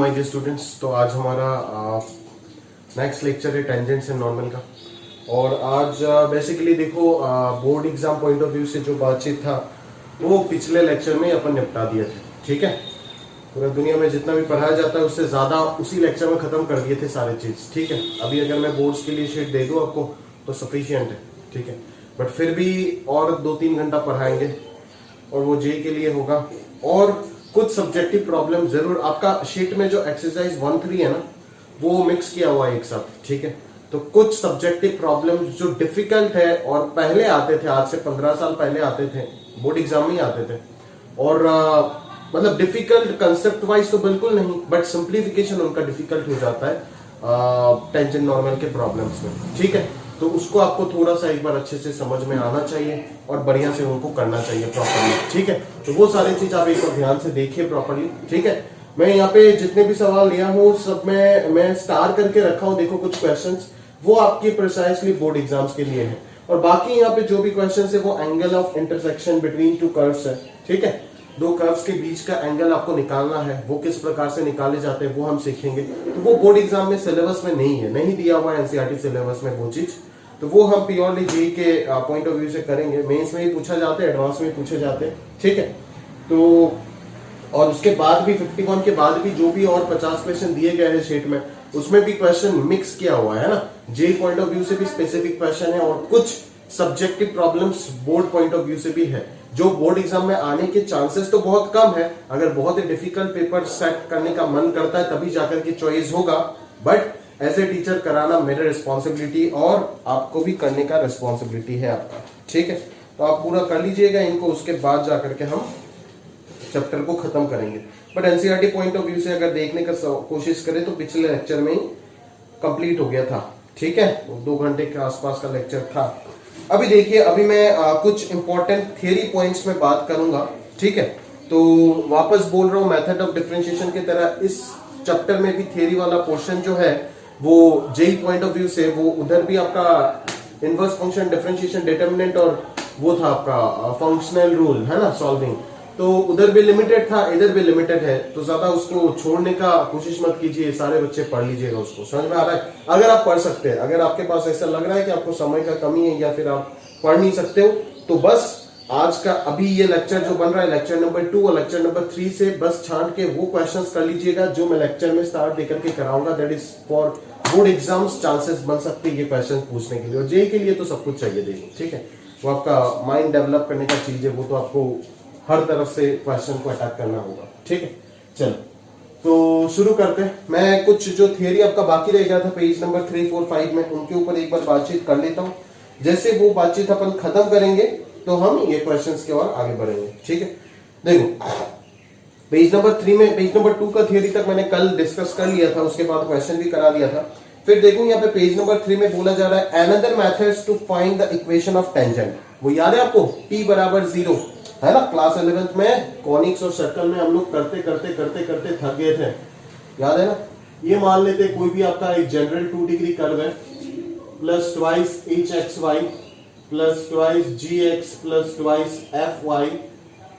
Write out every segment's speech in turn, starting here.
My dear students. तो आज हमारा नेक्स्ट लेक्चर है टेंजेंट्स एंड नॉर्मल का। और आज बेसिकली देखो board exam point of view से जो बातचीत था वो पिछले लेक्चर में अपन निपटा दिए थे। ठीक है, पूरा दुनिया में जितना भी पढ़ाया जाता है उससे ज्यादा उसी लेक्चर में खत्म कर दिए थे सारे चीज। ठीक है, अभी अगर मैं बोर्ड्स के लिए शीट दे दूं आपको तो सफिशियंट है। ठीक है, बट फिर भी और 2-3 घंटा पढ़ाएंगे और वो जे के लिए होगा। और कुछ सब्जेक्टिव प्रॉब्लम जरूर आपका शीट में जो एक्सरसाइज 1-3 है ना वो मिक्स किया हुआ है एक साथ। ठीक है, तो कुछ सब्जेक्टिव प्रॉब्लम जो डिफिकल्ट है और पहले आते थे, आज से 15 साल पहले आते थे, बोर्ड एग्जाम में ही आते थे। और मतलब डिफिकल्ट कंसेप्ट वाइज तो बिल्कुल नहीं, बट सिंप्लीफिकेशन उनका डिफिकल्ट हो जाता है टेंजेंट नॉर्मल के प्रॉब्लम्स में। ठीक है, तो उसको आपको थोड़ा सा एक बार अच्छे से समझ में आना चाहिए और बढ़िया से उनको करना चाहिए प्रॉपरली। ठीक है, तो वो सारी चीज आप एक बार ध्यान से देखिए प्रॉपरली। ठीक है, मैं यहाँ पे जितने भी सवाल लिया हूँ सब में मैं स्टार करके रखा हूँ। देखो कुछ क्वेश्चंस वो आपके प्रिसाइसली बोर्ड एग्जाम्स के लिए है और बाकी यहाँ पे जो भी क्वेश्चंस है वो angle of intersection between two curves है। ठीक है, दो कर्व्स के बीच का एंगल आपको निकालना है, वो किस प्रकार से निकाले जाते हैं वो हम सीखेंगे। तो वो बोर्ड एग्जाम में सिलेबस में नहीं है, नहीं दिया हुआ है एनसीईआरटी सिलेबस में वो चीज। तो वो हम प्योरली जेईई के पॉइंट ऑफ व्यू से करेंगे। मेंस में ही पूछा जाता है, एडवांस में पूछे जाते हैं। ठीक है, तो और उसके बाद भी 51 के बाद भी जो भी और 50 क्वेश्चन दिए गए हैं शीट में उसमें भी क्वेश्चन मिक्स किया हुआ है ना। जेईई पॉइंट ऑफ व्यू से भी स्पेसिफिक क्वेश्चन है और कुछ subjective problems board point of view से भी है, जो बोर्ड एग्जाम में आने के चांसेस तो बहुत कम है। अगर बहुत ही डिफिकल्ट पेपर सेट करने का मन करता है तभी जाकर के चॉइस होगा, बट एज ए टीचर कराना मेरा रिस्पॉन्सिबिलिटी और आपको भी करने का रिस्पॉन्सिबिलिटी है आपका। ठीक है, तो आप पूरा कर लीजिएगा इनको, उसके बाद जाकर के हम चैप्टर को खत्म करेंगे। But NCERT point of view से अगर देखने का कोशिश करें तो पिछले लेक्चर में ही कंप्लीट हो गया था। ठीक है, 2 घंटे के आसपास का लेक्चर था। अभी देखिए, अभी मैं कुछ इंपॉर्टेंट थियरी पॉइंट्स में बात करूंगा। ठीक है, तो वापस बोल रहा हूं मेथड ऑफ डिफरेंशिएशन की तरह इस चैप्टर में भी थियरी वाला पोर्शन जो है वो जेईई पॉइंट ऑफ व्यू से वो उधर भी आपका इनवर्स फंक्शन, डिफरेंशिएशन, डिटरमिनेंट और वो था आपका फंक्शनल रूल है ना, सॉल्विंग। तो उधर भी लिमिटेड था, इधर भी लिमिटेड है, तो ज्यादा उसको छोड़ने का कोशिश मत कीजिए। सारे बच्चे पढ़ लीजिएगा, उसको समझ में आ रहा है अगर आप पढ़ सकते हैं। अगर आपके पास ऐसा लग रहा है कि आपको समय का कमी है या फिर आप पढ़ नहीं सकते हो तो बस आज का अभी ये लेक्चर जो बन रहा है लेक्चर नंबर 2 और लेक्चर नंबर 3 से बस छांट के वो क्वेश्चंस कर लीजिएगा जो मैं लेक्चर में स्टार्ट देकर के कराऊंगा। That is for board exams, chances बन सकते हैं ये क्वेश्चन पूछने के लिए। और जेईई के लिए तो सब कुछ चाहिए देखिए। ठीक है, वो आपका माइंड डेवलप करने का चीज है, वो तो आपको हर तरफ से क्वेश्चन को अटैक करना होगा। ठीक है, चलो तो शुरू करते हैं। मैं कुछ जो थियरी आपका बाकी रह गया था पेज नंबर 3, 4, 5 में उनके ऊपर एक बार बातचीत कर लेता हूँ। जैसे वो बातचीत अपन खत्म करेंगे तो हम ये क्वेश्चंस की ओर आगे बढ़ेंगे। ठीक है, देखो पेज नंबर 3 में, पेज नंबर 2 का थियरी तक मैंने कल डिस्कस कर लिया था, उसके बाद क्वेश्चन भी करा दिया था। फिर देखो यहाँ पे पेज नंबर 3 में बोला जा रहा है another methods to find the equation of tangent. वो याद है आपको, t बराबर 0 है ना। क्लास 11th में कॉनिक्स और सर्कल में हम लोग करते करते करते करते थक गए थे, याद है ना। ये मान लेते कोई भी आपका एक जनरल 2 डिग्री कर्व है, plus twice hxy plus twice gx plus twice fy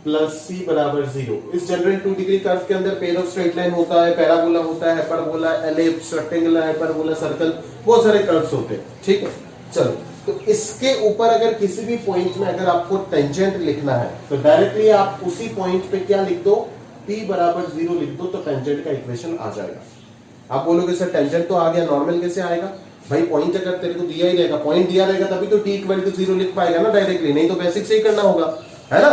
plus c बराबर 0। इस जनरल 2 डिग्री कर्व के अंदर पेयर ऑफ स्ट्रेट लाइन होता है, पैराबोला होता है, hyperbola, ellipse, rectangular, hyperbola, circle, बहुत सारे कर्व्स होते हैं। ठीक है, चलो तो इसके ऊपर अगर किसी भी पॉइंट में अगर आपको टेंजेंट लिखना है तो डायरेक्टली आप उसी पॉइंट पे क्या लिख दो, t बराबर 0 लिख दो, तो टेंजेंट का इक्वेशन आ जाएगा। आप बोलोगे सर टेंजेंट तो आ गया, नॉर्मल कैसे आएगा? भाई पॉइंट अगर तेरे को दिया ही रहेगा, पॉइंट दिया रहेगा तभी तो t इक्वल टू 0 लिख पाएगा ना डायरेक्टली, नहीं तो बेसिक से ही करना होगा, है ना।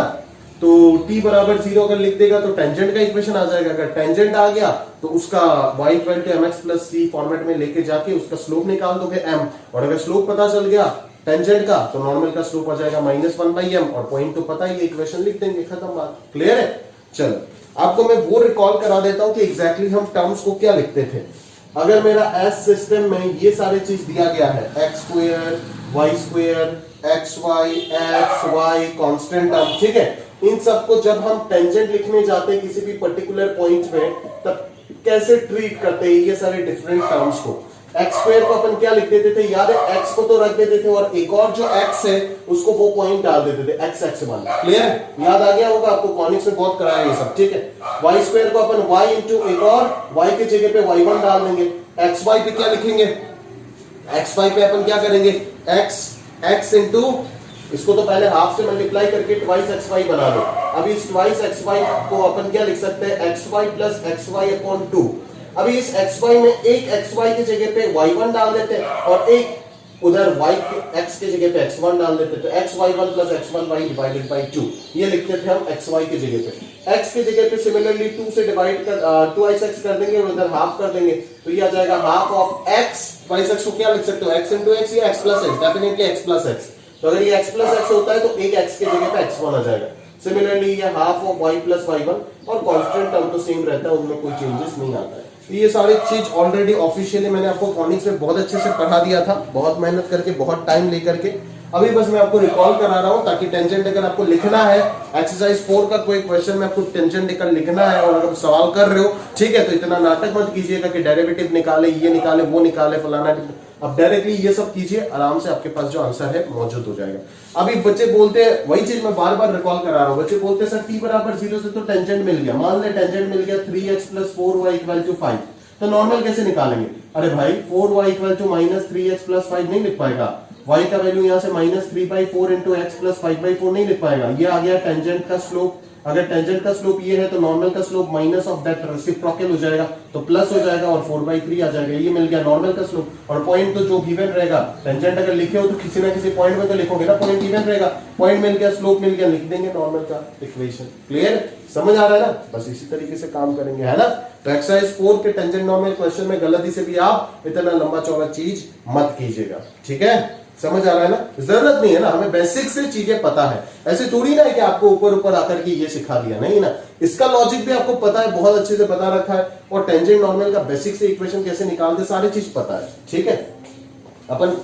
तो t बराबर 0 अगर लिख देगा तो टेंजेंट का इक्वेशन आ जाएगा। अगर टेंजेंट आ गया तो उसका y equal to mx plus c format में लेके जाके उसका स्लोप निकाल दोगे m, और अगर स्लोप पता चल गया टेंजेंट का तो नॉर्मल का स्लोप आ जाएगा -1/m, और पॉइंट तो पता ही है, इक्वेशन लिख देंगे, खत्म बात। क्लियर है? चलो आपको मैं वो रिकॉल करा देता हूं कि एग्जैक्टली हम टर्म्स को क्या लिखते थे। अगर मेरा एस सिस्टम में ये सारे चीज दिया गया है, x square, y square, xy, x, y constant term, ठीक है, इन सबको जब हम टेंजेंट लिखने जाते हैं किसी भी पर्टिकुलर पॉइंट पे तब कैसे ट्रीट करते हैं ये सारे डिफरेंट टर्म्स को। एक्स स्क्वायर को अपन क्या लिख देते थे, याद है, एक्स को तो रख देते थे और एक और जो एक्स है उसको वो पॉइंट डाल देते थे, एक्स एक्स वन। क्लियर है, याद आ गया होगा आपको, कॉनिक्स में बहुत कराया ये सब। ठीक है, वाई स्क्वायर को अपन वाई इंटू एक और वाई की जगह पे वाई वन डाल देंगे। एक्स वाई पे क्या लिखेंगे, एक्स वाई पे अपन क्या करेंगे, एक्स एक्स इंटू, इसको तो पहले हाफ से मल्टीप्लाई करके ट्वाइस एक्स वाई बना दो। अभी इस ट्वाइस एक्स वाई को अपन क्या लिख सकते हैं, x y plus x y upon 2। अभी इस एक्स वाई में एक एक्स वाई की जगह पे वाई वन डाल देते हैं और एक उधर वाई एक्स की जगह पे एक्स वन डाल देते, तो x y one plus x one y divided by 2 ये लिखते थे हम एक्स वाई की जगह पे। एक्स की जगह पे सिमिलरली 2 से डिवाइड कर 2x एक्स कर देंगे और उधर हाफ कर देंगे, तो ये आ जाएगा half of x. Twice x को क्या लिख सकते हो, एक्स इंटू एक्स या x plus x, definitely x plus x. तो अगर ये x प्लस एक्स होता है तो एक x की जगह पे x1 आ जाएगा। सिमिलरली ये half of y plus y1 और कांस्टेंट टर्म तो सेम रहता है, उनमें कोई चेंजेस नहीं आता है। तो ये सारी चीज ऑलरेडी ऑफिशियली मैंने आपको कॉनिक्स में बहुत अच्छे से पढ़ा दिया था, बहुत मेहनत करके, बहुत टाइम लेकर के। अभी बस मैं आपको रिकॉल करा रहा हूं ताकि टेंजेंट अगर आपको लिखना है, एक्सरसाइज 4 का कोई क्वेश्चन में आपको टेंजेंट लेकर लिखना है और अगर सवाल कर रहे हो, ठीक है, तो इतना नाटक मत कीजिएगा कि डेरिवेटिव निकाले, ये निकाले, वो निकाले, फलाना। अब डायरेक्टली ये सब कीजिए, आराम से आपके पास जो आंसर है मौजूद हो जाएगा। अभी बच्चे बोलते हैं, वही चीज मैं बार बार रिकॉल करा रहा हूं, बच्चे बोलते हैं सर t बराबर 0 से तो टेंजेंट मिल गया। मान ले टेंजेंट मिल गया 3x plus 4y equal to 5, तो नॉर्मल कैसे निकालेंगे? अरे भाई 4y equal to minus 3x plus 5 नहीं लिख पाएगा, y का वैल्यू यहां से माइनस 3/4 इंटू एक्स प्लस 5/4 नहीं लिख पाएगा। ये आ गया टेंजेंट का स्लोप। अगर टेंजेंट का स्लोप ये है तो नॉर्मल का slope minus of that reciprocal हो जाएगा, तो प्लस हो जाएगा और 4/3 आ जाएगा। ये मिल गया नॉर्मल का स्लोप। और पॉइंट तो जो गिवन रहेगा, टेंजेंट अगर लिखे हो तो किसी ना किसी पॉइंट में तो लिखोगे ना, पॉइंट गिवन रहेगा, पॉइंट मिल गया, स्लोप मिल गया, लिख देंगे नॉर्मल का इक्वेशन। क्लियर, समझ आ रहा है ना? बस इसी तरीके से काम करेंगे, है ना? तो एक्सरसाइज 4 के टेंजेंट नॉर्मल क्वेश्चन में गलती से भी आप इतना लंबा चौड़ा चीज मत कीजिएगा, ठीक है? समझ आ रहा है ना? जरूरत नहीं है ना, हमें बेसिक से चीजें पता है। ऐसे थोड़ी ना है कि आपको ऊपर ऊपर आकर के ये सिखा दिया, नहीं ना। इसका लॉजिक भी आपको पता है, बहुत अच्छे से बता रखा है, और टेंजेंट नॉर्मल का बेसिक से इक्वेशन कैसे निकालते सारी चीज पता है, ठीक है? अपन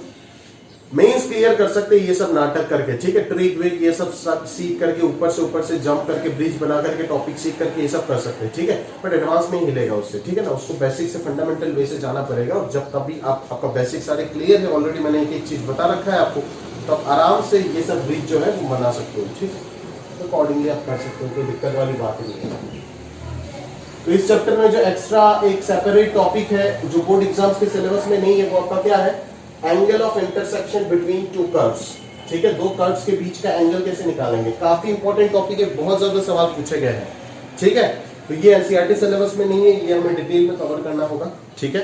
मेंस क्लियर कर सकते हैं ये सब नाटक करके, ठीक है? ट्रिक विक ये सब सीख करके, ऊपर से जंप करके, ब्रिज बना करके, टॉपिक सीख करके ये सब कर सकते हैं, ठीक है? बट एडवांस नहीं मिलेगा उससे, ठीक है ना? उसको बेसिक से फंडामेंटल वे से जाना पड़ेगा, और जब तभी आपका बेसिक सारे क्लियर है, ऑलरेडी मैंने एक चीज बता रखा है आपको, तो आप आराम से ये सब ब्रिज जो है वो बना सकते हो, ठीक है? तो अकॉर्डिंगली आप कर सकते हो, कोई दिक्कत वाली बात ही नहीं है। तो इस चैप्टर में जो एक्स्ट्रा एक सेपरेट टॉपिक है जो बोर्ड एग्जाम्स के सिलेबस में नहीं है, वो आपका क्या है? Angle of intersection between two curves, ठीक है? दो कर्व्स के बीच का एंगल कैसे निकालेंगे, काफी इंपॉर्टेंट टॉपिक है, बहुत ज्यादा सवाल पूछे गए हैं, ठीक है? तो ये एनसीईआरटी सिलेबस में नहीं है, ये हमें डिटेल में कवर करना होगा, ठीक है?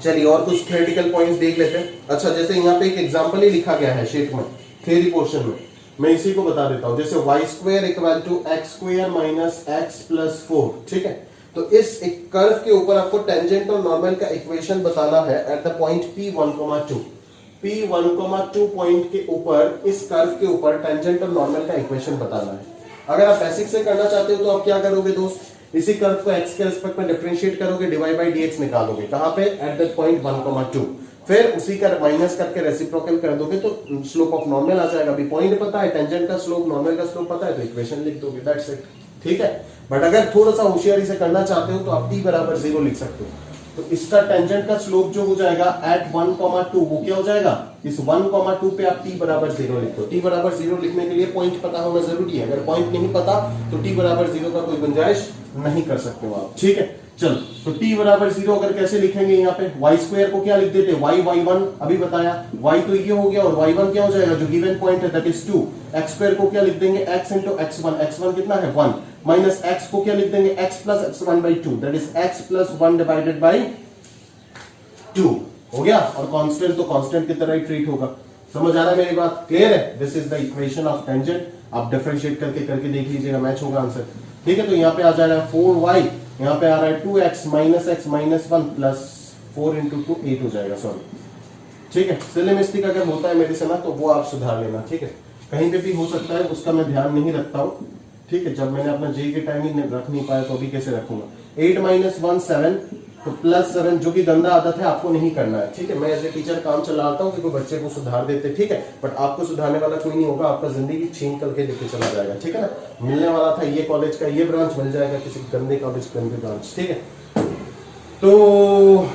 चलिए और कुछ थ्योरेटिकल पॉइंट्स देख लेते हैं। अच्छा, जैसे यहाँ पे एक एग्जांपल ही लिखा गया है शीट में, थ्योरी पोर्शन में, मैं इसी को बता देता हूं। जैसे y square equal to x square minus x plus 4, ठीक है? तो इस एक कर्व के ऊपर आपको टेंजेंट और नॉर्मल का इक्वेशन बताना है eight the point P1,2। P1,2 point के ऊपर, इस कर्व के ऊपर टेंजेंट और नॉर्मल का इक्वेशन बताना है। अगर आप बेसिक से करना चाहते हो तो आप क्या करोगे दोस्त, इसी कर्व को x के रिस्पेक्ट में डिफरेंशिएट करोगे, डिवाइड बाय dx निकालोगे, कहां पे? Eight the point 1,2। फिर उसी का माइनस करके रेसिप्रोकल कर दोगे तो स्लोप ऑफ नॉर्मल आ जाएगा। अभी पॉइंट पता है, टेंजेंट का स्लोप, नॉर्मल का स्लोप पता है, तो इक्वेशन लिख दोगे, दैट्स इट, ठीक है? बट अगर थोड़ा सा होशियारी से करना चाहते हो तो आप t बराबर 0 लिख सकते हो। तो इसका टेंजेंट का स्लोप जो हो जाएगा एट 1,2, वो क्या हो जाएगा? इस 1,2 पे आप t बराबर 0 लिख दो। t बराबर 0 लिखने के लिए पॉइंट पता होना जरूरी है, अगर पॉइंट नहीं पता तो t बराबर 0 का कोई गुंजाइश नहीं कर सकते हो आप, ठीक है? चलो, तो t बराबर 0 अगर कैसे लिखेंगे, यहाँ पे y स्क्वायर को क्या लिख देते? y1 अभी बताया, y तो ये हो गया, और y1 क्या हो जाएगा? जो गिवन पॉइंट है दैट इज 2। x स्क्वायर को क्या लिख देंगे? x इंटू x1, x1 कितना है? 1, माइनस x को क्या लिख देंगे? x plus x1/2, that is x plus 1 divided by 2 हो गया। और कांस्टेंट तो कांस्टेंट की तरह ही ट्रीट होगा। समझ आ रहा है मेरी बात? क्लियर है? This is the equation of tangent. आप डिफरेंशिएट करके देख लीजिएगा, मैच होगा आंसर, ठीक है? तो यहाँ पे आ जा रहा है 4y, यहाँ पे आ रहा है 2x minus x minus 1 plus 4 into 2 8 हो जाएगा, सॉरी, ठीक है? सिली मिस्टेक अगर होता है मेरे से ना तो वो आप सुधार लेना, ठीक है? कहीं पे भी हो सकता है, उसका मैं ध्यान नहीं रखता हूँ, ठीक है? जब मैंने अपना जे के टाइम ही रख नहीं पाया तो अभी कैसे रखूंगा? 8 माइनस 1 7, तो प्लस 7, जो कि गंदा आदत है, आपको नहीं करना है, ठीक है? मैं एज ए टीचर काम चलाता हूँ कि कोई बच्चे को सुधार देते, ठीक है? बट आपको सुधारने वाला कोई नहीं होगा, आपका जिंदगी छीन करके लेके चला जाएगा, ठीक है ना? मिलने वाला था ये कॉलेज का ये ब्रांच, मिल जाएगा किसी गंदे कॉलेज गंदे ब्रांच, ठीक है? तो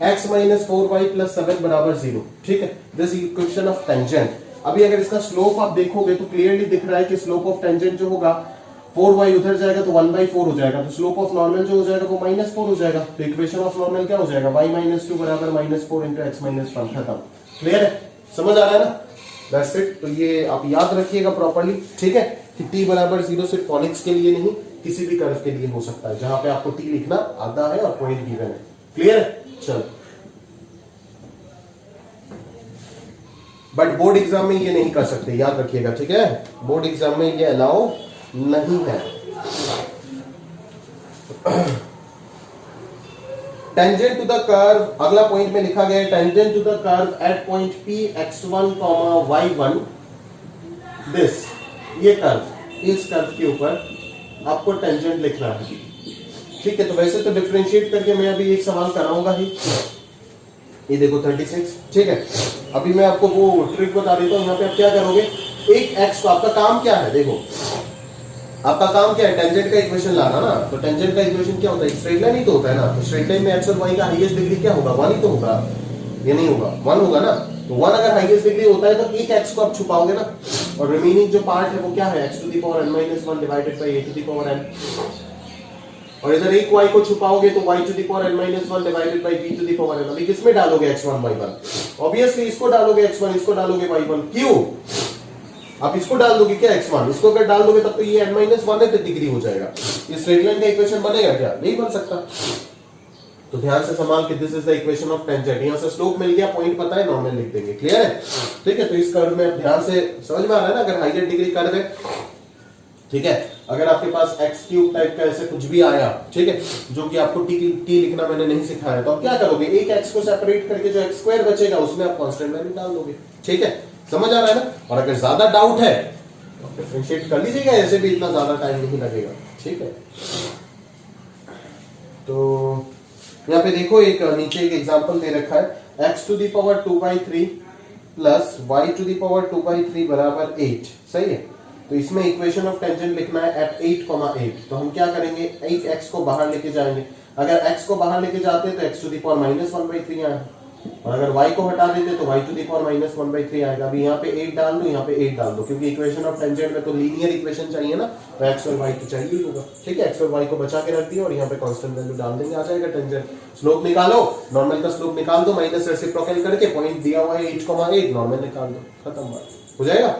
x माइनस 4y प्लस 7 बराबर 0। ठीक है, दिस इक्वेशन ऑफ टेंजेंट। अभी अगर इसका स्लोप आप देखोगे तो क्लियरली दिख रहा है कि स्लोप ऑफ टेंजेंट जो होगा 4y उधर जाएगा तो 1/4 हो जाएगा, तो स्लोप ऑफ नॉर्मल जो हो जाएगा वो -4 हो जाएगा। तो इक्वेशन ऑफ नॉर्मल क्या हो जाएगा, y माइनस 2 बराबर -4 इंटू x माइनस 1। खत्म। क्लियर है, समझ आ रहा है ना? That's it. तो ये आप याद रखिएगा प्रॉपर्ली। ठीक है कि t बराबर 0 सिर्फ कॉनिक्स के लिए नहीं, किसी भी कर्व के लिए हो सकता है जहां पे आपको t लिखना आता है और पॉइंट गिवन है। क्लियर है? चलो, बट बोर्ड एग्जाम में ये नहीं कर सकते, याद रखिएगा। ठीक है, बोर्ड एग्जाम में ये अलाउ नहीं है। टेंजेंट टू द कर्व, अगला पॉइंट में लिखा गया है tangent to the curve at point p x1, y1 this, ये कर्व, इस कर्व के ऊपर आपको टेंजेंट लिखना है। ठीक है, तो वैसे तो डिफरेंशिएट करके मैं अभी एक सवाल कराऊंगा ही। ये देखो 36। ठीक है, अभी मैं आपको वो ट्रिक बता देता हूं। यहाँ पे आप क्या करोगे, एक x को, आपका काम क्या है, देखो आपका काम क्या है, टेंजेंट का इक्वेशन लाना ना। तो टेंजेंट का इक्वेशन क्या होता है, स्ट्रेट लाइन ही तो होता है ना। तो स्ट्रेट लाइन में x और y का हाईएस्ट डिग्री क्या होगा, 1 ही तो होगा, ये नहीं होगा, 1 होगा ना। तो 1 अगर हाईएस्ट डिग्री होता है तो एक x को आप छुपाओगे ना, और रिमेनिंग जो पार्ट है वो क्या है, x to the power n minus 1 divided by a to the power n। और इधर एक y को छुपाओगे तो y to the power n minus 1 divided by b to the power n। अभी किसमें डालोगे, x1 y1? ऑब्वियसली इसको डालोगे x1, इसको डालोगे y1। क्यों? आप इसको डाल दोगे क्या, x1, इसको अगर डाल दोगे तब तो ये n माइनस 1 डिग्री हो जाएगा। ये स्ट्रेट लाइन का इक्वेशन बनेगा क्या, नहीं बन सकता। तो ध्यान से संभाल के, this is the equation of tangent. यहां से स्लोप मिल गया, पॉइंट पता है, नॉर्मल लिख देंगे। क्लियर है? ठीक है, तो इस कर्व में ध्यान से समझ में आ रहा है ना, अगर हाइयर डिग्री कर्व है। ठीक है, अगर आपके पास x क्यूब टाइप का ऐसे कुछ भी आया, ठीक है, जो कि आपको t लिखना मैंने नहीं सिखाया, तो आप क्या करोगे, एक x को सेपरेट करके जो x स्क्वायर बचेगा उसमें आप कांस्टेंट वैल्यू डाल दोगे। ठीक है, समझ आ रहा है ना? और अगर ज्यादा डाउट है तो डिफरेंशिएट कर लीजिएगा, ऐसे भी इतना ज्यादा टाइम नहीं लगेगा। ठीक है, तो यहाँ पे देखो, एक नीचे एक एग्जांपल दे रखा है, x to the power 2/3 plus y to the power 2/3 बराबर 8। सही है, तो इसमें इक्वेशन ऑफ टेंजेंट लिखना है एट 8,8। तो हम क्या करेंगे, एक x को बाहर लेके जाएंगे। अगर x को बाहर लेके जाते हैं तो x टू द पावर -1/3 आएगा, और अगर y को हटा देते तो y टू द पावर -1/3 आएगा। अभी यहाँ पे 8 डाल दो, यहाँ पे 8 डाल दो, क्योंकि इक्वेशन ऑफ टेंजेंट में तो लीनियर इक्वेशन चाहिए ना, तो x और y तो चाहिए ही होगा। ठीक है, x और y को बचा के रख दिया और यहाँ पे कांस्टेंट वैल्यू डाल देंगे, आ जाएगा टेंजेंट। स्लोप निकालो, नॉर्मल का स्लोप निकाल दो, माइनस रेसिप्रोकल करके पॉइंट दिया हुआ है 8,8, नॉर्मल निकाल दो, खत्म बात हो जाएगा।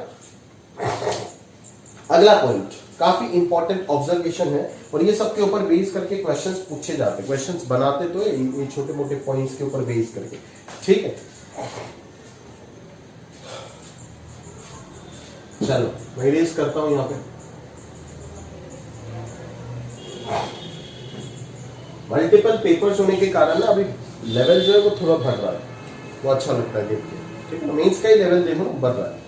अगला पॉइंट काफी इंपॉर्टेंट ऑब्जर्वेशन है, और ये सब के ऊपर बेस करके क्वेश्चंस पूछे जाते हैं, क्वेश्चंस बनाते तो ये छोटे मोटे पॉइंट्स के ऊपर बेस करके। ठीक है, चलो मैं इरेज करता हूं यहाँ पे। मल्टीपल पेपर्स होने के कारण ना अभी लेवल जो है वो थोड़ा बढ़ रहा है, वो अच्छा लगता है देख के। ठीक है, मेंस का ही लेवल देखो बढ़ रहा है।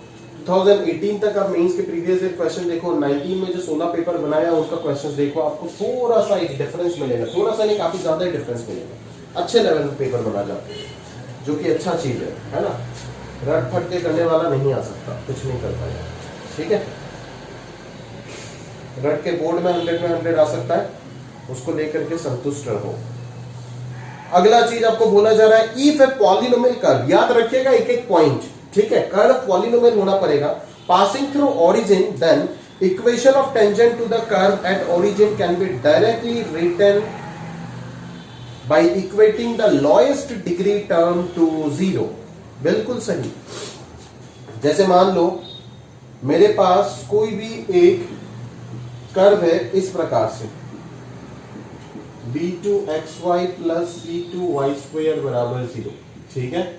2018 तक आप मेंस के प्रीवियस ईयर क्वेश्चन देखो, 19 में जो 16 पेपर बनाया उसका क्वेश्चन देखो, आपको थोड़ा सा एक डिफरेंस मिलेगा, थोड़ा सा नहीं, काफी ज्यादा डिफरेंस मिलेगा। अच्छे लेवल पे पेपर बना जाते हैं, जो कि अच्छा चीज है ना। रट फट के करने वाला नहीं आ सकता, कुछ नहीं कर पाएगा। ठीक है, रट के बोर्ड में 100 में 100 आ सकता है, उसको लेकर के संतुष्ट रहो। अगला चीज आपको बोला जा रहा है, इफ ए पॉलिनोमियल कर्व, याद रखिएगा एक एक पॉइंट। ठीक है, कर्व पॉलिनोमियल होना पड़ेगा, passing through origin, then equation of tangent to the curve at origin can be directly written by equating the lowest degree term to 0। बिल्कुल सही। जैसे मान लो मेरे पास कोई भी एक कर्व है इस प्रकार से, b2xy प्लस c2y² बराबर 0। ठीक है,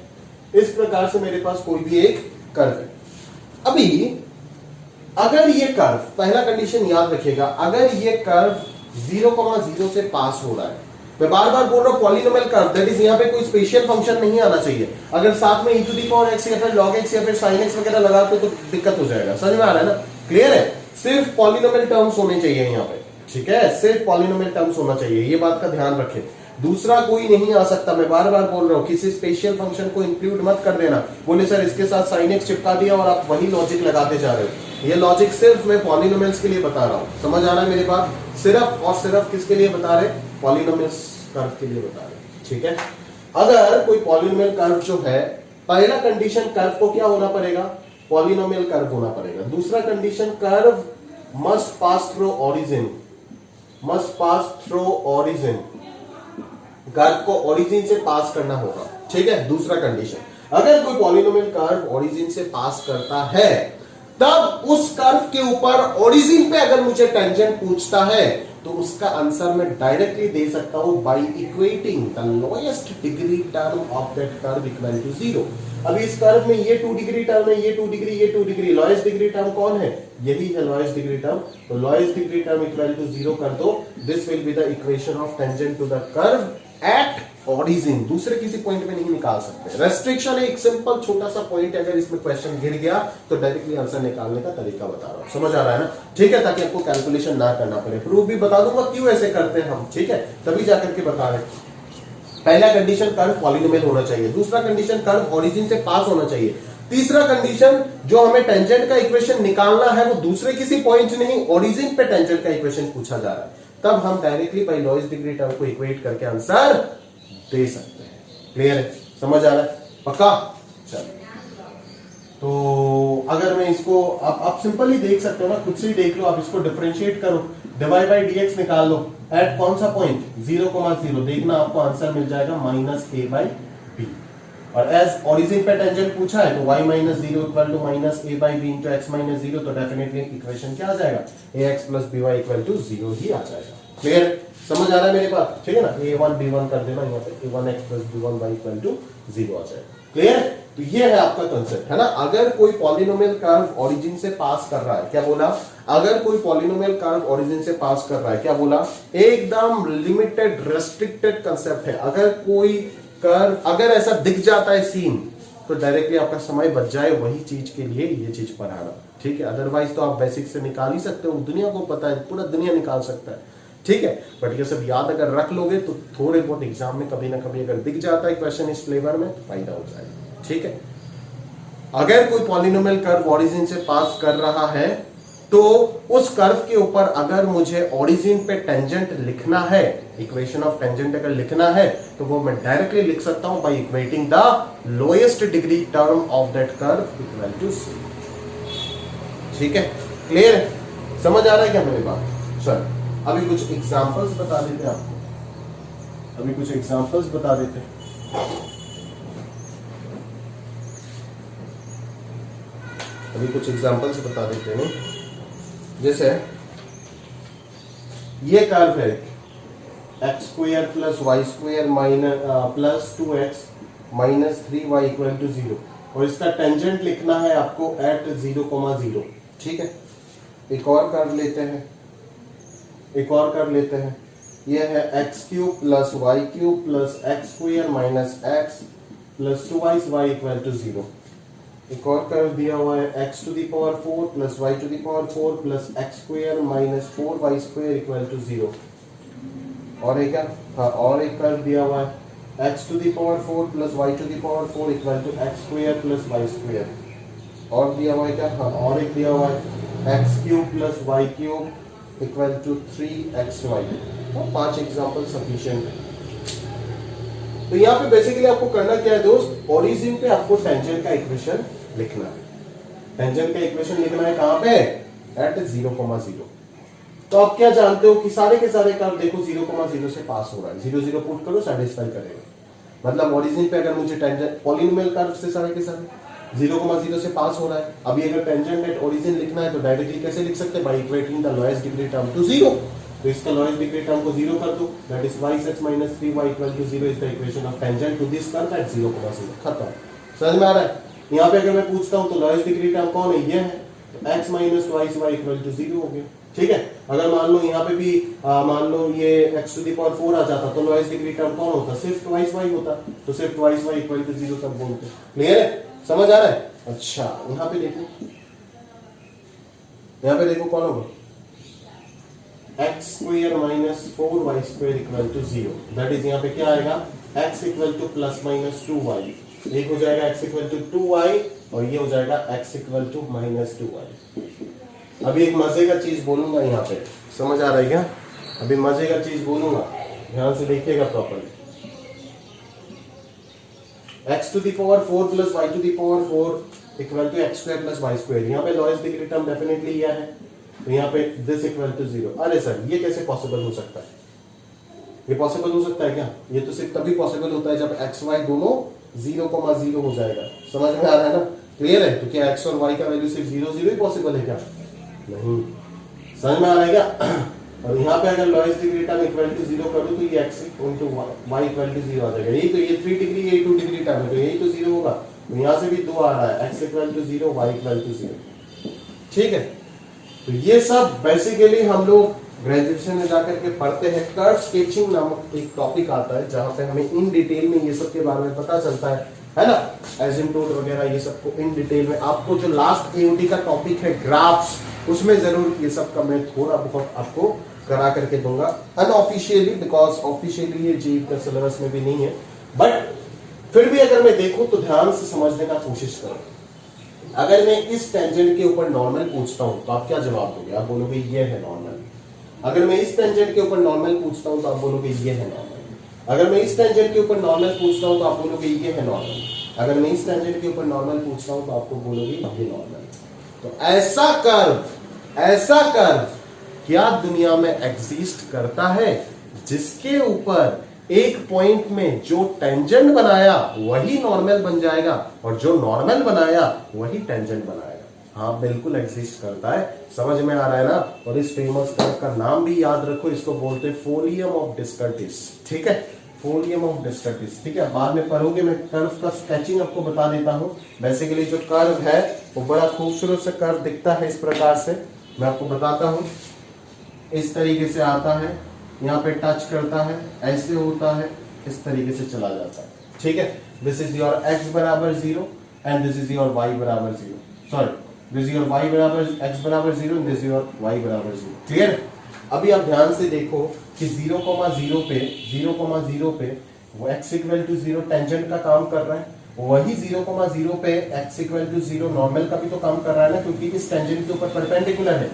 इस प्रकार से मेरे पास कोई भी एक कर्व है। अभी अगर ये कर्व, पहला कंडीशन याद रखिएगा, अगर ये कर्व 0,0 से पास हो रहा है, मैं बार बार बोल रहा हूं पॉलिनोमियल कर्व, दैट इज यहां पे कोई स्पेशल फंक्शन नहीं आना चाहिए। अगर साथ में e to the power x या फिर log x या फिर sin x वगैरह लगाते तो दिक्कत हो जाएगा। समझ में आ रहा है ना? क्लियर है? सिर्फ पॉलिनोमियल टर्म्स होने चाहिए यहाँ पे। ठीक है, सिर्फ पॉलिनोमियल टर्म्स होना चाहिए, ये बात का ध्यान रखें। दूसरा कोई नहीं आ सकता, मैं बार बार बोल रहा हूं, किसी स्पेशल फंक्शन को इंक्लूड मत कर देना। बोले सर इसके साथ sin x चिपका दिया और आप वही लॉजिक लगाते जा रहे हो। ये लॉजिक सिर्फ मैं पॉलिनोमियल्स के लिए बता रहा हूं, समझ आ रहा है मेरी बात? सिर्फ और सिर्फ किसके लिए बता रहे? पॉलिनोमियल्स कर्व के लिए बता रहे। ठीक है, अगर कोई पॉलिनोमियल कर्व जो है, पहला कंडीशन कर्व को क्या होना पड़ेगा, पॉलिनोमियल कर्व होना पड़ेगा। दूसरा condition curve must pass through origin, must pass through origin, curve को ओरिजिन से पास करना होगा, ठीक है। दूसरा कंडीशन, अगर कोई पॉलिनोमियल कर्व ओरिजिन से पास करता है, तब उस कर्व के ऊपर ओरिजिन पे अगर मुझे टेंजेंट पूछता है तो उसका आंसर मैं डायरेक्टली दे सकता हूं by equating the lowest degree term of that curve equal to 0। अभी इस कर्व में ये 2 डिग्री टर्म है, ये 2 डिग्री, ये 2 डिग्री, लोएस्ट डिग्री टर्म कौन है, यही है लोएस्ट डिग्री टर्म। तो lowest degree term equal to 0 कर दो, this will be the equation of tangent to the curve at origin. दूसरे किसी पॉइंट में नहीं निकाल सकते, रेस्ट्रिक्शन है, एक सिंपल छोटा सा पॉइंट, अगर इसमें क्वेश्चन गिर गया तो डायरेक्टली आंसर निकालने का तरीका बता रहा हूं, समझ आ रहा है ना, ठीक है, ताकि आपको कैलकुलेशन ना करना पड़े। प्रूफ भी बता दूंगा क्यों ऐसे करते हैं हम, ठीक है, तभी जाकर के बता रहे हैं। पहला कंडीशन कर्व पॉलिनोमियल होना चाहिए, दूसरा कंडीशन कर्व ओरिजिन से पास होना चाहिए, तीसरा कंडीशन जो हमें टेंजेंट का इक्वेशन निकालना है वो दूसरे किसी पॉइंट नहीं, ओरिजिन पे टेंजेंट का इक्वेशन पूछा जा रहा है, तब हम directly by lowest degree term को इक्वेट करके आंसर दे सकते हैं। क्लियर है, समझ आ रहा है, पक्का। चलो, तो अगर मैं इसको आप सिंपल ही देख सकते हो ना, खुद से ही देख लो, आप इसको डिफरेंशिएट करो, डिवाइड बाय डीएक्स निकाल लो, एट कौन सा पॉइंट 0,0, देखना आपको आंसर मिल जाएगा -a/b। और एज ओरिजिन पे टेंजेंट पूछा है तो y - 0 equal to -a/b into x - 0, तो डेफिनेटली इक्वेशन क्या आ जाएगा, ax + by इक्वल टू 0 ही आ जाएगा। क्लियर, समझ आ रहा है मेरे बात, ठीक है ना, a1 b1 कर देना, यहाँ पे a1x + b1y इक्वल टू 0 आ जाएगा। क्लियर, तो ये है आपका कंसेप्ट, है ना। अगर कोई पॉलिनोमियल कर्व ओरिजिन से पास कर रहा है, क्या बोला, अगर कोई पॉलिनोमियल कर्व ओरिजिन से पास कर रहा है, क्या बोला, एकदम लिमिटेड रेस्ट्रिक्टेड कंसेप्ट है। अगर कोई कर्व, अगर ऐसा दिख जाता है सीन, तो डायरेक्टली आपका समय बच जाए वही चीज के लिए ये चीज पढ़ाना, ठीक है। अदरवाइज तो आप बेसिक से निकाल ही सकते हो, दुनिया को पता है, पूरा दुनिया निकाल सकता है, ठीक है। बट ये सब याद अगर रख लोगे तो थोड़े बहुत एग्जाम में कभी ना कभी अगर दिख जाता है क्वेश्चन इस फ्लेवर में, तो फायदा हो जाएगा, ठीक है। अगर कोई पॉलिनोमियल कर्व ओरिजिन से पास कर रहा है, तो उस कर्व के ऊपर अगर मुझे ओरिजिन पे टेंजेंट लिखना है, इक्वेशन ऑफ टेंजेंट अगर लिखना है, तो वो मैं डायरेक्टली लिख सकता हूं by equating the lowest degree term of that curve equal to 0, ठीक है। क्लियर है, समझ आ रहा है क्या मेरी बात। चल, अभी कुछ एग्जांपल्स बता देते हैं आपको, अभी कुछ एग्जांपल्स बता देते हैं। अभी कुछ एग्जांपल्स बता देते हैं, जैसे ये कर्व है x² + y² plus 2x minus 3y equal to 0, और इसका टेंजेंट लिखना है आपको एट 0,0, ठीक है। एक और कर्व लेते हैं, एक और कर्व लेते हैं, ये है x³ + y³ plus x² minus x plus 2y equal to 0। एक और कर्व दिया हुआ है x⁴ plus y⁴ plus x² minus 4y² equal to 0। और एक हाँ, और एक कर्व दिया हुआ है x⁴ plus y⁴ equal to x² plus y²। और दिया हुआ है क्या, हाँ, और एक दिया हुआ है x³ plus y³ equal to 3xy। तो 5 एग्जाम्पल सफिशिएंट है। तो यहाँ पे बेसिकली आपको करना क्या है दोस्त, ओरिजिन पे आपको टेंजेंट का इक्वेशन लिखना है। टेंजेंट का इक्वेशन लिखना है कहां पे, एट 0,0। तो आप क्या जानते हो कि सारे के सारे कर्व देखो 0,0 से पास हो रहा है, 0 0 पुट करो, सेटिस्फाई करेगा। मतलब ओरिजिन पे अगर मुझे टेंजेंट पॉलिनोमियल कर्व से सारे के सारे 0,0 से पास हो रहा है। अभी अगर टेंजेंट एट ओरिजिन लिखना है तो डायरेक्टली कैसे लिख सकते हैं, by equating the lowest degree term to 0। तो इसका लोएस्ट डिग्री टर्म को 0 कर दो, that is y6 - 3y equal to 0 is the equation of tangent to this curve at 0,0। खत्म, समझ में आ रहा है। यहाँ पे अगर मैं पूछता हूँ तो लोएस्ट डिग्री टर्म कौन है, ये है, तो x - twice y equal to 0 हो गया, ठीक है। अगर मान लो यहाँ पे भी मान लो ये x⁴ आ जाता तो लोएस्ट डिग्री टर्म कौन होता, सिर्फ twice y होता, तो सिर्फ twice y इक्वल टू 0 तब बोलते। क्लियर है, समझ आ रहा है। अच्छा, यहाँ पे देखो, यहाँ पे देखो कौन होगा, x² minus 4y² equal to 0। That is यहाँ पे क्या आएगा, x equal to plus minus 2y, एक हो जाएगा x इक्वल टू 2y और ये हो जाएगा x equal to minus 2y। अभी एक मजे का चीज बोलूंगा यहाँ पे, समझ आ रहा है क्या, अभी मजे का चीज बोलूंगा, ध्यान से देखिएगा properly. x to the power 4 plus y to the power 4 equal to x square plus y square. यहाँ पे लोएस्ट डिग्री टर्म डेफिनेटली यह है, तो यहाँ पे दिस इक्वल टू 0। अरे सर ये कैसे पॉसिबल हो सकता है? ये पॉसिबल हो सकता है क्या? ये तो सिर्फ तभी पॉसिबल होता है जब x y दोनों 0,0 हो जाएगा। समझ में आ रहा है ना? क्लियर है? तो क्या x और y का वैल्यू सिर्फ 0 0 ही पॉसिबल है क्या? नहीं। समझ में आ रहा है क्या? और यहाँ पे अगर lowest degree term equal to 0 करूँ तो ये x into y equal to 0 आ जाएगा। यही तो, ये 3 डिग्री ये 2 डिग्री टर्म है, तो यही तो 0 होगा। तो यहाँ से भी 2 आ रहा है, x equal to 0 y equal to 0। ठीक है, तो ये सब बेसिकली हम लोग ग्रेजुएशन में जाकर के पढ़ते हैं। कर्व स्केचिंग नामक एक टॉपिक आता है जहां पे हमें इन डिटेल में ये सब के बारे में पता चलता है ना, एसिम्प्टोट वगैरह ये सब को इन डिटेल में। आपको जो लास्ट एओटी का टॉपिक है ग्राफ्स, उसमें जरूर ये सब का मैं थोड़ा बहुत आपको करा करके दूंगा अनऑफिशियली, बिकॉज ऑफिशियली ये जेईई का सिलेबस में भी नहीं है, बट फिर भी अगर मैं देखूं तो ध्यान से समझने का कोशिश करूं। अगर मैं इस टेंजेंट के ऊपर नॉर्मल पूछता हूं तो आप क्या जवाब दोगे? आप बोलोगे ये है नॉर्मल। अगर मैं इस टेंजेंट के ऊपर नॉर्मल पूछता हूं तो आप बोलोगे ये है नॉर्मल। अगर मैं इस टेंजेंट के ऊपर नॉर्मल पूछता हूं तो आप बोलोगे ये है नॉर्मल। अगर मैं इस टेंजेंट के ऊपर नॉर्मल पूछता हूं तो आपको बोलोगे ये नॉर्मल। तो ऐसा कर्व क्या दुनिया में एग्जिस्ट करता है जिसके ऊपर एक पॉइंट में जो टेंजेंट बनाया वही नॉर्मल बन जाएगा और जो नॉर्मल बनाया वही टेंजेंट बनाएगा? हाँ बिल्कुल एग्जिस्ट करता है। समझ में आ रहा है ना? और इस फेमस कर्व का नाम भी याद रखो, इसको बोलते हैं फोलियम ऑफ डिस्कर्टिस। ठीक है, फोलियम ऑफ डिस्कर्टिस। ठीक है, बाद में पढ़ोगे, मैं कर्व का स्केचिंग आपको बता देता हूं। बेसिकली जो कर्व है वो बड़ा खूबसूरत सा कर्व दिखता है इस प्रकार से, मैं आपको बताता हूं। इस तरीके से आता है, यहाँ पे टच करता है, ऐसे होता है, इस तरीके से चला जाता है। ठीक है, दिस इज योर x बराबर 0 and this is your y बराबर 0। Sorry, this is your y बराबर x बराबर 0 and this is your y बराबर 0। क्लियर? अभी आप ध्यान से देखो कि 0,0 पे वो x इक्वल टू 0 टेंजेंट का काम कर रहा है, वही 0,0 पे x इक्वल टू 0 नॉर्मल का भी तो काम कर रहा है ना, क्योंकि इस टेंजेंट के ऊपर परपेंडिकुलर है।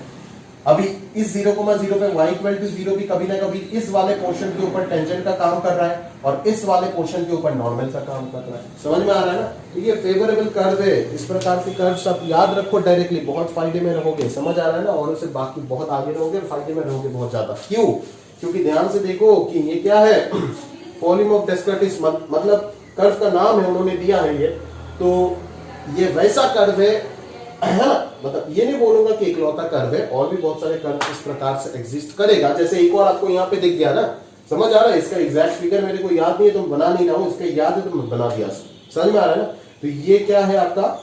अभी इस 0,0 पे y इक्वल टू 0 भी कभी ना कभी इस वाले पोर्शन के ऊपर टेंजेंट का काम कर रहा है और इस वाले पोर्शन के ऊपर नॉर्मल का काम कर रहा है। समझ में आ रहा है ना? तो ये फेवरेबल कर्व है। इस प्रकार के कर्व सब याद रखो, डायरेक्टली बहुत फायदे में रहोगे। समझ आ रहा है ना? और उससे बाकी बहुत आगे रहोगे और फायदे में रहोगे बहुत ज्यादा। क्यों? क्योंकि ध्यान से देखो कि ये क्या है, फोलियम ऑफ डिस्कर्टिस, मतलब कर्व का नाम है, उन्होंने दिया है ये। तो ये वैसा कर्व है, मतलब ये नहीं बोलूंगा कि इकलौता कर्व है, और भी बहुत सारे कर्व इस प्रकार से एग्जिस्ट करेगा। जैसे एक और आपको यहाँ पे दिख गया ना, समझ आ रहा है? इसका एग्जैक्ट फिगर मेरे को याद नहीं है तो बना नहीं रहा हूं, इसका याद है तो मैं बना दिया। समझ में आ रहा है ना? तो ये क्या है आपका,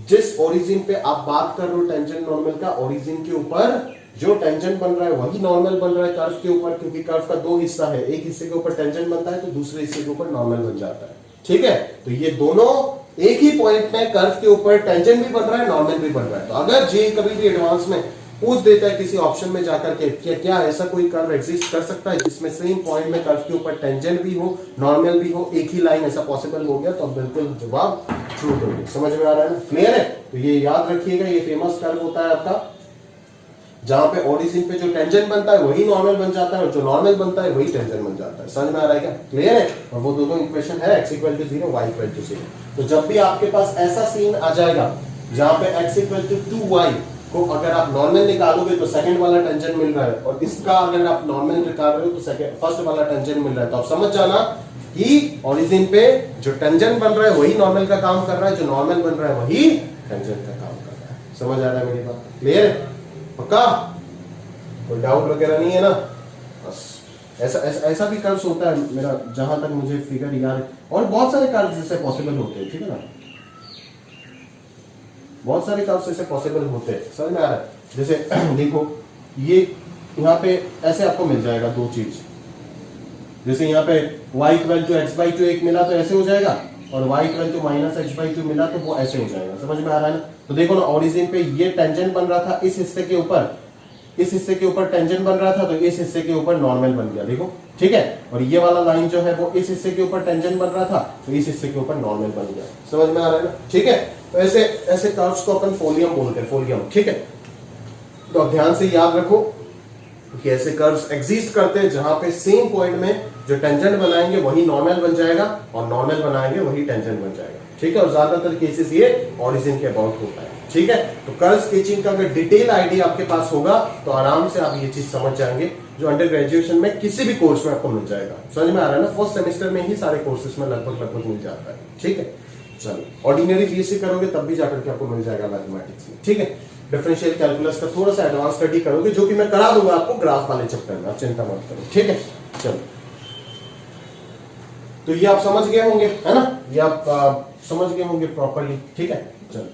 जिस ओरिजिन पे आप बात कर रहे हो टेंजेंट नॉर्मल का, ओरिजिन के ऊपर जो टेंजेंट बन रहा है वही नॉर्मल बन रहा है कर्व के ऊपर, क्योंकि कर्व का दो हिस्सा है, एक हिस्से के ऊपर टेंजेंट बनता है तो दूसरे हिस्से के ऊपर नॉर्मल बन जाता है। ठीक है, तो ये दोनों एक ही पॉइंट में कर्व के ऊपर टेंजेंट भी बन रहा है, नॉर्मल भी बन रहा है। तो अगर जे कभी भी एडवांस में पूछ देता है किसी ऑप्शन में जाकर के क्या ऐसा कोई कर्व एग्जिस्ट कर सकता है जिसमें सेम पॉइंट में कर्व के ऊपर टेंजेंट भी हो, नॉर्मल भी हो, एक ही लाइन, ऐसा पॉसिबल हो गया, तो बिल्कुल जवाब ट्रू दोगे। समझ में आ रहा है ना? क्लियर है? तो ये याद रखिएगा, ये फेमस कर्व होता है आपका, जहां पे ओरिजिन पे जो टेंजेंट बनता है वही नॉर्मल बन जाता है और जो नॉर्मल बनता है वही टेंजेंट बन जाता है। समझ में आ रहा है क्या? क्लियर है? और वो दोनों इक्वेशन है x equal to 0 y equal to 0। तो जब भी आपके पास ऐसा सीन आ जाएगा जहां पे x इक्वल टू 2y को अगर आप नॉर्मल निकालोगे तो सेकंड वाला टेंजेंट मिल रहा है, और इसका अगर आप नॉर्मल निकाल रहे हो तो सेकंड फर्स्ट वाला टेंजेंट मिल रहा है, तो आप समझ जाना कि ओरिजिन पे जो टेंजेंट बन रहा है वही नॉर्मल का काम कर रहा है, जो नॉर्मल बन रहा है वही टेंजेंट का काम कर रहा है। समझ आ रहा है मेरी बात? क्लियर है? पक्का? कोई डाउट वगैरह नहीं है ना? बस ऐसा भी कर्व्स होता है मेरा, जहां तक मुझे फिगर याद है, और बहुत सारे कर्व्स जैसे पॉसिबल होते हैं। ठीक है ना? बहुत सारे कर्व्स ऐसे पॉसिबल होते हैं। समझ में आ रहा है? जैसे देखो, ये यहाँ पे ऐसे आपको मिल जाएगा दो चीज, जैसे यहाँ पे y इक्वल टू x/2 एक मिला तो ऐसे हो जाएगा, और y equal to minus x/2 मिला तो वो ऐसे हो जाएगा। समझ में आ रहा है ना? तो देखो ना, ओरिजिन पे ये टेंजेंट बन रहा था इस हिस्से के ऊपर, इस हिस्से के ऊपर टेंजेंट बन रहा था तो इस हिस्से के ऊपर नॉर्मल बन गया। देखो, ठीक है? और ये वाला लाइन जो है वो इस हिस्से के ऊपर टेंजेंट बन रहा था तो इस हिस्से के ऊपर नॉर्मल बन गया। समझ में आ रहा है ना? ठीक है? तो ऐसे ऐसे कर्व्स को अपन फोलियम बोलते हैं, फोलियम। ठीक है? तो ध्यान से याद रखो, क्योंकि ऐसे कर्व्स एग्जिस्ट करते हैं जहां पे सेम पॉइंट में जो टेंजेंट बनाएंगे वही नॉर्मल बन जाएगा और नॉर्मल बनाएंगे वही टेंजेंट बन जाएगा, ठीक है। और ज्यादातर केसेस ये ओरिजिन के अबाउट होता है, ठीक है। तो कर्व स्केचिंग का अगर डिटेल आइडिया आपके पास होगा तो आराम से आप ये चीज समझ जाएंगे, जो अंडर ग्रेजुएशन में किसी भी कोर्स में आपको मिल जाएगा। समझ में आ रहा है ना, फर्स्ट सेमेस्टर में ही सारे कोर्सेज में लगभग मिल जाता है, ठीक है। चलो, ऑर्डिनरी बीएससी करोगे तब भी जाकर के आपको मिल जाएगा मैथमेटिक्स में, ठीक है। डिफरेंशियल कैलकुलस का थोड़ा सा एडवांस स्टडी करोगे, जो कि मैं करा दूंगा आपको ग्राफ वाले चैप्टर में, आप चिंता मत करो, ठीक है। चलो, तो ये आप समझ गए होंगे, है ना, ये आप समझ गए होंगे प्रॉपरली, ठीक है। चलो,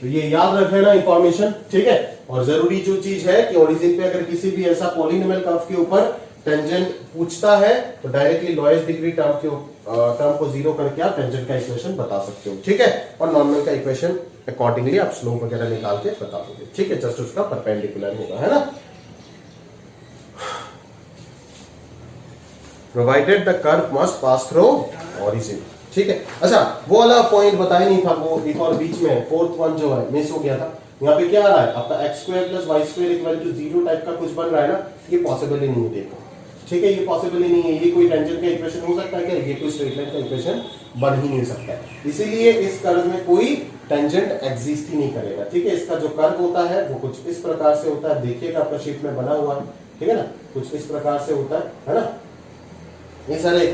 तो ये याद रख लेना इंफॉर्मेशन, ठीक है। और जरूरी जो चीज है कि ओरिजिन पे अगर किसी भी ऐसा पॉलिनोमियल कर्व के ऊपर टेंजेंट पूछता है तो डायरेक्टली लोएस्ट डिग्री टर्म को जीरो करके आप टेंजेंट का इक्वेशन बता सकते हो, ठीक है। और नॉर्मल का इक्वेशन अकॉर्डिंगली आप स्लोप वगैरह निकाल के बता दोगे, ठीक है। जस्ट उसका परपेंडिकुलर होगा, है ना। Provided the curve must pass through origin, ठीक है। अच्छा, वो वाला पॉइंट बताया नहीं था, वो एक और बीच में फोर्थ वन जो है मिस हो गया था। यहाँ पे क्या आ रहा है आपका x square plus Y square equal to zero type का कुछ बन रहा है ना, ये पॉसिबल ही नहीं है, देखो, ठीक है। ये पॉसिबल ही नहीं है, ये कोई टेंजेंट का इक्वेशन हो सकता है क्या? ये कोई स्ट्रेट लाइन का इक्वेशन बन ही नहीं सकता है, इसीलिए इस कर्व में कोई टेंजेंट एग्जिस्ट ही नहीं करेगा, ठीक है। इसका जो कर्व होता है वो कुछ इस प्रकार से होता है, देखिएगा आपका शीट में बना हुआ है, ठीक है ना, कुछ इस प्रकार से होता है ना। ये सारे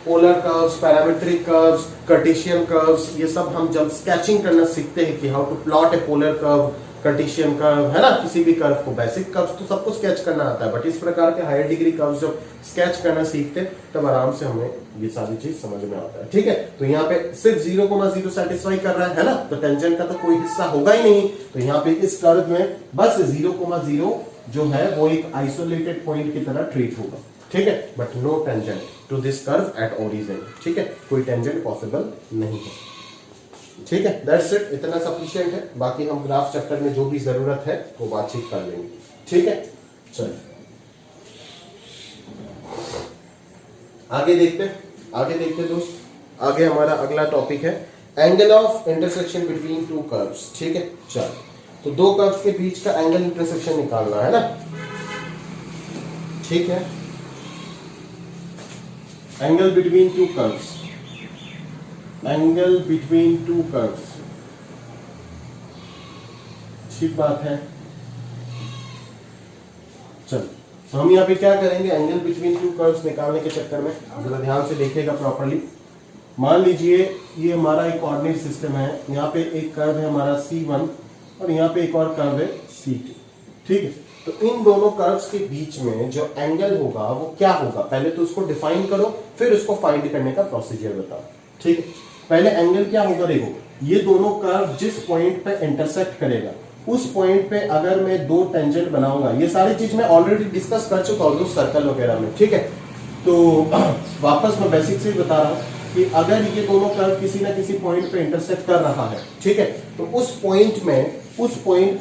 polar curves, parametric curves, Cartesian curves, ये सब हम जब स्केचिंग करना सीखते हैं कि how to plot a polar curve, Cartesian curve, है ना, किसी भी कर्व को, बेसिक कर्व्स तो सबको स्केच करना आता है, बट इस प्रकार के हायर डिग्री कर्व्स जब स्केच करना सीखते हैं तब आराम से हमें ये सारी चीज समझ में आता है, ठीक है। तो यहाँ पे सिर्फ 0,0 सेटिस्फाई कर रहा है ना, तो टेंजेंट का तो कोई हिस्सा होगा ही नहीं, तो यहाँ पे इस कर्व में बस 0,0 जो है वो एक आइसोलेटेड पॉइंट की तरह ट्रीट होगा, ठीक है। But no tangent to this curve at origin, ठीक है, कोई टेंजेंट पॉसिबल नहीं है, ठीक है। दैट्स इट, इतना सफिशिएंट है। बाकी हम ग्राफ चैप्टर में जो भी जरूरत है वो बातचीत कर लेंगे, ठीक है। चलिए आगे देखते दोस्त। आगे हमारा अगला टॉपिक है angle of intersection between two curves, ठीक है। चल, तो दो कर्व्स के बीच का एंगल इंटरसेक्शन निकालना है ना, ठीक है। Angle between two curves, angle between two curves, ठीक बात है। चल, तो हम यहाँ पे क्या करेंगे, एंगल बिटवीन टू कर्व्स निकालने के चक्कर में जरा ध्यान से देखिएगा प्रॉपर्ली। मान लीजिए ये हमारा एक कोऑर्डिनेट सिस्टम है, यहाँ पे एक कर्व है हमारा C1 और यहाँ पे एक और कर्व है C2, ठीक है। तो इन दोनों कर्व्स के बीच में जो एंगल होगा वो क्या होगा, पहले तो उसको डिफाइन करो, फिर उसको फाइंड करने का प्रोसीजर बताओ, ठीक है। पहले एंगल क्या होगा, देखो, ये दोनों कर्व जिस पॉइंट पे इंटरसेक्ट करेगा उस पॉइंट पे अगर मैं दो टेंजेंट बनाऊंगा, ये सारी चीज मैं ऑलरेडी डिस्कस कर चुका हूं सर्कल वगैरह में, ठीक है। तो वापस मैं बेसिक से बता रहा हूं कि अगर ये दोनों कर्व किसी ना किसी पॉइंट पे इंटरसेक्ट कर रहा है, ठीक है, तो उस पॉइंट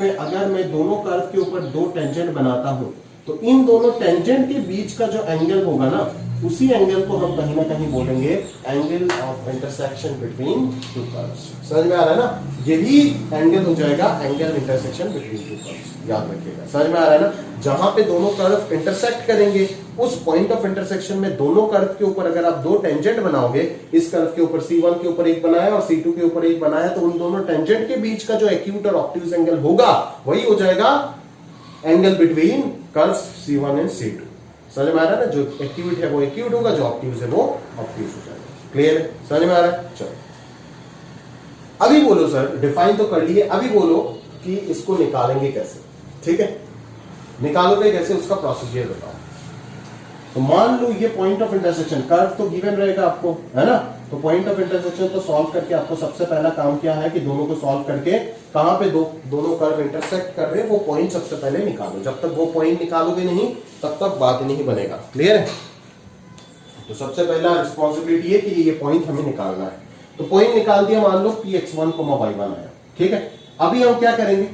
में अगर मैं दोनों कर्व के ऊपर दो टेंजेंट बनाता हूं तो इन दोनों टेंजेंट के बीच का जो एंगल होगा ना, उसी एंगल को हम कहीं ना कहीं बोलेंगे angle of intersection between two curves. समझ में आ रहा है ना, यही एंगल हो जाएगा angle intersection between two curves, याद रखिएगा। समझ में आ रहा है ना, जहां पे दोनों कर्व इंटरसेक्ट करेंगे उस पॉइंट ऑफ इंटरसेक्शन में दोनों कर्व के ऊपर अगर आप दो टेंजेंट बनाओगे, इस कर्व के ऊपर C1 के ऊपर एक बनाया और C2 के ऊपर एक बनाया, तो उन दोनों टेंजेंट के बीच का जो एक्यूट और ऑब्ट्यूज एंगल होगा वही हो जाएगा angle between curves C1 and C2। समझ में आ रहा है ना, जो एक्यूट है वो एक्यूट होगा, जो ऑब्ट्यूज है वो ऑब्ट्यूज हो जाएगा। क्लियर है, समझ में आ रहा है। चलो अभी बोलो सर, डिफाइन तो कर लिए, अभी बोलो कि इसको निकालेंगे कैसे, ठीक है। निकालोगे कैसे, उसका प्रोसीजर बताओ। तो मान लो ये पॉइंट ऑफ इंटरसेक्शन, कर्व तो गिवन रहेगा आपको, है ना, तो पॉइंट ऑफ इंटरसेक्शन तो सॉल्व करके आपको सबसे पहला काम क्या है कि दोनों को सॉल्व करके कहां पे दोनों कर्व इंटरसेक्ट कर रहे हैं वो पॉइंट सबसे पहले निकालो। जब तक वो पॉइंट निकालोगे नहीं तब तक बात नहीं बनेगा। क्लियर है, तो सबसे पहला रिस्पॉन्सिबिलिटी है कि ये पॉइंट हमें निकालना है। तो पॉइंट निकाल दिया, मान लो Px1, y1 आया, ठीक है। अभी हम क्या करेंगे,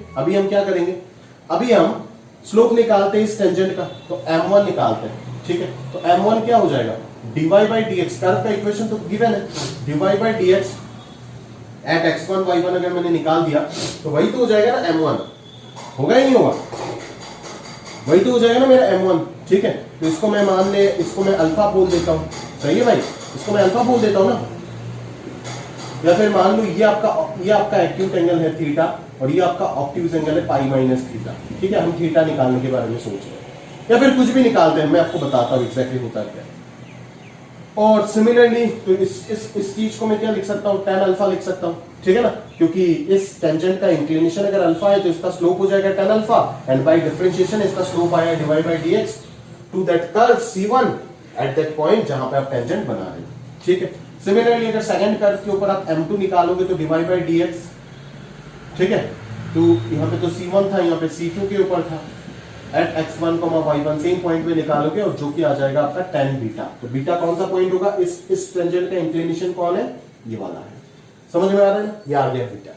अभी हम स्लोप निकालते हैं इस टेंजेंट का, तो M1 निकालते हैं, ठीक है। तो M1 क्या हो जाएगा, dy by dx, कर्व का इक्वेशन तो गिवन है, dy by dx at x1 y1 अगर मैंने निकाल दिया तो वही तो हो जाएगा ना M1, होगा ही नहीं होगा, वही तो हो जाएगा ना मेरा m1, ठीक है। तो इसको मैं इसको मैं अल्फा बोल देता हूँ, सही है भाई, इसको मैं अल्फा बोल देता हूँ ना। या फिर मान लो ये आपका एक्यूट एंगल है थीटा और ये आपका ऑब्ट्यूज एंगल है पाई माइनस थीटा, ठीक है। हम थीटा निकालने के बारे में सोच रहे हैं या फिर कुछ भी निकालते हैं, मैं आपको बताता हूँ एग्जैक्टली होता क्या है। और सिमिलरली तो इस चीज को मैं क्या लिख सकता हूँ, tan अल्फा लिख सकता हूँ, ठीक है ना, क्योंकि इस टेंजेंट का इंक्लिनेशन अगर अल्फा है तो इसका स्लोप हो जाएगा tan alpha, and by differentiation इसका स्लोप आया divide by dx to that curve C1 at that point जहां पे आप टेंजेंट बना रहे हो, ठीक है। सिमिलरली अगर सेकंड कर्व के ऊपर आप m2 निकालोगे तो डिवाइड बाय dx, ठीक है। तो यहाँ पे तो C1 था, यहाँ पे C2 के ऊपर था, eight x1, y1 same point पे निकालोगे और जो कि आ जाएगा आपका tan बीटा। तो बीटा कौन सा पॉइंट होगा, इस टेंजेंट का इंक्लिनेशन कौन है, ये वाला है, समझ में आ रहा है ना, ये आ गया बीटा।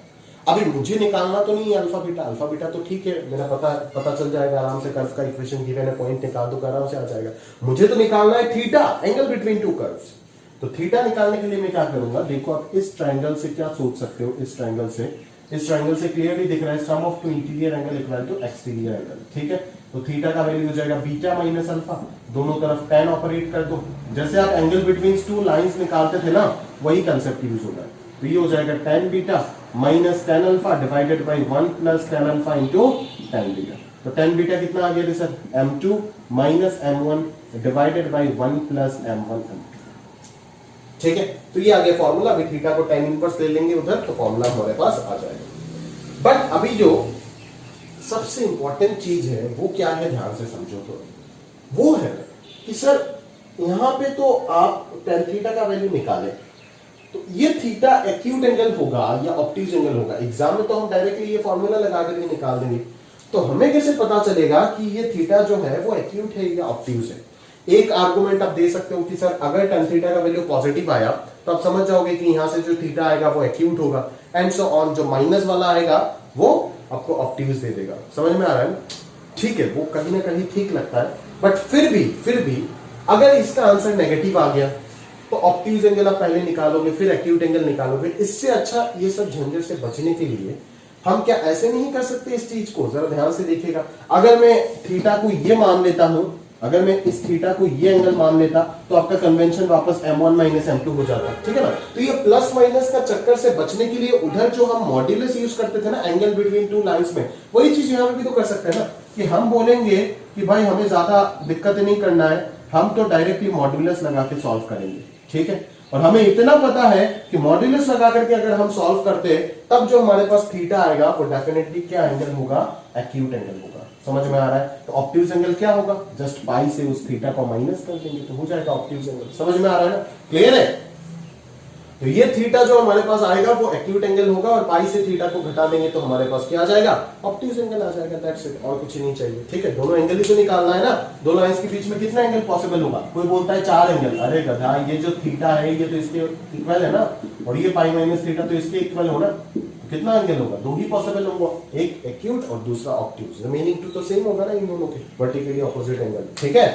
अभी मुझे निकालना तो नहीं है अल्फा बीटा तो ठीक है, मेरा पता चल जाएगा आराम से, कर्व का इक्वेशन गिवन है, पॉइंट निकाल दो आराम से आ जाएगा। मुझे तो निकालना है theta, angle between two curves. तो थीटा निकालने के लिए मैं क्या करूंगा, देखो आप इस ट्रायंगल से क्या सोच सकते हो, इस ट्रायंगल से क्लियरली दिख रहा है sum of two interior angle equal to exterior angle, ठीक है। तो थीटा का वैल्यू हो जाएगा बीटा माइनस अल्फा, दोनों तरफ tan ऑपरेट कर दो, जैसे आप एंगल बिटवीन टू लाइंस निकालते थे ना, वही कंसेप्ट यूज होगा। तो ये हो जाएगा tan beta minus tan alpha divided bye 1 plus tan alpha into tan beta. तो tan बीटा कितना आ गया sir, m2 minus m1 divided by 1 plus m1 m2, ठीक है। तो ये आ गया फॉर्मूला। अभी थीटा को tan इनवर्स ले लेंगे उधर, तो फॉर्मूला हमारे पास आ जाएगा। बट अभी जो सबसे इंपॉर्टेंट चीज है वो क्या है, ध्यान से समझो। तो वो है कि सर यहां पे तो आप tan थीटा का वैल्यू निकाले, तो ये थीटा एक्यूट एंगल होगा या ऑब्ट्यूज एंगल होगा। एग्जाम में तो हम डायरेक्टली ये फॉर्मूला लगा करके निकाल देंगे, तो हमें कैसे पता चलेगा कि ये थीटा जो है वो एक्यूट है या ऑब्ट्यूज है। एक आर्गुमेंट आप दे सकते हो कि सर अगर tan थीटा का वैल्यू पॉजिटिव आया तो आप समझ जाओगे कि यहां से जो थीटा आएगा वो एक्यूट होगा, एंड सो ऑन। जो माइनस वाला आएगा वो आपको ऑब्ट्यूज दे देगा, समझ में आ रहा है ना, ठीक है। वो कहीं ना कहीं ठीक लगता है, बट फिर भी अगर इसका आंसर नेगेटिव आ गया तो ऑब्ट्यूज एंगल आप पहले निकालोगे, फिर एक्यूट एंगल निकालोगे। इससे अच्छा ये सब झंझट से बचने के लिए हम क्या ऐसे नहीं कर सकते इस चीज को, जरा ध्यान से देखिएगा। अगर मैं थीटा को ये मान लेता हूं, अगर मैं इस थीटा को ये एंगल मान लेता तो आपका कन्वेंशन वापस m1 माइनस m2 हो जाता, ठीक है ना। तो ये प्लस माइनस का चक्कर से बचने के लिए उधर जो हम मॉड्यूलस यूज करते थे ना एंगल बिटवीन टू लाइंस में, वही चीज यहां पे भी तो कर सकते हैं ना, कि हम बोलेंगे कि भाई हमें ज्यादा दिक्कत नहीं करना है, हम तो डायरेक्टली मॉड्यूलस लगा के सॉल्व करेंगे, ठीक है। और हमें इतना पता है कि मॉड्यूलस लगा करके अगर हम सॉल्व करते हैं तब जो हमारे पास थीटा आएगा वो डेफिनेटली क्या एंगल होगा, एक्यूट एंगल होगा, समझ में आ रहा है। तो ऑब्ट्यूज एंगल क्या होगा, जस्ट पाई से उस थीटा को माइनस कर देंगे तो हो जाएगा ऑब्ट्यूज एंगल, समझ में आ रहा है ना, क्लियर है। तो ये थीटा जो हमारे पास आएगा वो एक्यूट एंगल होगा, और पाई से थीटा को घटा देंगे तो हमारे पास क्या आ जाएगा, ऑब्ट्यूज एंगल आ जाएगा, दैट्स इट, और कुछ नहीं चाहिए, ठीक है। दोनों एंगल ही तो निकालना है ना, दो लाइंस के बीच में कितना एंगल पॉसिबल होगा, कोई बोलता है 4 एंगल, अरे गधा, ये जो थीटा है ये तो इसके इक्वल है ना, और ये पाई माइनस थीटा तो इसके इक्वल हो ना, कितना एंगल होगा, दो ही पॉसिबल होगा, एक एक्यूट और दूसरा ऑब्ट्यूज, रिमेनिंग टू तो सेम होगा ना इन दोनों के, वर्टिकली ऑपोजिट एंगल, ठीक है।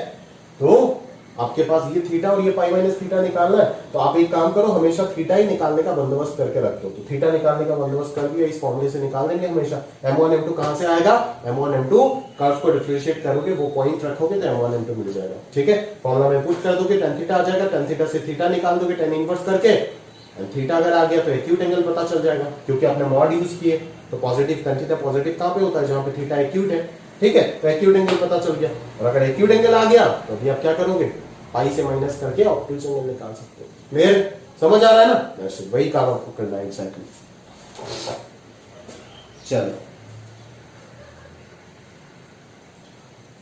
तो आपके पास ये थीटा और ये पाई माइनस थीटा निकालना है, तो आप एक काम करो, हमेशा थीटा ही निकालने का बंदोबस्त करके रख दो। तो थीटा निकालने का बंदोबस्त कर दिया, इस फॉर्मूले से निकाल देंगे हमेशा। m1 m2 कहां से आएगा, m1 m2 कर्व को डिफरेंशिएट करोगे, वो पॉइंट रखोगे तो m1 m2 मिल जाएगा, ठीक है। फॉर्मूला में पुट कर दोगे, tan थीटा आ जाएगा, tan थीटा से थीटा निकाल दोगे tan इनवर्स करके, थीटा अगर आ गया तो एक्यूट एंगल पता चल जाएगा, क्योंकि आपने मॉड यूज किए। तो पॉजिटिव tan थीटा पॉजिटिव कहां पे होता है, जहां पे थीटा एक्यूट है, ठीक है। तो एक्यूट एंगल पता चल गया, और अगर एक्यूट एंगल आ गया तो अभी आप क्या करोगे, पाई से माइनस करके ऑब्ट्यूज एंगल निकाल सकते हो। क्लियर, समझ आ रहा है ना, वही काम आपको करना है एग्जैक्टली। चलो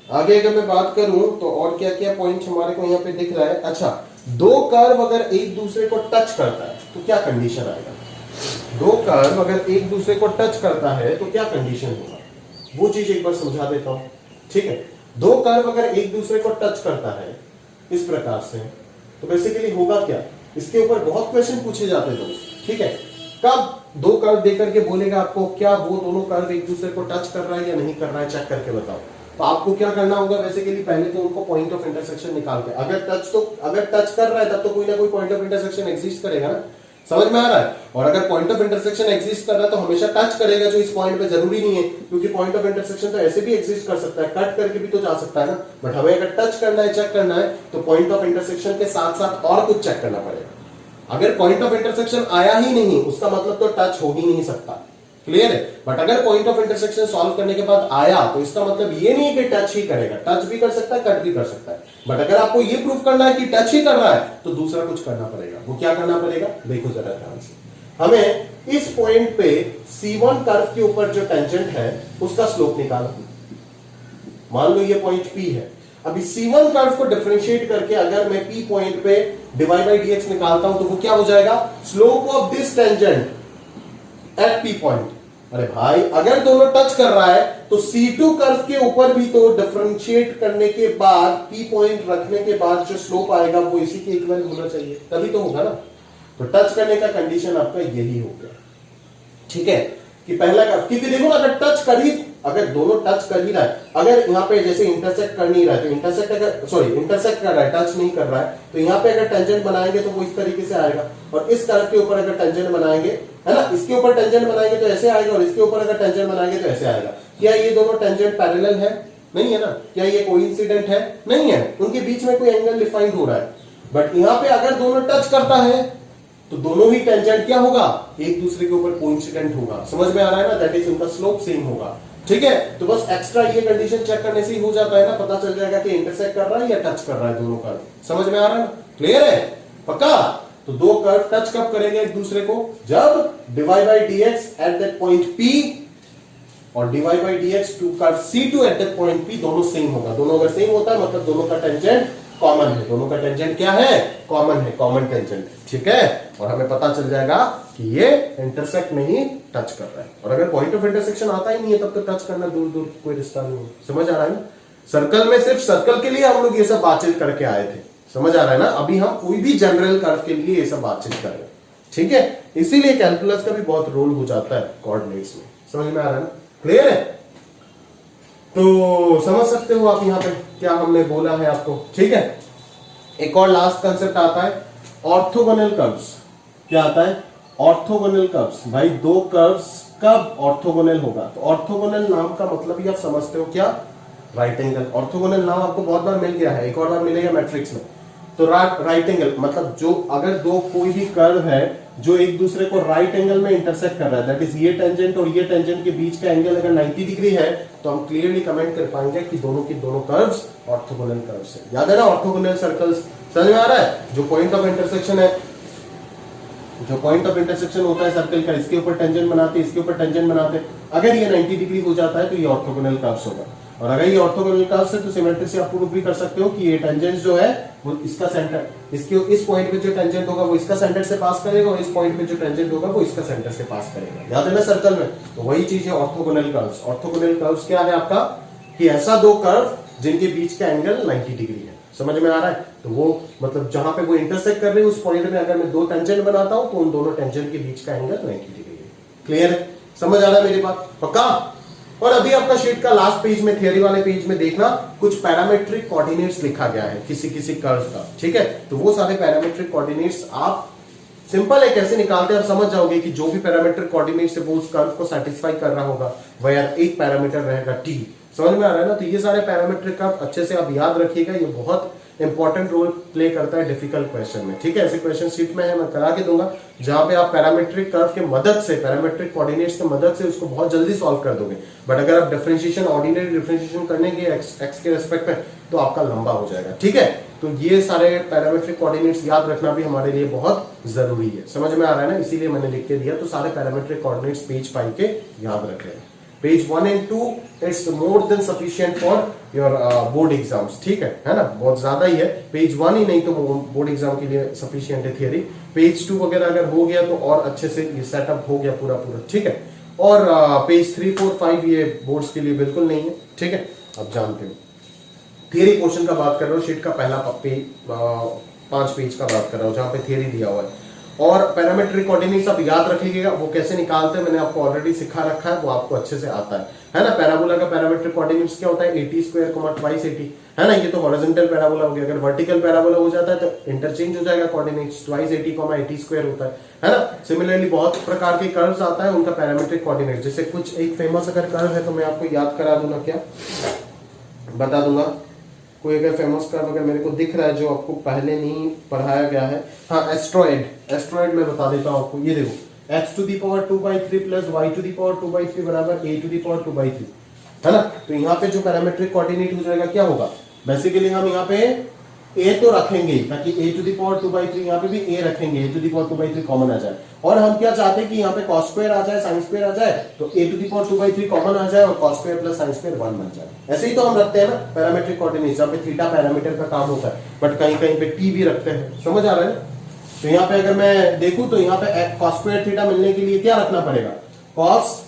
आगे अगर मैं बात करूं तो और क्या क्या पॉइंट हमारे को यहाँ पे दिख रहा है। अच्छा, दो कर्व अगर एक दूसरे को टच करता है तो क्या कंडीशन आएगा, दो कर्व अगर एक दूसरे को टच करता है तो क्या कंडीशन होगा, वो चीज एक बार समझा देता हूं, ठीक है। दो कर्व अगर एक दूसरे को टच करता है इस प्रकार से, तो बेसिकली होगा क्या, इसके ऊपर बहुत क्वेश्चन पूछे जाते हैं दोस्त, ठीक है। कब दो कर्व देकर के बोलेगा आपको क्या वो दोनों कर्व एक दूसरे को टच कर रहा है या नहीं कर रहा है, चेक करके बताओ। तो आपको क्या करना होगा, बेसिकली पहले तो उनको पॉइंट ऑफ इंटरसेक्शन निकाल के, अगर टच कर रहा है तब तो कोई ना कोई पॉइंट ऑफ इंटरसेक्शन एग्जिस्ट करेगा ना। समझ में आ रहा है? और अगर पॉइंट ऑफ इंटरसेक्शन एग्जिस्ट कर रहा है तो हमेशा टच करेगा, जो इस पॉइंट पे जरूरी नहीं है, क्योंकि पॉइंट ऑफ इंटरसेक्शन तो ऐसे भी एग्जिस्ट कर सकता है, कट करके भी तो जा सकता है ना। बट हमें अगर टच करना है, चेक करना है, तो पॉइंट ऑफ इंटरसेक्शन के साथ साथ और कुछ चेक करना पड़ेगा। अगर पॉइंट ऑफ इंटरसेक्शन आया ही नहीं, उसका मतलब तो टच हो ही नहीं सकता। क्लियर है? बट अगर पॉइंट ऑफ इंटरसेक्शन सॉल्व करने के बाद आया, तो इसका मतलब ये नहीं है कि टच ही करेगा, टच भी कर सकता है, कट भी कर सकता है। बट अगर आपको ये प्रूफ करना है कि टच ही कर रहा है, तो दूसरा कुछ करना पड़ेगा। वो क्या करना पड़ेगा? देखो जरा ध्यान से। हमें इस पॉइंट पे C1 कर्व के ऊपर जो टेंजेंट है उसका स्लोप निकालो। मान लो ये पॉइंट P है। अभी C1 कर्व को डिफरेंशिएट करके अगर मैं P पॉइंट पे डिवाइड बाई dx निकालता हूं, तो वो क्या हो जाएगा? Slope of this tangent at P point. अरे भाई, अगर दोनों टच कर रहा है तो C2 कर्व के ऊपर भी तो डिफरेंशिएट करने के बाद P पॉइंट रखने के बाद जो स्लोप आएगा वो इसी के इक्वल होना चाहिए, तभी तो होगा ना। तो टच करने का कंडीशन आपका यही हो गया। ठीक है कि पहला कर्व, क्योंकि देखो ना, अगर टच कर ही, अगर दोनों टच कर ही रहा है, अगर यहाँ पे जैसे इंटरसेक्ट कर नहीं रहा है तो इंटरसेक्ट कर रहा है, टच नहीं कर रहा है, तो यहाँ पे अगर टेंजेंट बनाएंगे तो वो इस तरीके से आएगा। और इस कर्व के ऊपर अगर टेंजेंट बनाएंगे, है ना, इसके ऊपर टेंजेंट बनाएंगे तो ऐसे आएगा, और इसके ऊपर अगर टेंजेंट बनाएंगे तो ऐसे आएगा। क्या ये दोनों टेंजेंट पैरेलल है? नहीं है ना। क्या ये कोइंसिडेंट है? नहीं है। उनके बीच में कोई एंगल डिफाइंड हो रहा है। बट यहाँ पे अगर दोनों टच करता है तो दोनों ही टेंजेंट क्या होगा? एक दूसरे के ऊपर कोइंसिडेंट होगा। समझ में आ रहा है ना? दैट इज उनका स्लोप सेम होगा। ठीक है, तो बस एक्स्ट्रा ये कंडीशन चेक करने से ही हो जाता है ना, पता चल जाएगा कि इंटरसेक्ट कर रहा है या टच कर रहा है दोनों कर्व। समझ में आ रहा है ना? क्लियर है? पक्का? तो दो कर्व टच कब करेंगे एक दूसरे को? जब divide by dx at that point P और divide by dx to curve C2 at that point P दोनों सेम होगा। दोनों अगर सेम होता है मतलब दोनों का टेंजेंट कॉमन है। दोनों का टेंजेंट क्या है? कॉमन है, कॉमन टेंजेंट। ठीक है, और हमें पता चल जाएगा कि ये इंटरसेक्ट नहीं, टच कर रहा है। और अगर पॉइंट ऑफ इंटरसेक्शन आता ही नहीं है तब तो टच करना दूर दूर कोई रिश्ता नहीं है। समझ आ रहा है ना? सर्कल में सिर्फ सर्कल के लिए हम लोग ये सब बातचीत करके आए थे। समझ आ रहा है ना? अभी हम कोई भी जनरल कर्व के लिए ये सब बातचीत कर रहे हैं। ठीक है, इसीलिए कैलकुलस का भी बहुत रोल हो जाता है कोऑर्डिनेट्स में। समझ में आ रहा है ना? क्लियर है? तो समझ सकते हो आप यहाँ पे क्या हमने बोला है आपको। ठीक है, एक और लास्ट कंसेप्ट आता है ऑर्थोगोनल कर्व्स। क्या आता है? Orthogonal curves. भाई दो कर्व्स कब ऑर्थोगोनल होगा? तो ऑर्थोगोनल नाम का मतलब ही आप समझते हो क्या? Right angle. ऑर्थोगोनल नाम आपको बहुत बार मिल गया है, एक और बार मिलेगा मैट्रिक्स में। तो राइट एंगल मतलब जो अगर दो कोई भी कर्व है जो एक दूसरे को राइट एंगल में इंटरसेक्ट कर रहा है, दैट इज ये टेंजेंट और ये टेंजेंट के बीच का एंगल अगर 90 डिग्री है, तो हम क्लियरली कमेंट कर पाएंगे कि दोनों की दोनों कर्व्स ऑर्थोगोनल कर्व्स है। याद है ना? ऑर्थोगोनल सर्कल्स समझ में आ रहा है? जो पॉइंट ऑफ इंटरसेक्शन है, जो पॉइंट ऑफ इंटरसेक्शन होता है सर्कल का, इसके ऊपर टेंजेंट बनाते, इसके ऊपर टेंजेंट बनाते, अगर ये 90 डिग्री हो जाता है तो ये ऑर्थोगोनल कर्व्स होगा। और अगर ये ऑर्थोगोनल कर्व्स है तो सिमेट्री से आप प्रूव भी कर सकते हो कि ये टेंजेंट जो है वो इसका सेंटर, इसके इस पॉइंट पे जो टेंजेंट होगा वो इसका सेंटर से पास करेगा, और इस पॉइंट पे जो टेंजेंट होगा वो इसका सेंटर से पास करेगा। याद है ना सर्कल में? तो वही चीज है ऑर्थोगोनल कर्व्स। ऑर्थोगोनल कर्व्स क्या है आपका? कि ऐसा दो कर्व जिनके बीच का एंगल 90 डिग्री है। समझ में आ रहा है? तो वो मतलब जहां पे वो इंटरसेक्ट कर रहे हैं उस पॉइंट में अगर मैं दो टेंजेंट बनाता हूं तो उन दोनों टेंजेंट के बीच का एंगल 90 डिग्री है। क्लियर है? समझ आ रहा है मेरी बात? पक्का? और अभी आपका शीट का लास्ट पेज में, थियरी वाले पेज में देखना, कुछ पैरामेट्रिक कोऑर्डिनेट्स लिखा गया है किसी किसी कर्व का। ठीक है, तो वो सारे पैरामेट्रिक कोऑर्डिनेट्स आप सिंपल है कैसे निकालते हैं आप समझ जाओगे कि जो भी पैरामीट्रिक कोऑर्डिनेट्स है वो उस कर्व को सेटिस्फाई कर रहा होगा। वह एक पैरामीटर रहेगा टी। समझ में आ रहा है ना? तो ये सारे पैरामीट्रिक कर्व अच्छे से आप याद रखिएगा, ये बहुत इंपॉर्टेंट रोल प्ले करता है डिफिकल्ट क्वेश्चन में। ठीक है, ऐसे क्वेश्चन शीट में है, मैं करा के दूंगा, जहां पे आप पैरामीट्रिक कर्व के मदद से, पैरामीट्रिक कोऑर्डिनेट्स की मदद से उसको बहुत जल्दी सॉल्व कर दोगे। बट अगर आप डिफरेंशिएशन, ऑर्डिनरी डिफरेंशिएशन करने के एक्स के रेस्पेक्ट में, तो आपका लंबा हो जाएगा। ठीक है, तो ये सारे पैरामीट्रिक कोऑर्डिनेट्स याद रखना भी हमारे लिए बहुत जरूरी है। समझ में आ रहा है ना? इसीलिए मैंने लिख के दिया। तो सारे पैरामीट्रिक कोऑर्डिनेट्स पेज 5 के याद रख लें। Page 1 and 2 it's more than sufficient for your board exams. ठीक है ना? बहुत ज्यादा ही है। पेज 1 ही नहीं तो बोर्ड एग्जाम के लिए सफिशिएंट है थियरी। पेज 2 वगैरह अगर हो गया तो और अच्छे से ये सेटअप हो गया पूरा पूरा। ठीक है, और पेज 3, 4, 5 ये बोर्ड्स के लिए बिल्कुल नहीं है। ठीक है, अब जानते हो थियरी पोर्शन का बात कर रहा हूँ, शीट का पहला पेज 5 पेज का बात कर रहा हूँ जहां पे थियरी दिया हुआ है। और पैरामेट्रिक कोऑर्डिनेट्स आप याद रखिएगा, वो कैसे निकालते हैं मैंने आपको ऑलरेडी सिखा रखा है, वो आपको अच्छे से आता है ना। पैराबोला का पैरामेट्रिक कोऑर्डिनेट्स क्या होता है, 80 स्क्वायर ट्वाइस 80, है ना। ये तो हॉरिजॉन्टल पैराबोला हो गया। अगर वर्टिकल पैराबोला हो जाता है तो इंटरचेंज हो जाएगा कोऑर्डिनेट्स, ट्वाइस 80 80 स्क्वायर होता है ना। सिमिलरली बहुत प्रकार के कर्व्स आता है, उनका पैरामेट्रिक कोऑर्डिनेट, जैसे कुछ एक फेमस अगर कर्व है तो मैं आपको याद करा दूंगा, क्या बता दूंगा, कोई अगर फेमस कर्व अगर मेरे को दिख रहा है जो आपको पहले नहीं पढ़ाया गया है, हाँ एस्ट्रॉइड मैं बता देता हूँ आपको। ये देखो x to the power 2/3 plus y to the power 2/3 बराबर a टू दी पावर 2/3, है ना। तो यहाँ पे जो पैरामेट्रिक कोऑर्डिनेट हो जाएगा क्या होगा, बेसिकली हम यहाँ पे a तो रखेंगे ताकि a टू दी पावर 2/3, यहाँ पे भी a रखेंगे, a to the power 2/3 common आ जाए। और हम क्या चाहते हैं कि यहाँ पे cos स्क्वायर आ जाए, sin स्क्वायर आ जाए, तो a to the power 2/3 common आ जाए और cos square plus sin square 1 बन जाए। ऐसे ही तो हम रखते हैं ना पैरामेट्रिक कोऑर्डिनेट, जहाँ पे थीटा पैरामीटर का काम होता है, बट कहीं कहीं पे t भी रखते हैं, समझ आ रहा है। तो यहाँ पे अगर मैं देखूं तो यहाँ पे cos स्क्वायर थीटा मिलने के लिए क्या रखना पड़ेगा, cos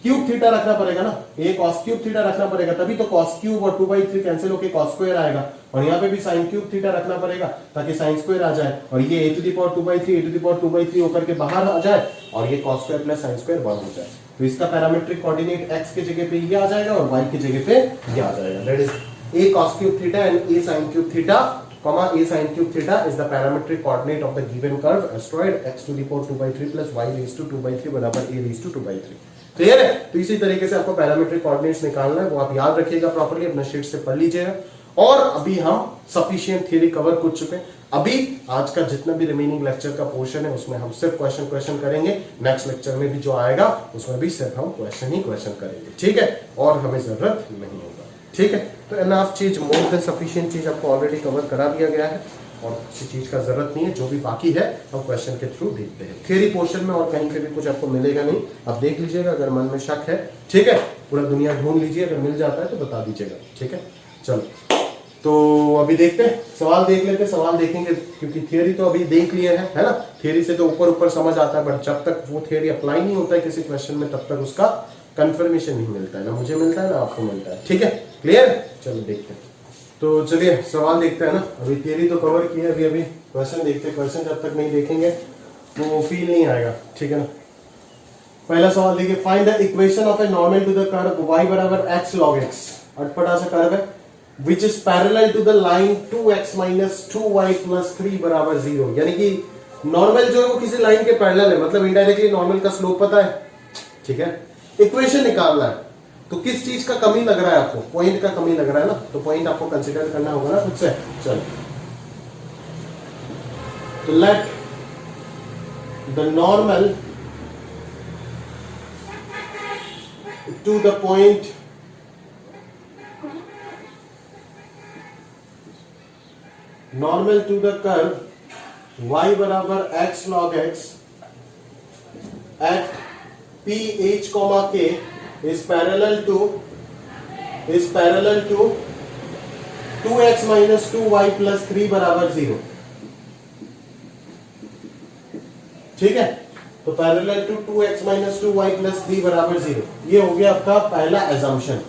क्यूब थीटा रखना पड़ेगा ना, ये cos क्यूब थीटा रखना पड़ेगा, तभी तो cos क्यूब और 2/3 कैंसिल होकर cos स्क्वायर आएगा। और यहाँ पे भी sin क्यूब थीटा रखना पड़ेगा ताकि sin स्क्वायर आ जाए, और ये a to the power 2/3 a to the power 2/3 होकर के बाहर आ जाए, और ये cos square plus sin square 1 हो जाए। तो इसका पैरामेट्रिक कोऑर्डिनेट x की जगह पे ये आ जाएगा और y की जगह पे ये आ जाएगा। That is a cos cube theta and a sin cube theta, a sin cube theta is the parametric coordinate of the given curve asteroid x to the power 2/3 plus y raised to 2/3 बराबर a raised to 2/3। Clear है। तो इसी तरीके से आपको parametric coordinates निकालना है, वो आप याद रखिएगा प्रॉपर्ली, अपना शीट से पढ़ लीजिएगा। और अभी हम सफिशिएंट थ्योरी कवर कर चुके हैं। अभी आज का जितना भी रिमेनिंग लेक्चर का पोर्शन है उसमें हम सिर्फ क्वेश्चन करेंगे। नेक्स्ट लेक्चर में भी जो आएगा उसमें भी सिर्फ हम क्वेश्चन करेंगे, ठीक है, और हमें जरूरत नहीं होगा, ठीक है। तो एनफ चीज, मोर देन सफिशिएंट चीज आपको ऑलरेडी कवर करा दिया गया है और किसी चीज का जरूरत नहीं है। जो भी बाकी है हम क्वेश्चन के थ्रू देखते हैं। थ्योरी पोर्शन में और कहीं पे भी कुछ आपको मिलेगा नहीं, आप देख लीजिएगा, अगर मन में शक है, ठीक है, पूरा दुनिया ढूंढ लीजिए, अगर मिल जाता है तो बता दीजिएगा, ठीक है। चलो तो अभी देखते हैं, सवाल देख लेते हैं, सवाल देखेंगे, क्योंकि थियरी तो अभी देख लिया है ना। थियरी से तो ऊपर समझ आता है, बट जब तक वो थियरी अप्लाई नहीं होता है किसी क्वेश्चन में तब तक उसका कंफर्मेशन नहीं मिलता है, ना मुझे मिलता है ना आपको मिलता है, ठीक है, क्लियर। चलो देखते हैं, तो चलिए सवाल देखते हैं ना। अभी थियरी तो कवर की है, अभी क्वेश्चन देखते हैं। क्वेश्चन जब तक नहीं देखेंगे तो फील नहीं आएगा, ठीक है ना। पहला सवाल देखिए, find the equation of a normal to the curve y बराबर x log x, अटपटा सा कर्व है, which is parallel to the line 2x minus 2y plus 3 बराबर 0। यानी कि नॉर्मल जो है वो किसी लाइन के पैरेलल है, मतलब इनडायरेक्टली नॉर्मल का स्लोप पता है, ठीक है। इक्वेशन निकालना है, तो किस चीज का कमी लग रहा है आपको, पॉइंट का कमी लग रहा है ना, तो पॉइंट आपको कंसीडर करना होगा ना खुद से। चलो तो let the normal to the point normal to the curve y बराबर x log x at p h comma k is parallel to 2x minus 2y plus 3 बराबर 0, ठीक है। तो parallel to 2x minus 2y plus 3 बराबर 0, ये हो गया आपका पहला एजम्पशन,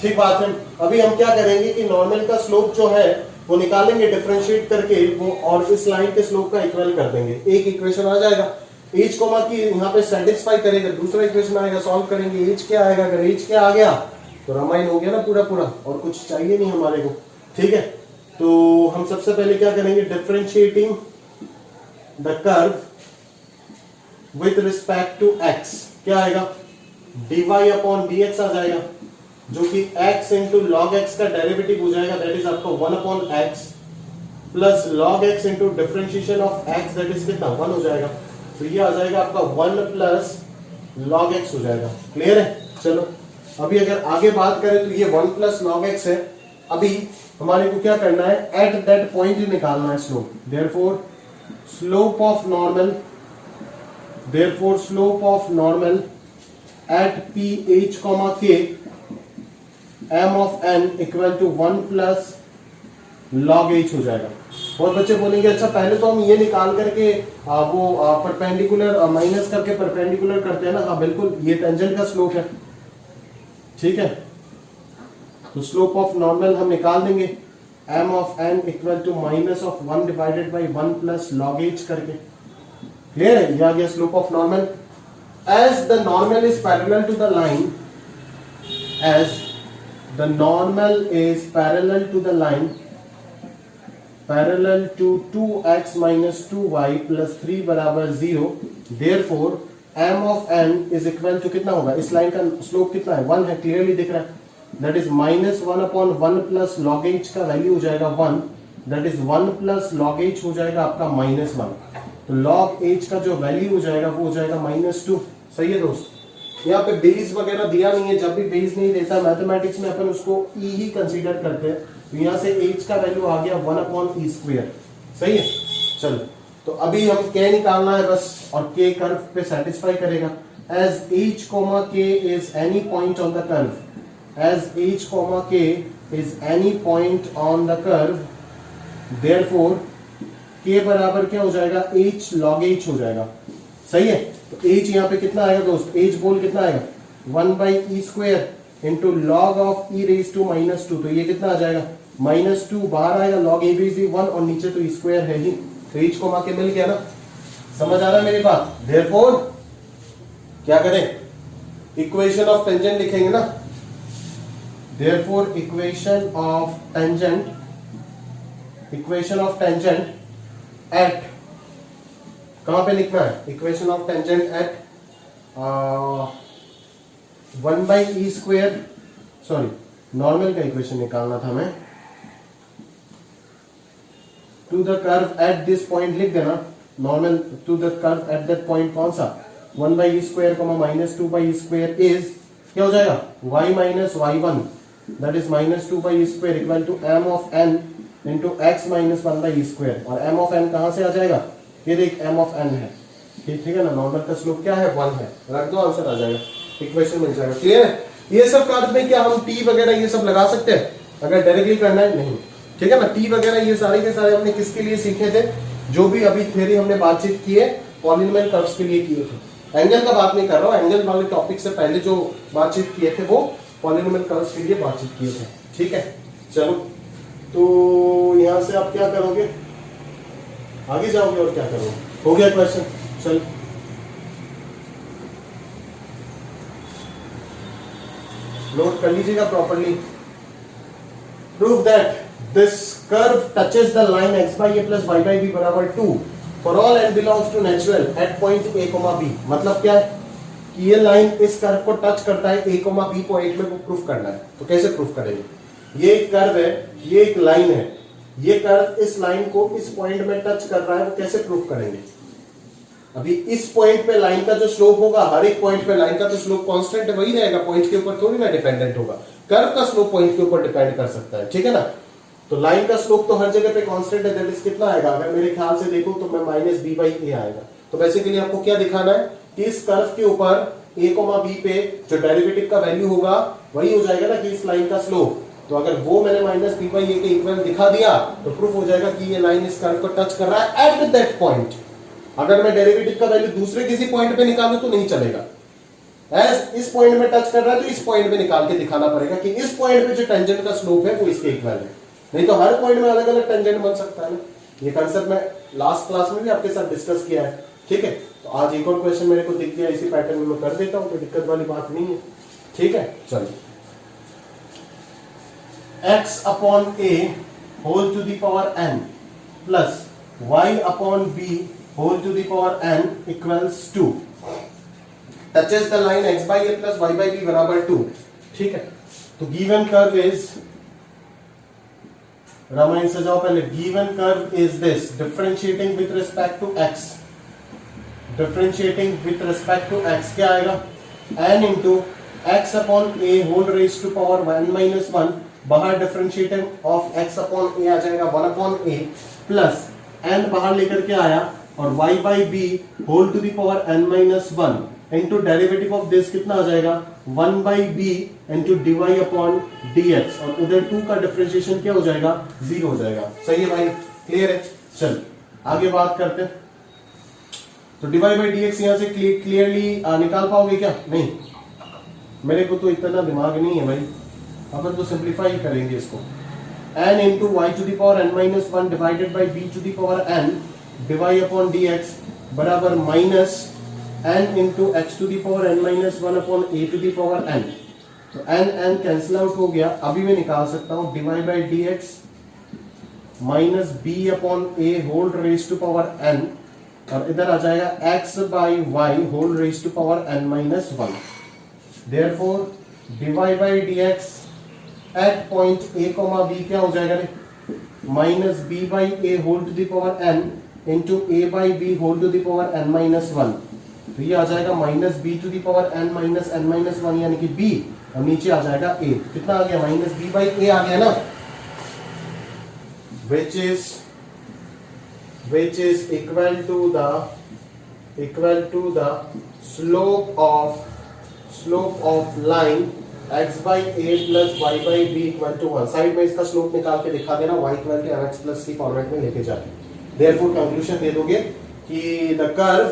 ठीक बात है। अभी हम क्या करेंगे कि नॉर्मल का स्लोप जो है वो निकालेंगे डिफरेंशिएट करके वो, और इस लाइन के स्लोप का इक्वल कर देंगे, एक इक्वेशन आ जाएगा। एच कोमा की यहाँ पे सेटिस्फाई करेगा, दूसरा इक्वेशन आएगा, सॉल्व करेंगे, एच क्या आएगा, अगर एच क्या आ गया तो रामायण हो गया ना पूरा, और कुछ चाहिए नहीं हमारे को, ठीक है। तो हम सबसे पहले क्या करेंगे, differentiating the curve with respect to x, क्या आएगा, dy अपॉन dx आ जाएगा, जो कि x इंटू लॉग एक्स का डेरिवेटिव हो जाएगा, दैट इज आपका 1 upon x plus log x into differentiation of x, that is कितना 1 हो जाएगा। तो ये आ जाएगा आपका 1 प्लस लॉग एक्स हो जाएगा, क्लियर है। चलो अभी अगर आगे बात करें तो ये 1 प्लस लॉग एक्स है। अभी हमारे को क्या करना है, एट दैट पॉइंट ही निकालना है slope, therefore slope of normal at P H comma K M of N equal to 1 plus log H हो जाएगा। और बच्चे बोलेंगे अच्छा पहले तो हम ये निकाल करके वो परपेंडिकुलर माइनस करके परपेंडिकुलर करते हैं ना, हाँ बिल्कुल, ये टेंजेंट का स्लोप है, ठीक है। तो स्लोप ऑफ नॉर्मल हम निकाल देंगे, m of N equal to minus of 1 divided by 1 plus log h करके, क्लियर है, ये आ गया slope of normal. As the normal is parallel to the line, as the normal is parallel to the line, parallel to 2x minus 2y plus 3 बराबर 0, therefore m of n is equal to कितना होगा, इस line का slope कितना है, 1 है, clearly दिख रहा है, that is minus 1 upon 1 plus log H का वैल्यू हो जाएगा 1, that is 1 plus log H हो जाएगा आपका माइनस 1, तो लॉग एच का जो वैल्यू हो जाएगा वो हो जाएगा -2। सही है दोस्त, यहाँ पे बेस वगैरह दिया नहीं है, जब भी बेस नहीं देता मैथमेटिक्स में अपन उसको ई ही कंसीडर करते हैं, तो यहाँ से एच का वैल्यू आ गया 1 अपॉन ई स्क्वायर। सही है, चलो तो अभी हम k निकालना है बस, और k कर्व पे सेटिस्फाई करेगा। As h comma k is any point on the curve, as h comma k is any point on the curve, therefore k बराबर क्या हो जाएगा, h log h हो जाएगा। सही है, तो h यहाँ पे कितना आएगा दोस्त, h बोल कितना आएगा, 1 by e square into log of e raise to -2, तो ये कितना आ जाएगा -2, बाहर आएगा लॉग ए बी 1 और नीचे तो ई स्क्वायर है ही, तो h को माके मिल गया ना, समझ आ रहा है मेरी बात। देयरफॉर क्या करें, इक्वेशन ऑफ टेंजेंट लिखेंगे ना, therefore equation of tangent at, कहां पे लिखना है, equation of tangent at 1 by e square, sorry normal का इक्वेशन निकालना था मैं, to the curve at this point लिख देना, normal to the curve at that point कौन सा, 1 by e square -2 by e square is क्या हो जाएगा, y minus y1, that is -2 by e square equal to m of n into x minus 1 by e square, और m of n कहां से आ जाएगा, ये देख m ऑफ n है, ठीक है ना, नॉर्मल का स्लोप क्या है 1 है, रख दो आंसर आ जाएगा, इक्वेशन मिल जाएगा। क्लियर है, ये सब कार्ड में क्या हम t वगैरह ये सब लगा सकते हैं अगर डायरेक्टली करना है, नहीं, ठीक है ना, t वगैरह ये सारे के सारे हमने किसके लिए सीखे थे, जो भी अभी थ्योरी हमने बातचीत की है पॉलिनोमियल कर्व्स के लिए किए थे, एंगल का बात नहीं कर रहा हूं, एंगल वाले टॉपिक से पहले जो बातचीत किए थे वो पॉलिनोमियल कर्व्स के लिए बातचीत किए थे। ठीक है, चलो तो यहां से आप क्या करोगे, आगे जाओगे और क्या करोगे, हो गया क्वेश्चन, चलो नोट कर लीजिएगा properly. Prove that this curve touches the line x by a plus y by b बराबर 2 for all n belongs to natural at point a, b। मतलब क्या है कि ये लाइन इस कर्व को टच करता है a, b पॉइंट में, वो प्रूफ करना है। तो कैसे प्रूफ करेंगे, ये एक कर्व है, ये एक लाइन है, ये कर्व इस लाइन को इस पॉइंट में टच कर रहा है, वो कैसे प्रूफ करेंगे। अभी इस पॉइंट पे लाइन का जो स्लोप होगा, हर एक पॉइंट पे लाइन का तो स्लोप कांस्टेंट है, वही रहेगा, पॉइंट के ऊपर थोड़ी ना डिपेंडेंट होगा, कर्व का स्लोप पॉइंट के ऊपर डिपेंड कर सकता है, ठीक है ना। तो लाइन का स्लोप तो हर जगह पे कांस्टेंट है, दैट इज कितना आएगा, अगर मेरे ख्याल से देखो तो मैं -b/a आएगा। तो बेसिकली आपको क्या दिखाना है कि इस कर्व के ऊपर a, b पे जो डेरिवेटिव का वैल्यू होगा वही हो जाएगा ना कि इस लाइन का स्लोप। तो अगर वो मैंने -b/a के इक्वल दिखा दिया तो प्रूफ हो जाएगा कि ये लाइन इस कर्व को टच कर रहा है एट दैट पॉइंट। अगर मैं डेरिवेटिव का वैल्यू दूसरे किसी पॉइंट पे निकालूं तो नहीं चलेगा, एज इस पॉइंट में टच कर रहा है तो इस पॉइंट पे निकाल के दिखाना पड़ेगा कि इस पॉइंट पे जो टेंजेंट का स्लोप है वो इसके इक्वल है, नहीं तो हर पॉइंट में अलग अलग टेंजेंट बन सकता है ना। ये कंसेप्ट मैं लास्ट क्लास में भी आपके साथ डिस्कस किया है, ठीक है। तो आज एक और क्वेश्चन मेरे को दिख गया, इसी पैटर्न में मैं कर देता हूं, कोई दिक्कत वाली बात नहीं है, ठीक है। चलो, x upon a whole to the power n plus y upon b whole to the power n equals 2 touches the line x by a प्लस y by b बराबर 2, ठीक है। तो गिवन कर्व इज, रामायण से जाओ पहले, given curve is this, differentiating with respect to x, differentiating with respect to x क्या आएगा, n into x upon a whole raise to power 1 - 1, बाहर differentiating of x upon a आ जाएगा 1 upon a plus n बाहर लेकर के आया और y by b whole to the power n-1 into derivative of this कितना आ जाएगा 1 by b into dy upon dx, और उधर 2 का डिफरेंशिएशन क्या हो जाएगा 0 हो जाएगा। सही है भाई, क्लियर है। चल आगे बात करते हैं। तो dy बाई dx यहां से क्लियरली निकाल पाओगे क्या, नहीं, मेरे को तो इतना दिमाग नहीं है भाई, अपन तो सिंप्लीफाई करेंगे इसको। n into y to the power n-1 divided by b to the power n dy upon dx बराबर minus n into x to the power n minus one upon a to the power n। तो n n cancel out हो गया। अभी मैं निकाल सकता हूं divide by D x minus b upon a whole raise to power n, और इधर आ जाएगा x by y whole raise to power n minus one. Therefore divide by D x at point a comma b क्या हो जाएगा रे, minus b by a whole to the power n into a by b whole to the power n minus one. तो ये आ जाएगा minus b to the power n minus one यानी कि b, और नीचे आ जाएगा a। कितना आ गया, माइनस बी बाई ए आ गया ना, which is equal to the slope of line x by a plus y by b equal to 1। Side में इसका स्लोप निकाल के दिखा देना, y equal to mx plus c format में लेके जाके। देयरफॉर कंक्लूजन दे दोगे कि the curve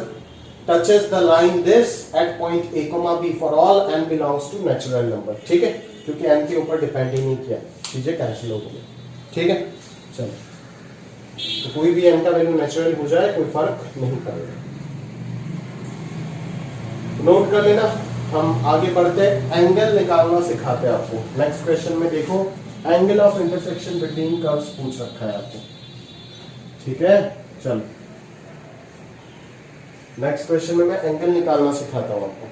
touches the line this at point a, b for all n belongs to natural number. ठीक है, क्योंकि n के ऊपर डिपेंड ही नहीं किया, चीजें कैंसिल हो गई। ठीक है, चलो, तो कोई भी n का वैल्यू नेचुरल हो जाए कोई फर्क नहीं पड़ेगा। नोट कर लेना। हम आगे बढ़ते एंगल निकालना सिखाते हैं आपको। नेक्स्ट क्वेश्चन में देखो, angle of intersection between curves पूछ रखा है आपको। ठीक है, चलो नेक्स्ट क्वेश्चन में मैं एंगल निकालना सिखाता हूं आपको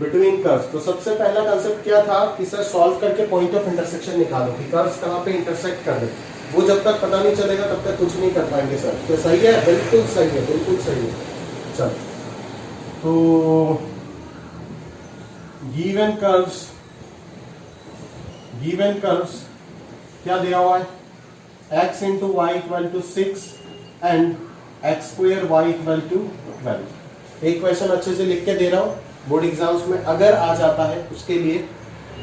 बिटवीन कर्व्स। तो सबसे पहला कंसेप्ट क्या था कि सर सॉल्व करके पॉइंट ऑफ इंटरसेक्शन निकालो कि कर्व्स कहां पे इंटरसेक्ट कर दे। वो जब तक पता नहीं चलेगा तब तक कुछ नहीं कर पाएंगे सर। तो सही है, बिल्कुल सही है, बिल्कुल सही है। चलो, तो गिवन कर्व्स क्या दिया हुआ है, x into y equal to 6 and x square y equal to 12। एक क्वेश्चन अच्छे से लिख के दे रहा हूं, बोर्ड एग्जाम्स में अगर आ जाता है उसके लिए,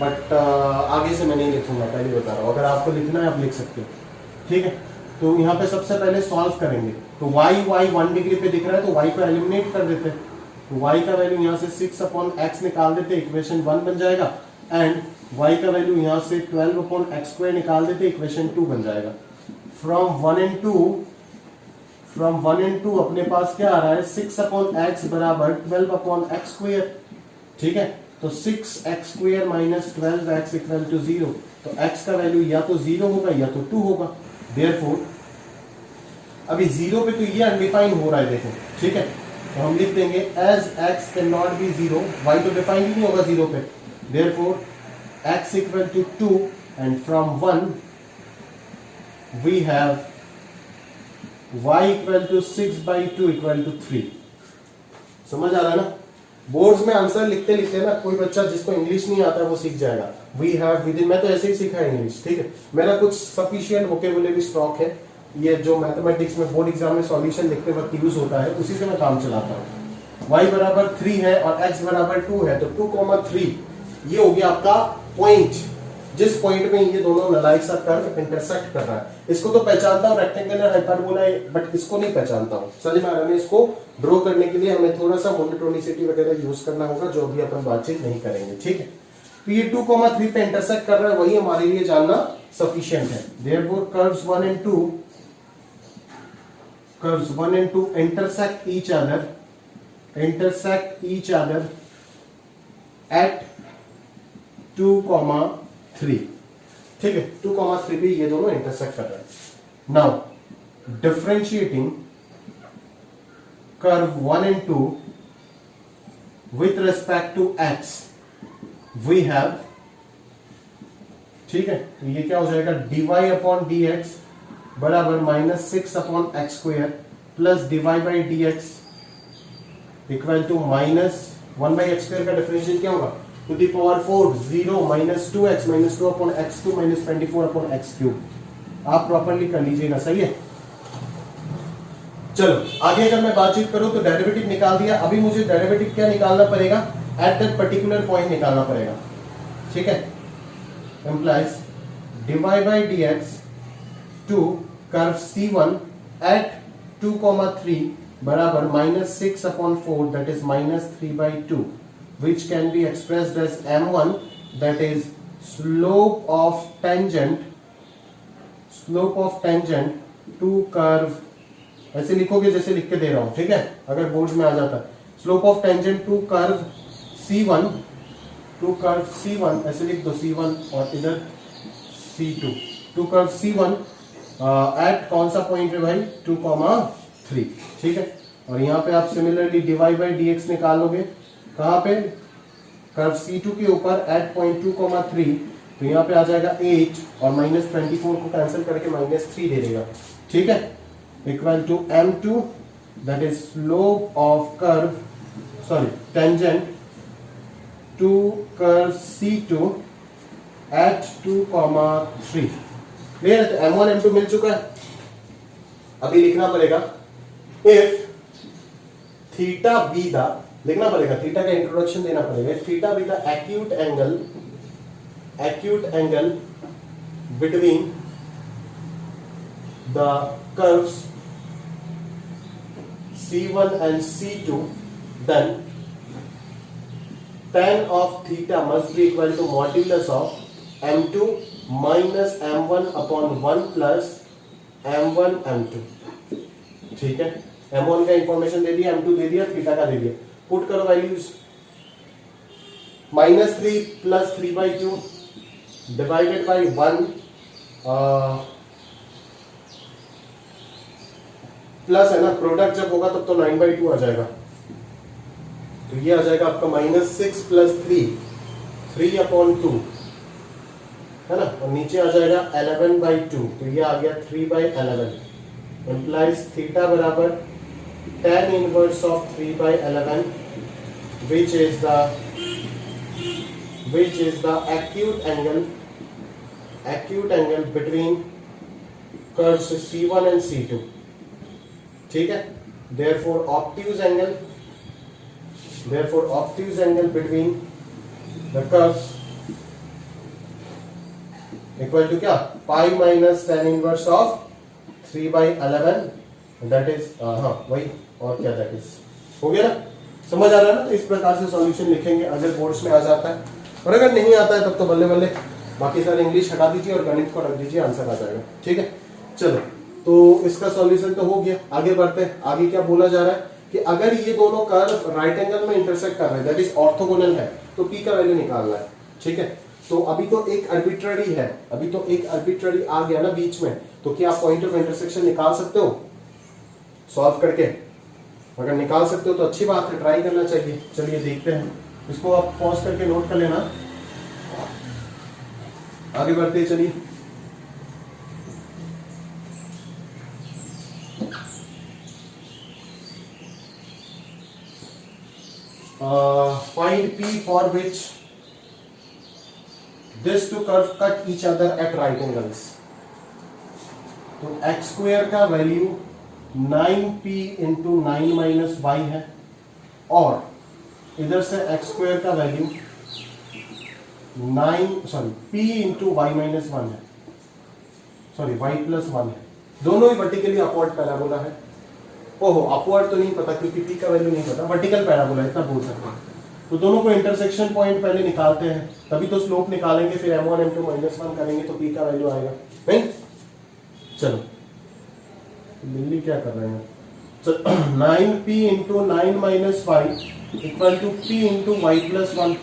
बट आगे से मैं नहीं लिखूंगा, पहले बता रहा हूं। अगर आपको लिखना है आप लिख सकते हो। ठीक है, तो यहाँ पे सबसे पहले सॉल्व करेंगे। तो y 1 डिग्री पे दिख रहा है तो y को एलिमिनेट कर देते हैं। तो y का वैल्यू यहाँ से 6 अपॉन एक्स निकाल देते, इक्वेशन 1 बन जाएगा। एंड y का वैल्यू यहाँ से 12 अपॉन एक्स स्क्वायर निकाल देते, इक्वेशन 2 बन जाएगा। फ्रॉम 1 एंड 2 अपने पास क्या आ रहा है, 6 अपॉन एक्स बराबर 12 अपॉन एक्स स्क्वायर। ठीक है, तो 6 x square minus 12 x equal to 0। तो x का वैल्यू या तो 0 होगा या तो 2 होगा। देयरफॉर अभी 0 पे तो ये अनडिफाइन हो रहा है, देखो। ठीक है, तो हम लिख देंगे as x can not be 0, y तो डिफाइन ही नहीं होगा 0 पे। Therefore x equal to 2 and from 1 we have y equal to 6 by 2 equal to 3। समझ आ रहा है ना। बोर्ड्स में आंसर लिखते लिखते ना कोई बच्चा जिसको इंग्लिश नहीं आता वो सीख जाएगा। वी हैव विद इन, मैं तो ऐसे ही सीखा है इंग्लिश। ठीक है, मेरा कुछ सफिशिएंट वोकेबुलरी स्टॉक है, ये जो मैथमेटिक्स में बोर्ड एग्जाम में सॉल्यूशन लिखते वक्त यूज होता है, उसी से मैं काम चलाता हूँ। y बराबर 3 है और x बराबर 2 है, तो 2,3 ये हो गया आपका पॉइंट, जिस पॉइंट में ये दोनों नलायक सा कर्व इंटरसेक्ट कर रहा है। इसको तो पहचानता हूँ रेक्टेंगुलर हाइपरबोला, बट इसको नहीं पहचानता हूँ। समझ में आ रहा है। इसको ड्रॉ करने के लिए हमें थोड़ा सा मोनोटोनिसिटी वगैरह यूज करना होगा, जो भी अपन बातचीत नहीं करेंगे। ठीक है, तो ये 2,3 पे इंटरसेक्ट कर रहा है, वही हमारे लिए जानना सफिशिएंट है। Therefore curves 1 and 2 intersect each other at 2,3। ठीक है, 2,3 पे ये दोनों इंटरसेक्ट कर रहे हैं। Now differentiating curve 1 and 2 with respect to x we have, ठीक है, तो ये क्या हो जाएगा, dy अपॉन dx बराबर -6 upon x square plus dy by dx equal to -1 by x square का डिफरेंशियल क्या होगा, to the power 4 0 -2x -2 upon x2 -24 upon x cube. आप प्रॉपर्ली कर लीजिएगा, सही है। चलो आगे अगर मैं बातचीत करूं तो डेरिवेटिव निकाल दिया। अभी मुझे डेरिवेटिव क्या निकालना पड़ेगा, एट दैट पर्टिकुलर पॉइंट निकालना पड़ेगा। ठीक है, implies dy by dx to curve C1 at 2,3 बराबर -6 upon 4 that is -3/2 which can be expressed as m1 that is slope of tangent to curve ऐसे लिखोगे जैसे लिख के दे रहा हूं, ठीक है, अगर बोर्ड में आ जाता है। Slope of tangent to curve C1, to curve C1 ऐसे लिख दो C1 और इधर C2, to curve C1 eight कौन सा पॉइंट है भाई 2,3, ठीक है। और यहाँ पे आप सिमिलरली dy बाई dx निकाल लोगे कहाँ पे कर्व C2 के ऊपर एट पॉइंट 2,3, तो यहाँ पे आ जाएगा 8 और -24 को कैंसिल करके -3 दे देगा, ठीक है, equal to M2 that is slope of curve tangent to curve C2 at 2,3। Clear है? तो M1 M2 मिल चुका है। अभी लिखना पड़ेगा इफ थीटा बी द, लिखना पड़ेगा, थीटा का इंट्रोडक्शन देना पड़ेगा। If theta be the acute angle between the curves C1 and C2, then tan of theta must be equal to modulus of M2 minus M1 upon 1 plus M1 M2, ठीक है। M1 का information दे दिया, M2 दे दिया, theta का दे दिया। Put करो values, -3 plus 3/2 divided by 1 plus है ना, प्रोडक्ट जब होगा तब तो 9/2 आ जाएगा, तो ये आ जाएगा आपका -6 प्लस 3/2 है ना, और नीचे आ जाएगा 11/2, तो ये आ गया 3/11 implies थीटा बराबर tan inverse of 3/11 which is the acute angle between curves C1 and C2, ठीक है। therefore obtuse angle between the curves equal to क्या, pi minus tan inverse of 3/11 that is, हाँ वही, और क्या दैट इज, हो गया ना, समझ आ रहा है ना। तो इस प्रकार से सॉल्यूशन लिखेंगे अगर बोर्ड्स में आ जाता है, और अगर नहीं आता है तब तो बल्ले बल्ले बाकी सारे इंग्लिश हटा दीजिए और गणित को रख दीजिए, आंसर आ जाएगा, ठीक है। चलो, तो इसका सॉल्यूशन तो हो गया, आगे बढ़ते हैं। आगे क्या बोला जा रहा है कि अगर ये दोनों कर्व राइट एंगल में इंटरसेक्ट कर रहे हैं दैट इज ऑर्थोगोनल है, तो P का वैल्यू निकालना है, ठीक है। तो अभी तो एक आर्बिट्ररी है, अभी तो एक आर्बिट्ररी आ गया ना बीच में, तो क्या आप पॉइंट ऑफ इंटरसेक्शन निकाल सकते हो सॉल्व करके? अगर निकाल सकते हो तो अच्छी बात है, ट्राई करना चाहिए। चलिए देखते हैं, इसको आप पॉज करके नोट कर लेना, आगे बढ़ते चलिए। Find P for which this two curve cut each other at right angles. तो x स्क्वायर का value 9p into 9 minus y है, और इधर से x स्क्वायर का value p into y minus 1 है, y प्लस 1 है। दोनों ही वर्टिकली अपवर्ड पैराबोला है। ओहो, अपवर्ड तो नहीं पता क्योंकि p का वैल्यू नहीं पता, वर्टिकल पैराबोला इतना बोल सकते हैं। तो दोनों को इंटरसेक्शन पॉइंट पहले निकालते हैं, तभी तो स्लोप निकालेंगे, फिर m1 m2 -1 करेंगे तो p का वैल्यू आएगा, नहीं? चलो, बिल्ली क्या कर रहे हैं? 9p into 9 minus y equal to p into y plus 1।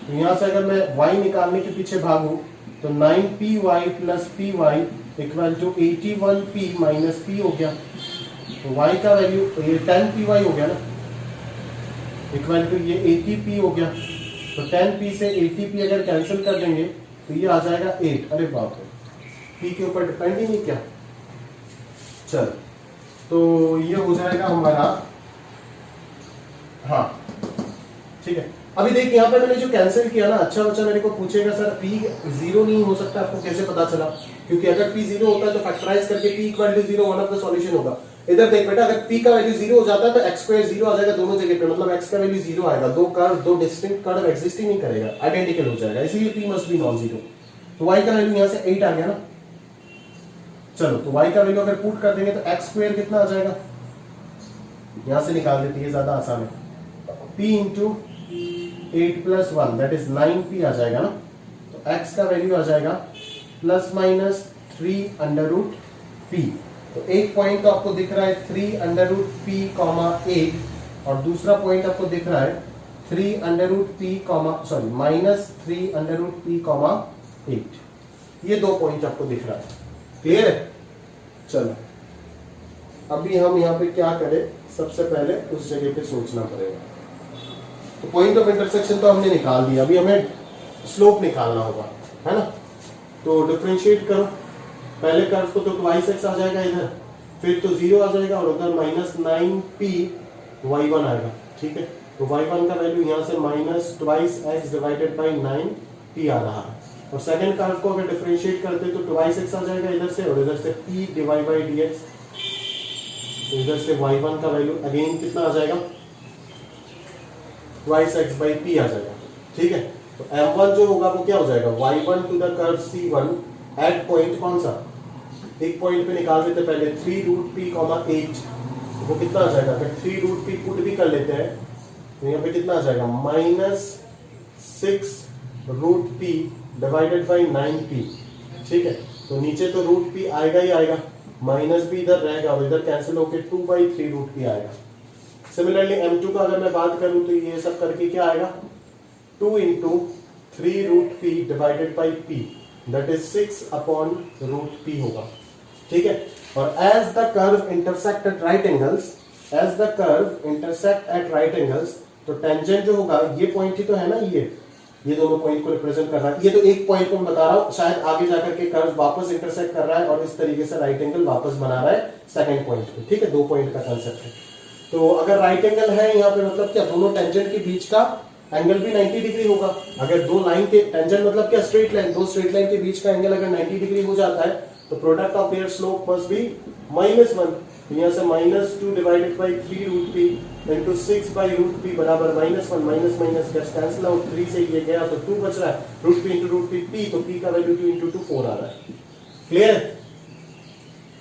तो यहां से अगर मैं y निकालने के पीछे भागू तो 9py plus py equal to 81p minus p हो गया। तो y का वैल्यू ये 10py हो गया ना, इक्वल टू ये 80p हो गया। तो 10p से 80p अगर कैंसिल कर देंगे तो ये आ जाएगा 8। अरे बाप रे, p के ऊपर डिपेंड ही नहीं क्या। चल, तो ये हो जाएगा हमारा, हाँ ठीक है। अभी देख यहाँ पे मैंने जो कैंसिल किया ना, अच्छा बच्चा मेरे को पूछेगा सर p 0 नहीं हो सकता, आपको कैसे पता चला? क्योंकि अगर p 0 होता है तो फैक्टराइज करके p equal to 0 one of the solution होगा। इधर देख बेटा, अगर p का वैल्यू 0 हो जाता है तो x स्क्वायर 0 आ जाएगा दोनों जगह पे, मतलब x का वैल्यू 0 आएगा। दो डिस्टिंक्ट कर्व एग्जिस्ट ही नहीं करेगा, आइडेंटिकल हो जाएगा, इसीलिए p must be non zero. तो y का वैल्यू यहाँ से 8 आ गया ना। चलो, तो y का वैल्यू अगर पुट कर देंगे तो x स्क्वायर कितना आ जाएगा, यहां से निकाल देते हैं, ज्यादा आसान है। p into 8 plus 1 that is 9p आ जाएगा ना। तो x का वैल्यू आ जाएगा plus minus 3 under root p तो एक पॉइंट तो आपको दिख रहा है 3 अंडर रूट पी कॉमा 8 और दूसरा पॉइंट आपको दिख रहा है 3 under root p comma sorry minus 3 under root p comma 8। ये दो पॉइंट आपको दिख रहा है। क्लियर है? चलो अभी हम यहाँ पे क्या करें, सबसे पहले उस जगह पे सोचना पड़ेगा। तो पॉइंट ऑफ इंटरसेक्शन तो हमने निकाल दिया, अभी हमें स्लोप निकालना होगा, है ना। तो डिफरेंशिएट करो, पहले कर्व को तो ट्वाइस एक्स आ जाएगा इधर, फिर तो 0 आ जाएगा और उधर माइनस 9p y1 आएगा। ठीक है, तो y1 का वैल्यू यहाँ से minus twice x divided by 9p आ रहा है। और सेकंड कर्व को अगर डिफरेंशिएट करते तो ट्वाइस एक्स आ जाएगा इधर से और इधर से p डिवाइड बाई dx, तो इधर से y1 का वैल्यू अगेन कितना आ जाएगा, ट्वाइस एक्स बाई p आ जाएगा। ठीक है, तो m1 जो होगा वो क्या हो जाएगा, y1 to the curve c1 at point कौन सा, एक पॉइंट पे निकाल देते पहले 3 रूट पी कॉमा 8, वो कितना आ जाएगा, अगर 3 रूट पी पुट भी कर लेते हैं तो यहाँ पे कितना आ जाएगा minus 6 root p divided by 9p। ठीक है, तो नीचे तो रूट पी आएगा ही आएगा, माइनस भी इधर रहेगा और इधर कैंसिल होकर 2/3 रूट पी आएगा। सिमिलरली m2 का अगर मैं बात करूं तो ये सब करके क्या आएगा, 2 into 3 root p divided by p, that is 6 upon root p होगा। ठीक है, और as the curve intersect at right angles, as the curve intersect at right angles, तो टेंजेंट जो होगा ये पॉइंट ही तो है ना, ये दोनों पॉइंट को रिप्रेजेंट कर रहा है। ये तो एक पॉइंट को मैं बता रहा हूं, शायद आगे जाकर के कर्व वापस इंटरसेक्ट कर रहा है और इस तरीके से राइट एंगल वापस बना रहा है सेकंड पॉइंट पे। ठीक है, दो पॉइंट का कंसेप्ट है। तो अगर राइट एंगल है यहाँ पे मतलब क्या, दोनों टेंजेंट के बीच का एंगल भी 90 डिग्री होगा। अगर दो लाइन के टेंजेंट मतलब क्या, स्ट्रेट लाइन, दो स्ट्रेट लाइन के बीच का एंगल अगर 90 डिग्री हो जाता है तो product of their slope must be -1। यहाँ से -2 divided by 3 root p into 6 by root p बराबर -1, माइनस माइनस कैंसिल आउट, 3 से ये गया तो 2 बच रहा है, root p into root p p, तो पी का वैल्यू 2 इंटू 2 4 आ रहा है। क्लियर है?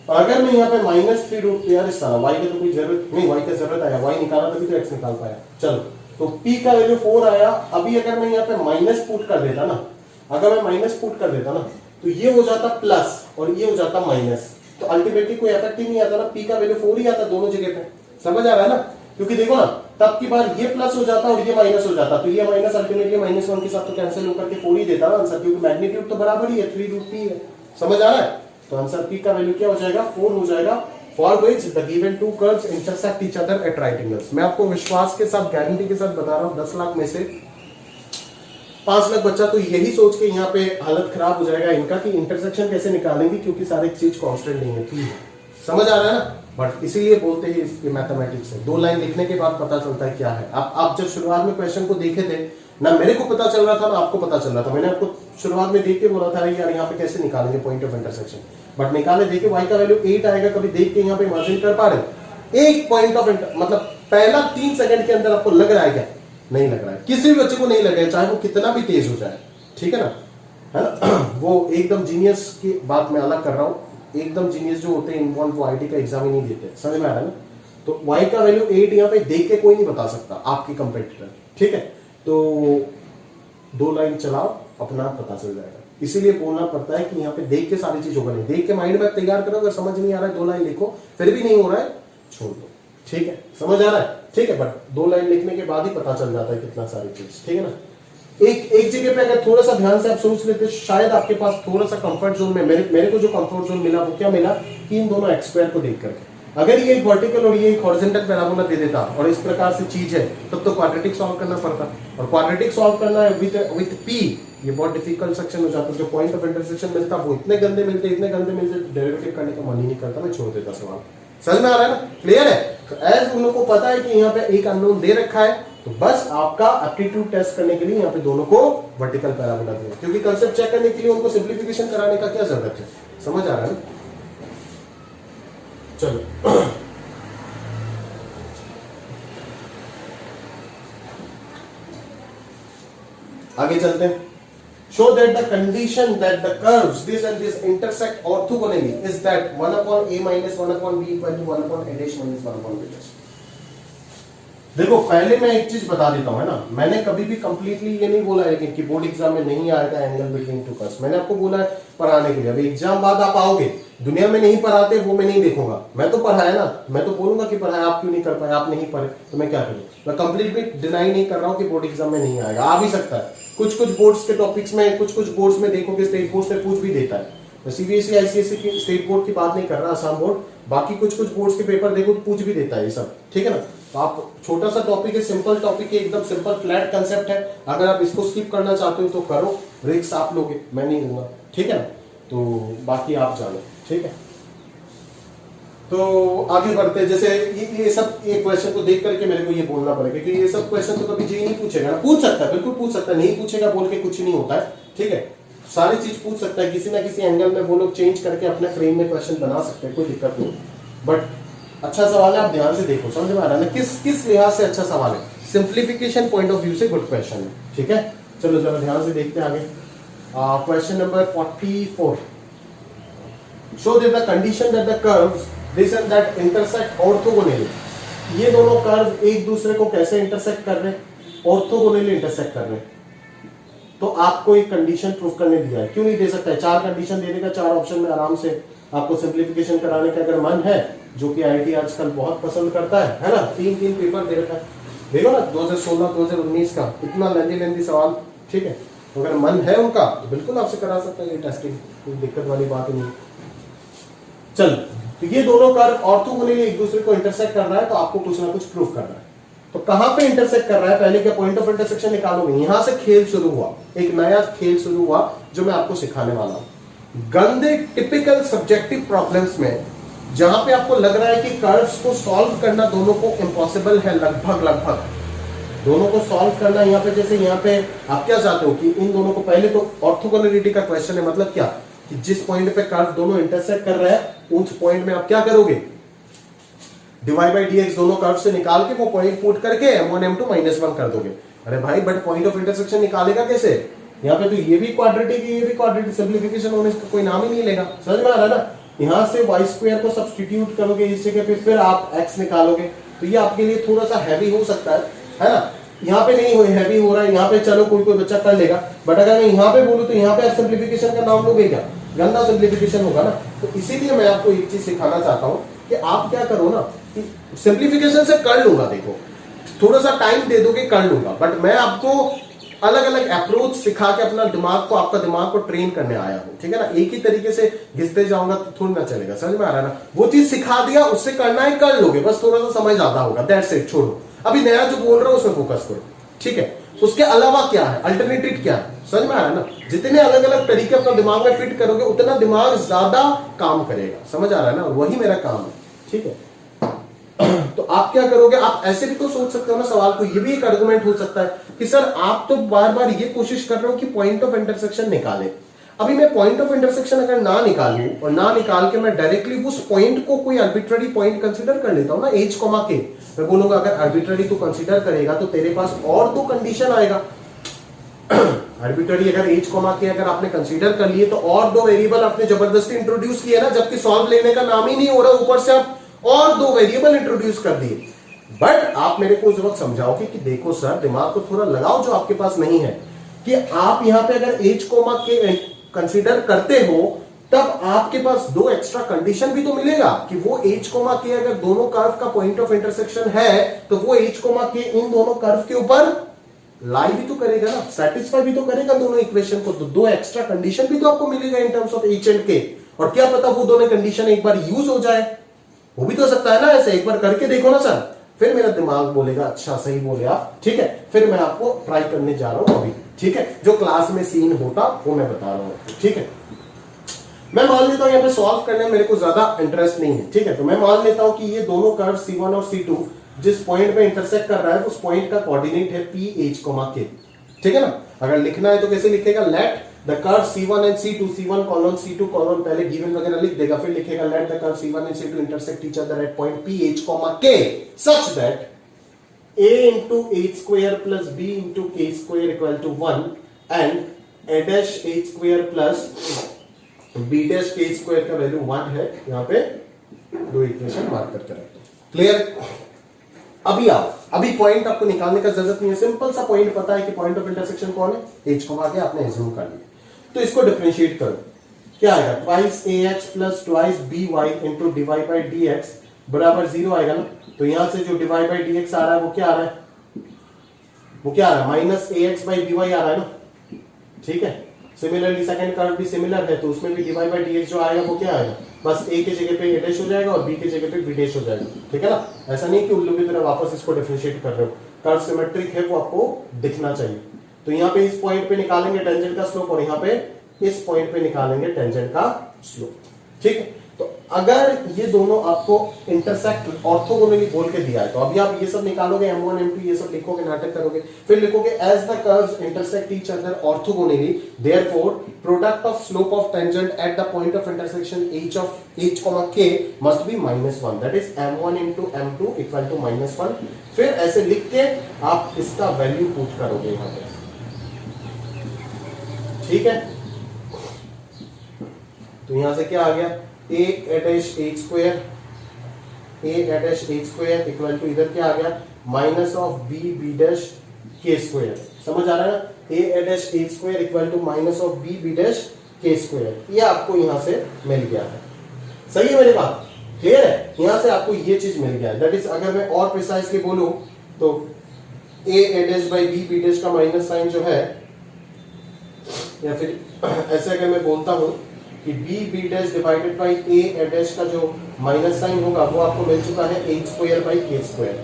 अगर मैं यहाँ पे -3 रूट पी, यार इस सारा y की तो कोई जरूरत नहीं, y की जरूरत आया, y निकाला तभी तो x निकाल पाया। चलो, तो p का वैल्यू 4 आया। अभी अगर मैं यहाँ पे माइनस पुट कर देता ना, अगर मैं माइनस पुट कर देता ना, तो ये हो जाता प्लस और ये हो जाता माइनस, तो अल्टीमेटली कोई इफेक्ट ही नहीं आता ना, p का वैल्यू 4 ही आता दोनों जगह पे। समझ आ रहा है ना? क्योंकि देखो ना, तब की बार ये प्लस हो जाता और ये माइनस हो जाता, तो ये माइनस अल्टीमेटली -1 के साथ तो कैंसिल होकर के 4 ही देता ना आंसर, क्योंकि मैग्नीट्यूड तो बराबर ही है, 3 रूट p है। समझ आ रहा है? तो आंसर p का वैल्यू क्या हो जाएगा, 4 हो जाएगा। For which the given to curves intersect each other at right angles. मैं आपको विश्वास के साथ, गारंटी के साथ बता रहा हूं, 10 लाख में से 5 लाख बच्चा तो यही सोच के यहाँ पे हालत खराब हो जाएगा इनका कि इंटरसेक्शन कैसे निकालेंगे, क्योंकि सारी चीज कांस्टेंट नहीं है, p है। समझ आ रहा है ना? बट इसीलिए बोलते हैं इसके मैथमेटिक्स है, 2 लाइन लिखने के बाद पता चलता है क्या है। आप जब शुरुआत में क्वेश्चन को देखे थे ना, मेरे को पता चल रहा था ना आपको पता चल रहा था, मैंने आपको शुरुआत में देख के बोला था यार यहाँ पे कैसे निकालेंगे पॉइंट ऑफ इंटरसेक्शन, बट निकाले, देखे y का वैल्यू 8 आएगा, कभी देख के यहाँ पे इमेजिन कर पा रहे, एक पॉइंट ऑफ मतलब पहला 3 सेकंड के अंदर आपको लग रहा है क्या, नहीं लग रहा है, किसी भी बच्चे को नहीं लग रहा है, चाहे वो कितना भी तेज हो जाए। ठीक है ना, है ना? वो एकदम जीनियस की बात मैं अलग कर रहा हूँ, एकदम जीनियस जो होते हैं इन्वॉल्व, वो आईटी का एग्जाम ही नहीं देते। समझ में आ रहा है ना? तो y का वैल्यू 8 यहाँ पे देख के कोई नहीं बता सकता, आपकी कंपेटिटर। ठीक है, तो 2 लाइन चलाओ, अपना पता चल जाएगा। इसीलिए बोलना पड़ता है कि यहाँ पे देख के सारी चीज होगा, नहीं देख के माइंड मैप तैयार करो, अगर समझ नहीं आ रहा है 2 लाइन लिखो, फिर भी नहीं हो रहा है छोड़ दो। ठीक है, समझ आ रहा है? ठीक है, बट 2 लाइन लिखने के बाद ही पता चल जाता है कितना सारी चीज। ठीक है ना? एक जगह पे अगर थोड़ा सा ध्यान से आप सोच लेते, शायद आपके पास थोड़ा सा कंफर्ट जोन में, मेरे को जो कंफर्ट जोन मिला वो क्या मिला कि इन दोनों एक्स स्क्वायर को देख करके, अगर ये एक वर्टिकल और ये एक हॉरिजॉन्टल पैराबोला दे देता और इस प्रकार से चीज है, तब तो क्वाड्रेटिक सॉल्व करना पड़ता, और क्वाड्रेटिक सॉल्व करना है विद p, ये बहुत डिफिकल्ट सेक्शन हो जाता है। जो पॉइंट ऑफ इंटरसेक्शन मिलता वो इतने गंदे मिलते, डेरिवेटिव करने का मन ही नहीं करता, मैं छोड़ देता सवाल। समझ में आ रहा है ना? क्लियर है? तो एज उन लोगों को पता है कि यहाँ पे एक अननोन दे रखा है, तो बस आपका एप्टीट्यूड टेस्ट करने के लिए यहाँ पे दोनों को वर्टिकल पैराबोला दिया, क्योंकि कंसेप्ट चेक करने के लिए उनको सिंप्लीफिकेशन कराने का क्या जरूरत है। समझ आ रहा है ना? चलो आगे चलते हैं। Show that the condition that the curves this and this intersect orthogonally is that 1 upon a minus 1 upon b equal to 1 upon a dash minus 1 upon b dash। देखो पहले मैं एक चीज बता देता हूँ, है ना, मैंने कभी भी कंप्लीटली ये नहीं बोला है कि बोर्ड एग्जाम में नहीं आएगा एंगल बिटवीन टू कर्व्स। मैंने आपको बोला है पढ़ाने के लिए। अभी एग्जाम बाद आप आओगे, दुनिया में नहीं पढ़ाते वो मैं नहीं देखूंगा, मैं तो पढ़ाया ना, मैं तो बोलूंगा कि पढ़ाया, आप क्यों नहीं कर पाए, आप नहीं पढ़े तो मैं क्या करूँ। मैं कंप्लीटली डिनाई नहीं कर रहा हूँ कि बोर्ड एग्जाम में नहीं आएगा, आ भी सकता है। कुछ कुछ बोर्ड्स के टॉपिक्स में, कुछ कुछ बोर्ड्स में देखोगे स्टेट बोर्ड से पूछ भी देता है। सीबीएसई आईसीएसई की स्टेट बोर्ड की बात नहीं कर रहा, असम बोर्ड, बाकी कुछ कुछ बोर्ड्स के पेपर देखो तो पूछ भी देता है ये सब, ठीक है ना। तो आप छोटा सा टॉपिक है, सिंपल टॉपिक है, एकदम सिंपल फ्लैट कंसेप्ट है। अगर आप इसको स्किप करना चाहते हो तो करो, रिस्क आप लोगे, मैं नहीं लूंगा, ठीक है ना। तो बाकी आप जानो, ठीक है। तो आगे बढ़ते हैं। जैसे ये सब एक क्वेश्चन को देख करके मेरे को ये बोलना पड़ेगा कि ये सब क्वेश्चन तो कभी जी नहीं पूछेगा ना, पूछ सकता है, बिल्कुल पूछ सकता है, नहीं पूछेगा बोल के कुछ नहीं होता है, ठीक है। सारी चीज पूछ सकता है, किसी ना किसी एंगल में वो लोग चेंज करके अपने फ्रेम में क्वेश्चन बना सकते हैं, कोई दिक्कत नहीं। बट अच्छा सवाल है, आप ध्यान से देखो, समझ में आ रहा है ना, किस लिहाज से अच्छा सवाल है, सिंप्लीफिकेशन पॉइंट ऑफ व्यू से गुड क्वेश्चन है, ठीक है। चलो जरा ध्यान से देखते हैं आगे। Question number 44, show that the condition that the curves this and that intersect orthogonally. ये दोनों कर्व एक दूसरे को कैसे इंटरसेक्ट कर रहे हैं, ऑर्थोगोनली इंटरसेक्ट कर रहे हैं। तो आपको एक कंडीशन प्रूव करने दिया है, क्यों नहीं दे सकता है, 4 कंडीशन दे देगा, 4 ऑप्शन में आराम से आपको सिंप्लीफिकेशन कराने का अगर मन है, जो कि आईआईटी आजकल बहुत पसंद करता है ना। 3 पेपर दे रखा है, देखो ना, 2016 2019 का इतना लेंदी सवाल, ठीक है। तो अगर मन है उनका तो बिल्कुल आपसे करा सकता है ये टेस्टिंग, कोई दिक्कत वाली बात ही नहीं। चल, तो ये दोनों कर्व ऑर्थोगोनली एक दूसरे को इंटरसेक्ट कर रहा है, तो आपको कुछ ना कुछ प्रूफ करना है। तो कहां पे इंटरसेक्ट कर रहा है, पहले क्या पॉइंट ऑफ इंटरसेक्शन निकालोगे। यहां से खेल शुरू हुआ, एक नया खेल शुरू हुआ जो मैं आपको सिखाने वाला हूं। गंदे टिपिकल सब्जेक्टिव प्रॉब्लम्स में जहां पे आपको लग रहा है कि कर्व्स को सॉल्व करना दोनों को इम्पॉसिबल है, लगभग दोनों को सॉल्व करना। यहाँ पे जैसे यहाँ पे आप क्या चाहते हो कि इन दोनों को, पहले तो ऑर्थोगोनलिटी का क्वेश्चन है, मतलब क्या कि जिस पॉइंट पे कर्व दोनों इंटरसेक्ट कर रहे हैं उस पॉइंट में आप क्या करोगे, डिवाइड बाई dx दोनों कर्व से निकाल के वो पॉइंट पुट करके m1 m2 -1 कर दोगे। अरे भाई, बट पॉइंट ऑफ इंटरसेक्शन निकालेगा कैसे, यहाँ पे तो ये भी क्वाड्रेटिक है, ये भी क्वाड्रेटिक, सिंप्लीफिकेशन होने का कोई नाम ही नहीं लेगा, समझ में आ रहा है ना। यहाँ से वाई स्क्वायर को सब्स्टिट्यूट करोगे इस जगह पे, फिर आप x निकालोगे, तो ये आपके लिए थोड़ा सा हैवी हो सकता है ना। यहाँ पे नहीं हैवी हो रहा है, यहाँ पे चलो कोई बच्चा कर लेगा, बट अगर मैं यहाँ पे बोलूँ तो यहाँ पे आप सिंप्लीफिकेशन का नाम लोगे क्या, गंदा सिंप्लीफिकेशन होगा ना। तो इसीलिए मैं आपको एक चीज सिखाना चाहता हूँ कि आप क्या करो ना, सिंप्लीफिकेशन से कर लूंगा, देखो थोड़ा सा टाइम दे दोगे कर लूंगा, बट मैं आपको अलग अलग अप्रोच सिखा के अपना दिमाग को, आपका दिमाग को ट्रेन करने आया हूं, ठीक है ना। एक ही तरीके से घिसते जाऊंगा तो थोड़ा ना चलेगा, समझ में आ रहा है ना। वो चीज सिखा दिया, उससे करना है कर लोगे, बस थोड़ा सा समय ज्यादा होगा, दैट्स इट। छोड़ो, अभी नया जो बोल रहा हूं उसमें फोकस करो, ठीक है। उसके अलावा क्या है, अल्टरनेटिव क्या है, समझ में आ रहा है ना। जितने अलग अलग तरीके अपना दिमाग में फिट करोगे उतना दिमाग ज्यादा काम करेगा, समझ आ रहा है ना, वही मेरा काम है, ठीक है। तो आप क्या करोगे, आप ऐसे भी तो सोच सकते हो ना सवाल को, ये भी एक आर्गुमेंट हो सकता है कि सर आप तो बार बार ये कोशिश कर रहे हो कि पॉइंट ऑफ इंटरसेक्शन निकाले। अभी मैं पॉइंट ऑफ इंटरसेक्शन अगर ना निकालूं और ना निकाल के मैं डायरेक्टली उस पॉइंट को कोई आर्बिट्ररी पॉइंट कंसीडर कर लेता हूं ना, एच कॉमा के, मैं बोलूंगा अगर आर्बिट्ररी तू कंसीडर करेगा तो तेरे पास और तो कंडीशन आएगा। आर्बिट्ररी अगर एच कॉमा के अगर आपने कंसीडर कर लिए तो और 2 वेरिएबल आपने जबरदस्ती इंट्रोड्यूस किया ना, जबकि सॉल्व लेने का नाम ही नहीं हो रहा, ऊपर से आप और 2 वेरिएबल इंट्रोड्यूस कर दिए। बट आप मेरे को उस वक्त समझाओगे कि देखो सर, दिमाग को थोड़ा लगाओ जो आपके पास नहीं है, कि आप यहां पे अगर एच कोमा के कंसीडर करते हो तब आपके पास 2 एक्स्ट्रा कंडीशन भी तो मिलेगा कि वो एच कोमा के अगर दोनों कर्व का पॉइंट ऑफ इंटरसेक्शन है तो वो एच कोमा के इन दोनों कर्व के ऊपर लाई भी तो करेगा ना, सेटिस्फाई भी तो करेगा दोनों इक्वेशन को। तो 2 एक्स्ट्रा कंडीशन भी तो आपको मिलेगा in terms of H and के, और क्या पता वो दोनों कंडीशन एक बार यूज हो जाए, वो भी तो सकता है ना। ऐसे एक बार करके देखो ना सर, फिर मेरा दिमाग बोलेगा अच्छा सही बोले आप, ठीक है। फिर मैं आपको ट्राई करने जा रहा हूं अभी, ठीक है। जो क्लास में सीन होता वो मैं बता रहा हूं, ठीक है। मैं मान लेता हूं यहाँ पे सॉल्व करने में मेरे को ज्यादा इंटरेस्ट नहीं है, ठीक है। तो मैं मान लेता हूं कि ये दोनों कर्व C1 और C2 जिस पॉइंट पे इंटरसेक्ट कर रहा है उस पॉइंट का कोऑर्डिनेट है PH, K, ठीक है ना। अगर लिखना है तो कैसे लिखेगा, let the curve C1 and C2, C1 colon C2 colon, पहले गिवन वगैरह लिख देगा, फिर लिखेगा let the curve C1 and C2 intersect each other eight point PH, K such that A into H square plus B into K square equal to 1 and A dash H square plus B dash K square का value 1 है। यहाँ पे 2 equation mark करके रखते हैं, clear. अभी आओ, अभी पॉइंट आपको निकालने का जरूरत नहीं है, सिंपल सा पॉइंट पता है कि पॉइंट ऑफ इंटरसेक्शन कौन है, एच को आगे आपने एज्यूम कर लिया। तो इसको डिफरेंशिएट करो, क्या आएगा, twice A X plus twice B Y into D Y by D X बराबर 0 आएगा ना। तो यहां से जो डिवाई बाई डी एक्स आ रहा है वो क्या आ रहा है, वो क्या आ रहा है, minus A X by B Y आ रहा है ना, ठीक है। सिमिलरली सेकंड कर्व भी सिमिलर है, तो उसमें भी डिवाई बाई डी एक्स जो आएगा वो क्या आएगा, बस ए के जगह पे ए डैश हो जाएगा और बी के जगह पे बी डैश हो जाएगा, ठीक है ना। ऐसा नहीं कि उल्लू की तरह वापस इसको डिफरेंशिएट कर रहे हो, कर्व सिमेट्रिक है वो आपको दिखना चाहिए। तो यहाँ पे इस पॉइंट पे निकालेंगे टेंजेंट का स्लोप और यहाँ पे इस पॉइंट पे निकालेंगे टेंजेंट का स्लोप, ठीक है। तो अगर ये दोनों आपको इंटरसेक्ट ऑर्थोगोनली बोल के दिया है, तो अभी आप ये सब निकालोगे, m1 m2 ये सब लिखोगे, नाटक करोगे, फिर लिखोगे as the curves intersect each other orthogonally therefore product of slope of tangent at the point of intersection h of h, k must be -1, that is m1 into m2 equal to -1। फिर ऐसे लिख के आप इसका value put करोगे यहां पे, ठीक है। तो यहां से क्या आ गया, a dash h square, a dash h square equal to इधर क्या आ गया, minus of b dash k square. समझ आ रहा है ना, a dash h square equal to minus of b dash k square, ये आपको यहां से मिल गया है। सही है मेरी बात, क्लियर है, यहां से आपको ये चीज मिल गया है। दैट इज अगर मैं और प्रिसाइजली बोलूं तो a dash by b dash का माइनस साइन जो है, या फिर ऐसे अगर मैं बोलता हूं कि b dash divided by a dash का जो माइनस साइन होगा वो आपको मिल चुका है h square by k square,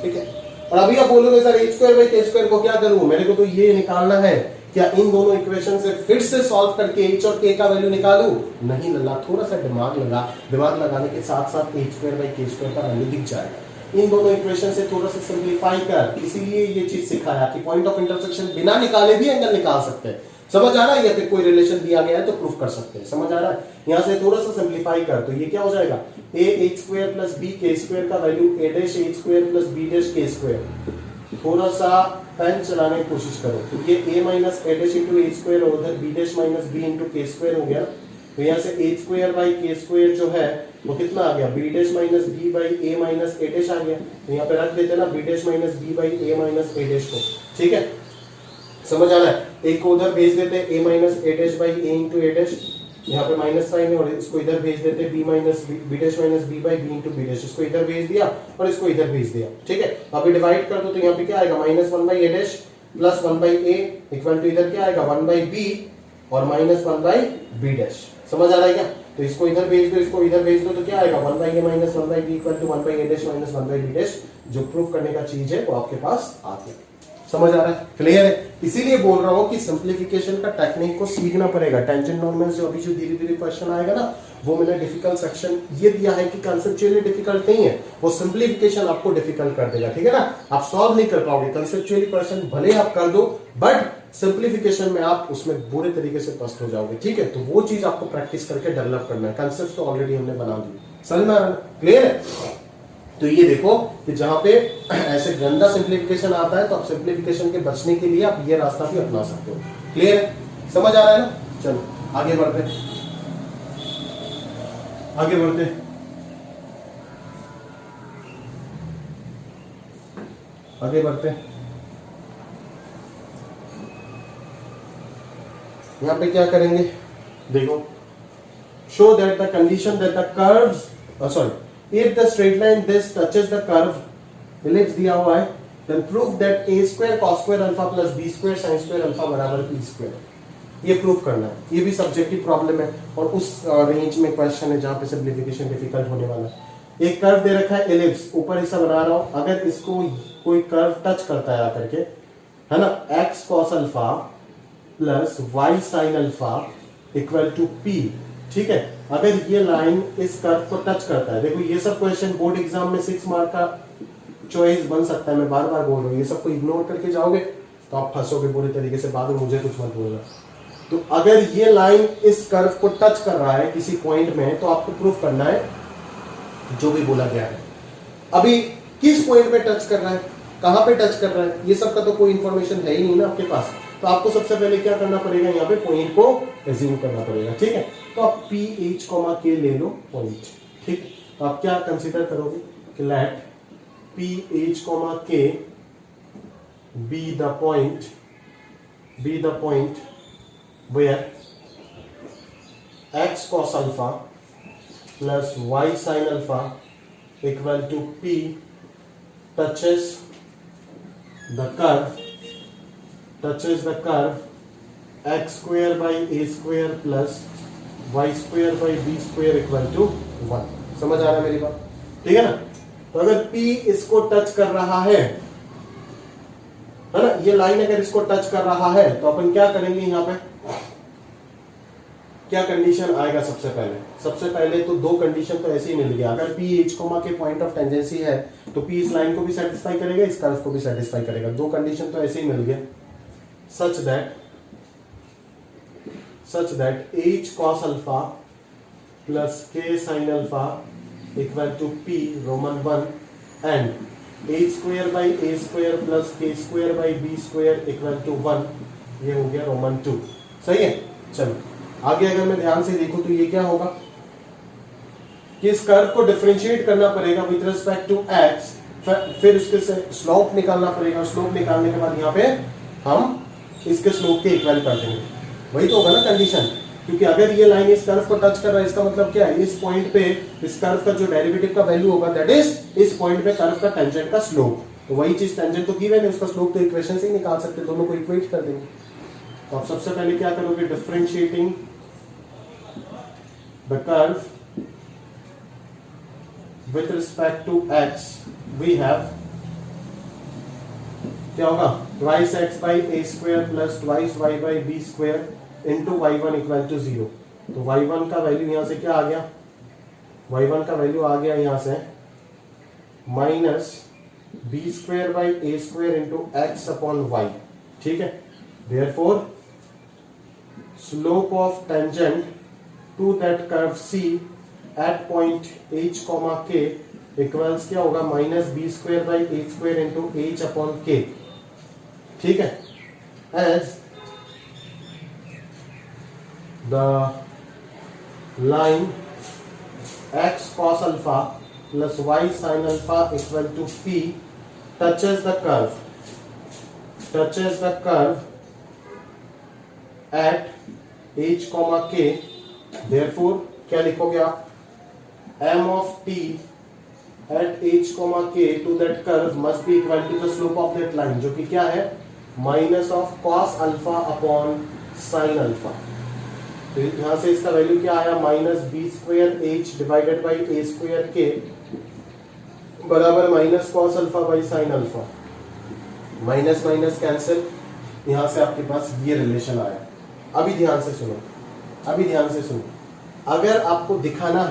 ठीक है। और अभी आप बोलोगे sir h square by k square को क्या करूं, मेरे को तो ये निकालना है, क्या इन दोनों इक्वेशन से फिर से सॉल्व करके h और k का वैल्यू निकालूं, नहीं लल्ला, थोड़ा सा दिमाग लगाने के साथ साथ h square by k square का वैल्यू दिख जाएगा। इन दोनों इक्वेशन से थोड़ा सा सिंपलीफाई कर, इसीलिए ये चीज सिखाया कि पॉइंट ऑफ इंटरसेक्शन बिना निकाले भी एंगल निकाल सकते हैं। समझ आ रहा है, या फिर कोई रिलेशन दिया गया है तो प्रूफ कर सकते हैं, समझ आ रहा है। यहां से थोड़ा सा सिंपलीफाई कर, तो ये क्या हो जाएगा, a h square plus b k square का value a dash h square plus b dash k square. थोड़ा सा पेन चलाने की कोशिश करो, तो ये a minus a dash into h square और उधर b dash minus b into k square हो गया। तो यहाँ से h square by k square जो है वो कितना आ गया, b dash minus b by a minus a dash आ गया। तो यहाँ पे रख देते ना b dash minus b by a minus a dash को, ठीक है। समझ आ रहा है, एक को उधर भेज देते a minus a dash by a into a dash, यहाँ पे माइनस साइन है, और इसको इधर भेज देते b minus b dash minus b by b into b dash, इसको इधर भेज दिया और इसको इधर भेज दिया, ठीक है। अभी डिवाइड कर दो तो यहाँ पे क्या आएगा, minus 1 by a dash plus 1 by a equal to इधर क्या आएगा 1 बाई b और माइनस 1 बाई b डैश। समझ आ रहा है क्या, तो इसको इधर भेज दो, इसको इधर भेज दो, तो क्या आएगा 1 by a minus 1 by b equal to 1 by a dash minus 1 by b dash. जो प्रूफ करने का चीज है वो आपके पास आ गया। समझ आ रहा है, क्लियर है। इसीलिए बोल रहा हूं कि सिंप्लीफिकेशन का टेक्निक को सीखना पड़ेगा। टेंजेंट नॉर्मल जो अभी जो धीरे धीरे क्वेश्चन आएगा ना, वो मैंने डिफिकल्ट सेक्शन ये दिया है कि कंसेप्चुअली डिफिकल्ट नहीं है, वो सिंप्लीफिकेशन आपको डिफिकल्ट कर देगा, ठीक है ना। आप सॉल्व नहीं कर पाओगे कंसेप्चुअली क्वेश्चन, भले आप कर दो, बट सिंप्लीफिकेशन में आप उसमें बुरे तरीके से पस्त हो जाओगे, ठीक है। तो वो चीज आपको प्रैक्टिस करके डेवलप करना है। कंसेप्ट तो ऑलरेडी हमने बना दिए, समझ में आ रहा है, क्लियर है। तो ये देखो कि जहां पे ऐसे गंदा सिंप्लीफिकेशन आता है तो आप सिंप्लीफिकेशन के बचने के लिए आप ये रास्ता भी अपना सकते हो, क्लियर है, समझ आ रहा है ना। चलो आगे बढ़ते आगे बढ़ते आगे बढ़ते यहां पे क्या करेंगे, देखो, show that the condition that the curves if the straight line this touches the curve ellipse दिया हुआ है, then prove that a square cos square alpha plus b square sin square alpha बराबर p square। ये proof करना है, ये भी subjective problem है और उस रेंज में क्वेश्चन है जहां पे सिंप्लीफिकेशन डिफिकल्ट होने वाला है। एक कर्व दे रखा है एलिप्स, ऊपर हिस्सा बना रहा हूं, अगर इसको कोई कर्व टच करता है आकर के, है ना, x cos alpha plus y sin alpha equal to p, ठीक है। अगर ये लाइन इस कर्व को टच करता है, देखो ये सब क्वेश्चन बोर्ड एग्जाम में 6 मार्क का चॉइस बन सकता है, मैं बार बार बोल रहा हूँ, ये सबको इग्नोर करके जाओगे तो आप फंसोगे बुरी तरीके से, बाद में मुझे कुछ मत बोलना। तो अगर ये लाइन इस कर्व को टच कर रहा है किसी पॉइंट में, तो आपको प्रूफ करना है जो भी बोला गया है। अभी किस पॉइंट पे टच कर रहा है, कहां पे टच कर रहा है, ये सब का तो कोई इंफॉर्मेशन है ही नहीं ना आपके पास। तो आपको सबसे पहले क्या करना पड़ेगा, यहाँ पे पॉइंट को एज्यूम करना पड़ेगा, ठीक है। तो आप पी एच के ले लो पॉइंट, ठीक। तो आप क्या कंसीडर करोगे कि let p H comma k be the point where x cos alpha plus y sin alpha equal to p touches the curve x square by a square plus y square by b square equal to 1। समझ आ रहा है मेरी बात? ठीक है ना? तो अगर p इसको टच कर रहा है ना, ये लाइन अगर इसको टच कर रहा है तो अपन क्या करेंगे? यहां पे क्या कंडीशन आएगा? सबसे पहले तो दो कंडीशन तो ऐसे ही मिल गया। अगर पी एच कोमा के पॉइंट ऑफ टेंजेंसी है तो पी इस लाइन को भी सेटिस्फाई करेगा, इस कर्व को भी सेटिस्फाई करेगा। दो कंडीशन तो ऐसे ही मिल गया। Such that H cos alpha plus K sine alpha equal to P Roman 1 and H square by A square plus K square by B square equal to 1। ये हो गया रोमन 2। सही है? चलो आगे अगर मैं ध्यान से देखूं तो ये क्या होगा कि इस कर्व को डिफरेंशिएट करना पड़ेगा विद रिस्पेक्ट टू एक्स, फिर उसके स्लोप निकालना पड़ेगा। स्लोप निकालने के बाद यहाँ पे हम इसके स्लोप के इक्वल कर देंगे। वही तो होगा ना कंडीशन, क्योंकि अगर ये लाइन इस कर्व को टच कर रहा है इसका मतलब क्या है? इस पॉइंट पे इस कर्व का जो डेरिवेटिव का वैल्यू होगा दैट इज इस पॉइंट पे कर्व का टेंजेंट का स्लोप। तो वही चीज टेंजेंट तो गिवन है, उसका स्लोप तो इक्वेशन से ही निकाल सकते, दोनों को इक्वेट कर देंगे। तो आप सबसे पहले क्या करोगे? Differentiating the curve with respect to x we have क्या होगा? twice x by a square plus twice y by b square into y1 equal to 0। तो y1 का वैल्यू यहां से क्या आ गया? y1 का वैल्यू आ गया यहां से minus b square by A square into x upon y. ठीक है? Therefore slope of tangent to that curve C at point h comma k equals क्या होगा? Minus b square by A square into h upon k. ठीक है? As the line x cos alpha plus y sin alpha equal to p touches the curve at h comma k। therefore क्या लिखोगे आप? m of t at h comma k to that curve must be equal to the slope of that line, जो कि क्या है? Minus of cos alpha upon sin alpha। तो यहां से इसका वैल्यू क्या आया? Minus b square h divided by A square के बराबर minus cos alpha by sine alpha. Minus minus cancel, यहां से आपके पास ये रिलेशन आया। अभी ध्यान से सुनो। अगर आपको दिखाना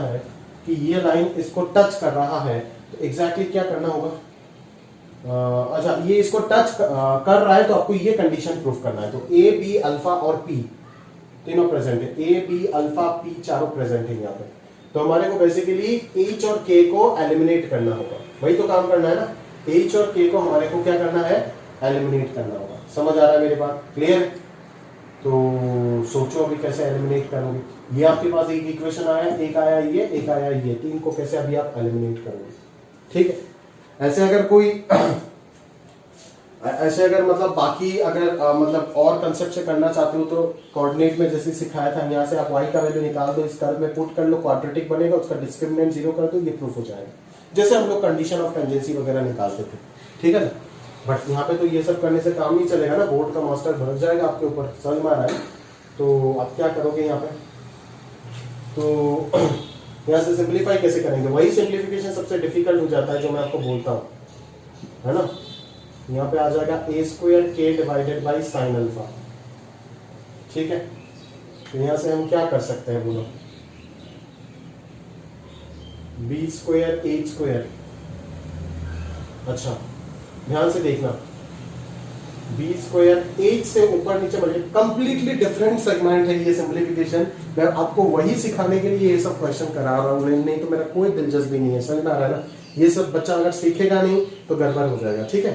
है कि ये लाइन इसको टच कर रहा है तो एग्जैक्टली क्या करना होगा? अच्छा, ये इसको टच कर रहा है तो आपको ये कंडीशन प्रूफ करना है। तो ए बी अल्फा और पी तीनों प्रेजेंट है। ए बी अल्फा पी चारों प्रेजेंट है यहाँ पे। तो हमारे को बेसिकली एच और के को एलिमिनेट करना होगा। वही तो काम करना है ना? एच और के को हमारे को क्या करना है? एलिमिनेट करना होगा। समझ आ रहा है मेरी बात? क्लियर? तो सोचो अभी कैसे एलिमिनेट करोगे। ये आपके पास एक इक्वेशन आया, एक आया ये, तीन को कैसे अभी आप एलिमिनेट करोगे? ठीक है? ऐसे अगर मतलब बाकी अगर मतलब और कंसेप्ट से करना चाहते हो तो कोऑर्डिनेट में जैसे सिखाया था, यहाँ से आप y का वैल्यू निकाल दो, इस कर्व में पुट कर लो, क्वाड्रेटिक बनेगा, उसका डिस्क्रिमिनेंट 0 कर दो, ये प्रूफ हो जाएगा। जैसे हम लोग कंडीशन ऑफ टेंजेंसी वगैरह निकालते थे। ठीक है ना? बट यहाँ पे तो ये सब करने से काम नहीं चलेगा ना, बोर्ड का मास्टर भर जाएगा आपके ऊपर। समझ में आ रहा है? तो आप क्या करोगे यहाँ पे? तो यहाँ से सिंप्लीफाई कैसे करेंगे? वही सिंप्लीफिकेशन सबसे डिफिकल्ट हो जाता है जो मैं आपको बोलता हूँ, है ना? यहाँ पे आ जाएगा ए स्क्वायर के डिवाइडेड बाई साइन अल्फा। ठीक है? तो यहाँ से हम क्या कर सकते हैं बोलो? B square h square. अच्छा ध्यान से देखना, बी स्क्वायर एच से ऊपर नीचे बढ़े, कंप्लीटली डिफरेंट सेगमेंट है ये सिंप्लीफिकेशन। मैं आपको वही सिखाने के लिए ये सब क्वेश्चन करा रहा हूँ, नहीं तो मेरा कोई दिलचस्पी नहीं है। समझ में आ रहा है ना? ये सब बच्चा अगर सीखेगा नहीं तो गड़बड़ हो जाएगा। ठीक है?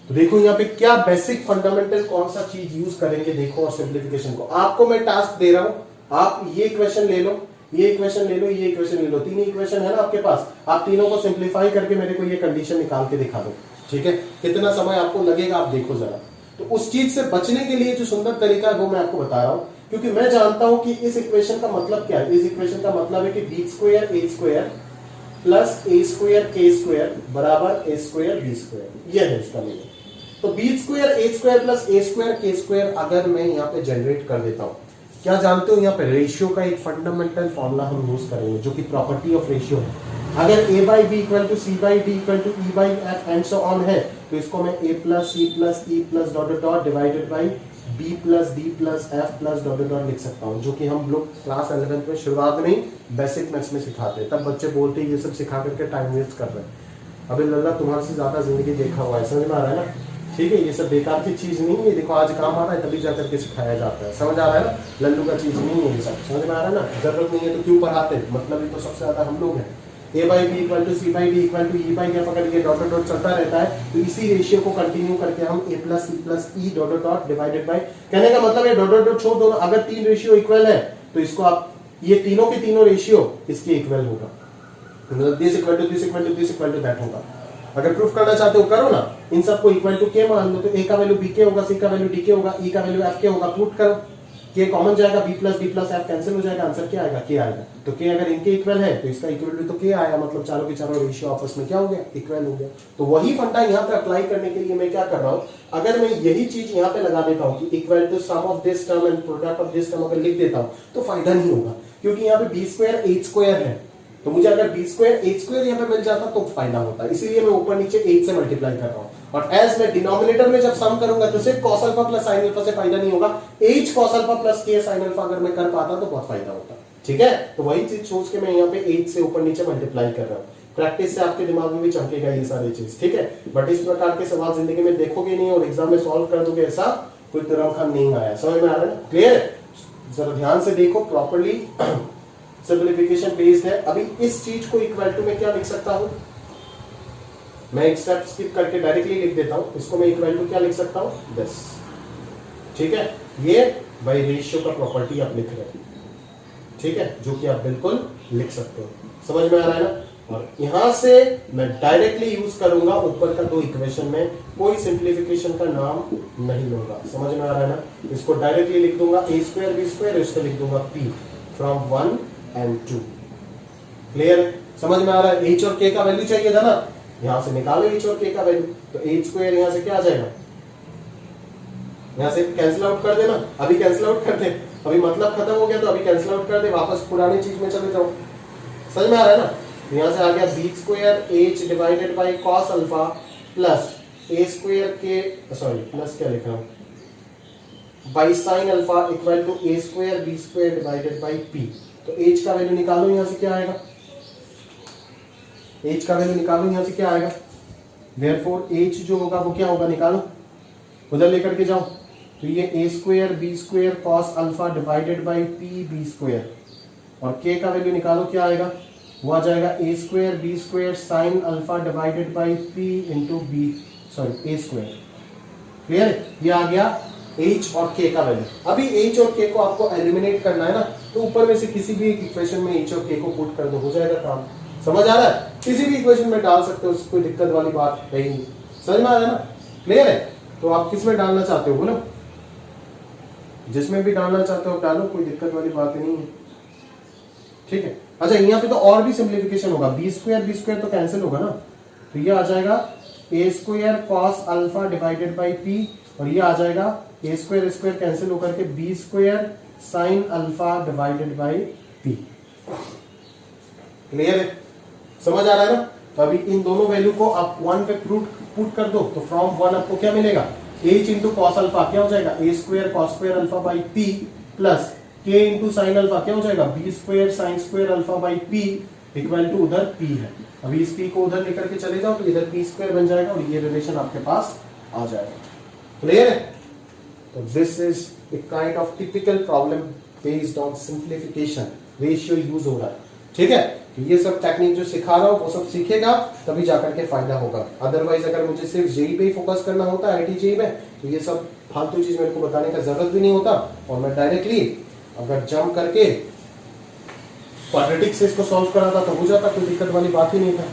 तो देखो यहाँ पे क्या बेसिक फंडामेंटल कौन सा चीज यूज करेंगे देखो, और सिंप्लीफिकेशन को आपको मैं टास्क दे रहा हूं। आप ये क्वेश्चन ले लो, ये इक्वेशन ले लो, ये इक्वेशन ले लो, तीन इक्वेशन है ना आपके पास, आप तीनों को सिंप्लीफाई करके मेरे को ये कंडीशन निकाल के दिखा दो। ठीक है, कितना समय आपको लगेगा आप देखो जरा। तो उस चीज से बचने के लिए जो सुंदर तरीका है वो मैं आपको बता रहा हूं, क्योंकि मैं जानता हूं कि इस इक्वेशन का मतलब क्या है। इस इक्वेशन का मतलब है कि बी स्क्वायर ए स्क्वायर प्लस ए स्क्वायर के स्क्वायर बराबर ए स्क्वायर बी स्क्वायर, यह है इसका मीनिंग। तो बी स्क्वायर ए स्क्वायर प्लस ए स्क्वायर के स्क्वायर अगर मैं यहाँ पे जनरेट कर देता हूं, क्या जानते हो यहाँ पे रेशियो का एक फंडामेंटल फॉर्मूला हम यूज करेंगे जो कि प्रॉपर्टी ऑफ रेशियो है। अगर a by B equal to C by D equal to E by f and so on है, तो इसको मैं a plus C plus e plus dot dot divided by b plus d plus f plus dot dot लिख सकता हूँ, जो कि हम लोग क्लास 11th में शुरुआत में ही बेसिक मैथ्स में सिखाते हैं। तब बच्चे बोलते हैं ये सब सिखा करके टाइम वेस्ट कर रहे हैं। अबे लल्ला तुम्हारे से ज्यादा जिंदगी देखा हुआ है, समझ में आ रहा है ना। ठीक है, ये सब बेकार की चीज नहीं है, देखो आज काम आ रहा है तभी जाकर के सिखाया जाता है, समझ आ रहा है ना। लल्लू का चीज नहीं है ये सब, समझ में आ रहा है ना। जरूरत नहीं है तो क्यों पढ़ाते, मतलब ये तो सबसे ज्यादा हम लोग हैं। A by B equal to C by D equal to E by F, अगर ये डॉट डॉट चलता रहता है तो इसी रेशियो को कंटिन्यू करके हम A plus C plus E dot dot divided by, कहने का मतलब ये डॉट डॉट छोड़ दो, अगर तीन रेशियो इक्वल है तो इसको आप ये तीनों के तीनों रेशियो इसके इक्वल होगा, मतलब this equal to this equal to this equal to that होगा। अगर प्रूफ करना चाहते हो करो ना, इन सबको इक्वल टू के मान लो, तो ए का वैल्यू बी के होगा, सी का वैल्यू डी के होगा, ई का वैल्यू एफ के होगा, प्रूफ करो। के कॉमन जाएगा, b plus d plus f cancel हो जाएगा, आंसर क्या आएगा, के आएगा। तो के अगर इनके इक्वल है तो इसका इक्वल भी तो के आया, मतलब चारों के चारों रेशियो आपस में क्या हो गया, इक्वल हो गया। तो वही फंडा यहाँ पे अप्लाई करने के लिए मैं क्या कर रहा हूँ, अगर मैं यही चीज यहाँ पे लगा देता हूँ कि equal to sum of this term and product of this term अगर लिख देता हूँ तो फायदा नहीं होगा, क्योंकि यहाँ पे बी स्क्वायर एच स्क्वायर है, तो मुझे अगर बी स्क्वायर एच स्क्वायर यहाँ पे मिल जाता तो फायदा होता, इसीलिए मैं ऊपर नीचे 8 से मल्टीप्लाई कर रहा हूँ। और एज मैं डिनोमिनेटर में जब सम करूंगा तो सिर्फ cos alpha plus sin alpha से फायदा नहीं होगा, h cos alpha plus k sin alpha अगर मैं कर पाता तो बहुत फायदा होता। ठीक है, तो वही चीज सोच के मैं यहाँ पे 8 से ऊपर नीचे मल्टीप्लाई कर रहा हूँ। प्रैक्टिस से आपके दिमाग में भी चमकेगा ये सारी चीज, ठीक है। बट इस प्रकार के सवाल जिंदगी में देखोगे नहीं और एग्जाम में सॉल्व कर दोगे, ऐसा कोई तरह नहीं आया, समझ में आ रहा है, क्लियर। जरा ध्यान से देखो, प्रॉपर्ली सिंपलीफिकेशन बेस्ड है। अभी इस चीज को इक्वल टू में क्या लिख सकता हूं, मैं एक स्टेप स्किप करके डायरेक्टली लिख देता हूं, इसको मैं इक्वल टू क्या लिख सकता हूं, दिस। ठीक है, ये बाय रेशियो का प्रॉपर्टी आप लिख रहे हैं, ठीक है, जो कि आप बिल्कुल लिख सकते हो, समझ में आ रहा है ना। और यहां से मैं डायरेक्टली यूज करूंगा ऊपर का दो इक्वेशन में, कोई सिंप्लीफिकेशन का नाम नहीं लूंगा, समझ में आ रहा है ना। इसको डायरेक्टली लिख दूंगा ए स्क्वायर बी स्क्वायर, इसको लिख दूंगा पी फ्रॉम 1 and 2, क्लियर है, समझ में आ रहा है। h और k का वैल्यू चाहिए था ना, यहां से निकालो h और k का वैल्यू, तो h स्क्वायर यहां से क्या आ जाएगा, यहां से कैंसिल आउट कर देना, अभी कैंसिल आउट कर दे, अभी मतलब खत्म हो गया तो अभी कैंसिल आउट कर दे, वापस पुरानी चीज में चले जाओ, समझ में आ रहा है ना। तो यहां से आ गया b square h divided by cos alpha plus a square k, sorry plus क्या लिख रहा हूं, by sin alpha equal to a square b square divided by p। तो h का वैल्यू निकालो, यहां से क्या आएगा, h का वैल्यू निकालो, यहां से क्या आएगा, देयरफॉर h जो होगा वो क्या होगा, निकालो, उधर लेकर के जाओ। तो ये a square b square cos alpha divided by p b square, और k का वैल्यू निकालो, क्या आएगा, वो आ जाएगा a square b square sin alpha divided by p into b, sorry a square, clear. ये आ गया h और k का वैल्यू। अभी h और k को आपको एलिमिनेट करना है ना, तो ऊपर में से किसी भी एक इक्वेशन में h और k को पुट कर दो, हो जाएगा काम, समझ आ रहा है। किसी भी इक्वेशन में डाल सकते हो, कोई दिक्कत वाली बात है ही नहीं, समझ में आ रहा है ना, क्लियर है। तो आप किस में डालना चाहते हो बोलो, जिसमें भी डालना चाहते हो डालो, कोई दिक्कत वाली बात नहीं है, ठीक है। अच्छा, यहाँ पे तो और भी सिंप्लीफिकेशन होगा, बी स्क्वायर तो कैंसिल होगा ना, तो ये आ जाएगा A square cos alpha divided by P, और ये आ जाएगा ए स्क्वायर स्क्वायर कैंसिल होकर के b square sine alpha divided by p, clear है, समझ आ रहा है ना। तो अभी इन दोनों वैल्यू को आप 1 पे पुट कर दो, तो फ्रॉम 1 आपको क्या मिलेगा, h इंटू कॉस अल्फा क्या हो जाएगा, A square cos square alpha by P plus k into sine alpha क्या हो जाएगा, B square sine square alpha by P equal to उधर p है। अभी इस p को उधर लेकर के चले जाओ तो इधर p स्क्वायर बन जाएगा और ये रिलेशन आपके पास आ जाएगा, क्लियर है। तो this is a kind of typical problem based on simplification, ratio use हो रहा है, ठीक है। तो ये सब टेक्निक जो सिखा रहा हूं वो सब सीखेगा तभी जाकर के फायदा होगा, अदरवाइज अगर मुझे सिर्फ जेई पे ही फोकस करना होता है, आईटी जेई में, तो ये सब फालतू चीज मेरे को बताने का जरूरत भी नहीं होता, और मैं डायरेक्टली अगर जंप करके क्वाड्रेटिक से इसको सॉल्व करा था तो हो जाता, कोई दिक्कत वाली बात ही नहीं था।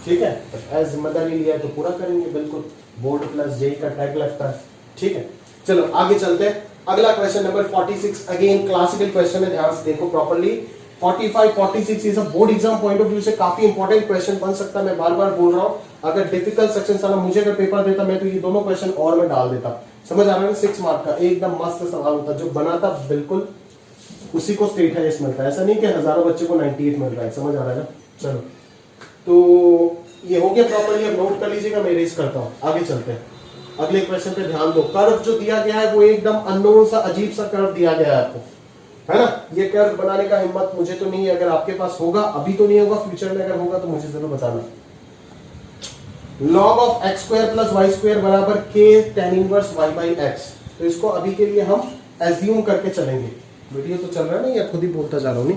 ठीक है, एज जिम्मेदारी लिया है तो पूरा करेंगे बिल्कुल, बोर्ड प्लस जेई का टैग लगता है। ठीक है, चलो आगे चलते हैं। अगला question number 46, again classical question है, ध्यान से देखो प्रॉपर्ली। 45 46 ये सब board exam point of view से काफी इंपॉर्टेंट क्वेश्चन बन सकता है। मैं बार बार बोल रहा हूं, अगर डिफिकल्ट सेक्शन साला मुझे अगर पेपर देता मैं तो ये दोनों क्वेश्चन और मैं डाल देता। समझ आ रहा है? 6 मार्क का एकदम मस्त सवाल होता, जो बनाता बिल्कुल उसी को स्टेट हाईएस्ट मिलता है। ऐसा नहीं कि हजारों बच्चे को 98 मिल रहा है। समझ आ रहा है ना? चलो, तो ये हो गया प्रॉपर्ली, अब नोट कर लीजिएगा, मैं रेस करता हूं। आगे चलते हैं, अगले क्वेश्चन पे ध्यान दो। कर्व जो दिया गया है वो एकदम अननोन सा अजीब सा कर्व दिया गया है आपको, है ना? ये कर्व बनाने का हिम्मत मुझे तो नहीं है, अगर आपके पास होगा, अभी तो नहीं होगा, फ्यूचर में अगर होगा तो मुझे जरूर बताना। log of x square plus Y square बराबर के tan inverse y by x. तो इसको अभी के लिए हम एज्यूम करके चलेंगे। वीडियो तो चल रहा है ना, या खुद ही बोलता जा रहा हूं?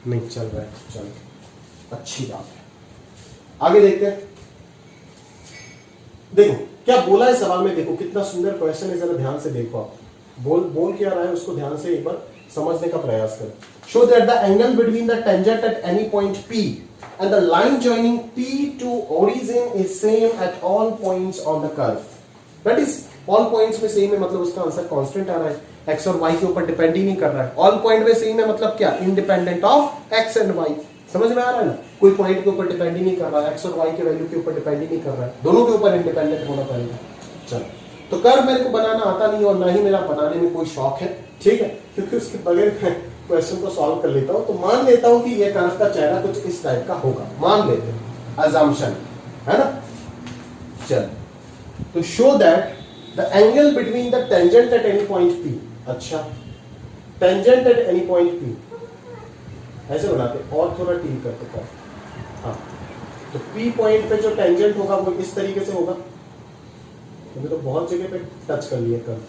नहीं चल रहा है, चलो अच्छी बात है। आगे देखते हैं, देखो क्या बोला है सवाल में, देखो कितना सुंदर क्वेश्चन है, जरा ध्यान से देखो आप। बोल क्या रहा है उसको ध्यान से एक बार समझने का प्रयास करें। Show that the angle between the tangent at any point P and the line joining P to origin is same at all points on the curve. That is all points में सेम है, मतलब उसका answer constant आ रहा है, x और y के ऊपर depend ही नहीं कर रहा है। ऑल पॉइंट में सेम है मतलब क्या? Independent of x and y। समझ में आ रहा है ना? कोई पॉइंट के ऊपर डिपेंड ही नहीं कर रहा है, x और y के वैल्यू के ऊपर डिपेंड ही नहीं कर रहा है, दोनों के ऊपर इंडिपेंडेंट होना पड़ेगा। चलो, तो कर्व मेरे को बनाना आता नहीं और ना ही मेरा बनाने में कोई शौक है, ठीक है, क्योंकि उसके बगैर क्वेश्चन को सॉल्व कर लेता हूं। तो मान लेता हूं कि ये कर्व का चेहरा कुछ इस टाइप का होगा, मान लेते हैं, अजम्पशन है ना। चल, तो show that the angle between the tangent at any point P। अच्छा, tangent at any point P ऐसे बनाते और थोड़ा टील करते कर्व। हाँ, तो P पॉइंट पे जो टेंजेंट होगा वो इस तरीके से होगा। तो तो बहुत जगह पे टच कर लिए कर्व।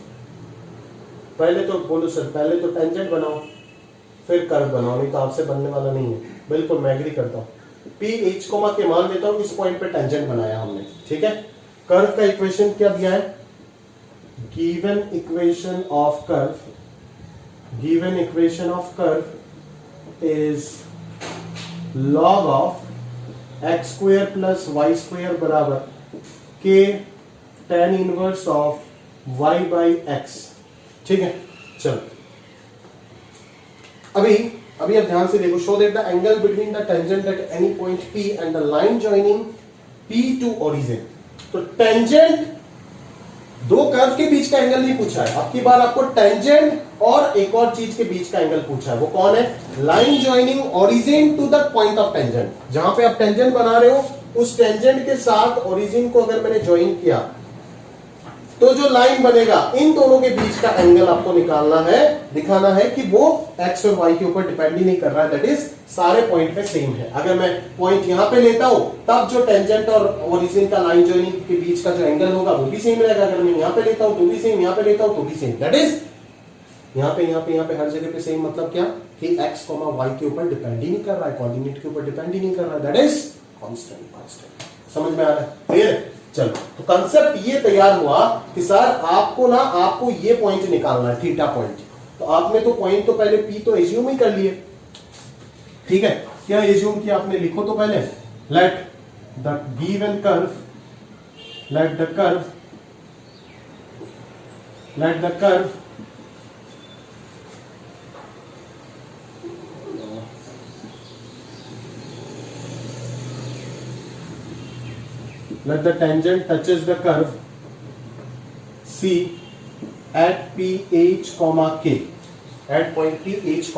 पहले तो बोलो सर, पहले तो टेंजेंट बनाओ फिर कर्व बनाओ, नहीं तो आपसे बनने वाला नहीं है। बिल्कुल मैं एग्री करता हूं। P H के मान देता हूं, इस पॉइंट पे टेंजेंट बनाया हमने, ठीक है। कर्व का इक्वेशन क्या दिया है? Given equation of curve is log of x square plus Y square बराबर के tan inverse of y by x. ठीक है, चलो अभी अब ध्यान से देखो। Show that the angle between the tangent at any point P and the line joining P to origin. तो टेंजेंट, दो कर्व के बीच का एंगल नहीं पूछा है, अब की बार आपको टेंजेंट और एक और चीज के बीच का एंगल पूछा है। वो कौन है? Line joining origin to the point of tangent. जहां पे आप टेंजेंट बना रहे हो, उस टेंजेंट के साथ ओरिजिन को अगर मैंने ज्वाइन किया तो जो लाइन बनेगा, इन दोनों के बीच का एंगल आपको निकालना है, दिखाना है कि वो एक्स और वाई के ऊपर डिपेंड ही नहीं कर रहा है, दैट इज सारे पॉइंट पे सेम है। अगर मैं पॉइंट यहां पे लेता हूं तब जो टेंजेंट और ओरिजिन का लाइन जॉइनिंग के बीच का जो एंगल होगा वो भी सेम रहेगा। अगर मैं यहां पे लेता हूं तो भी सेम, यहां पे लेता हूं तो भी सेम, दैट इज यहां पे हर जगह पे सेम। मतलब क्या कि एक्स वाई के ऊपर डिपेंड ही नहीं कर रहा है, कोऑर्डिनेट के ऊपर डिपेंड ही नहीं कर रहा है, दैट इज कांस्टेंट। समझ में आ रहा है? क्लियर? चलो, तो कंसेप्ट ये तैयार हुआ कि सर आपको ये पॉइंट निकालना है, थीटा पॉइंट। तो आपने तो पॉइंट तो पहले P तो एज्यूम ही कर लिए, ठीक है। क्या एज्यूम किया आपने? लिखो तो पहले, let the given curve let the tangent touches the curve C at PH, K at point PH,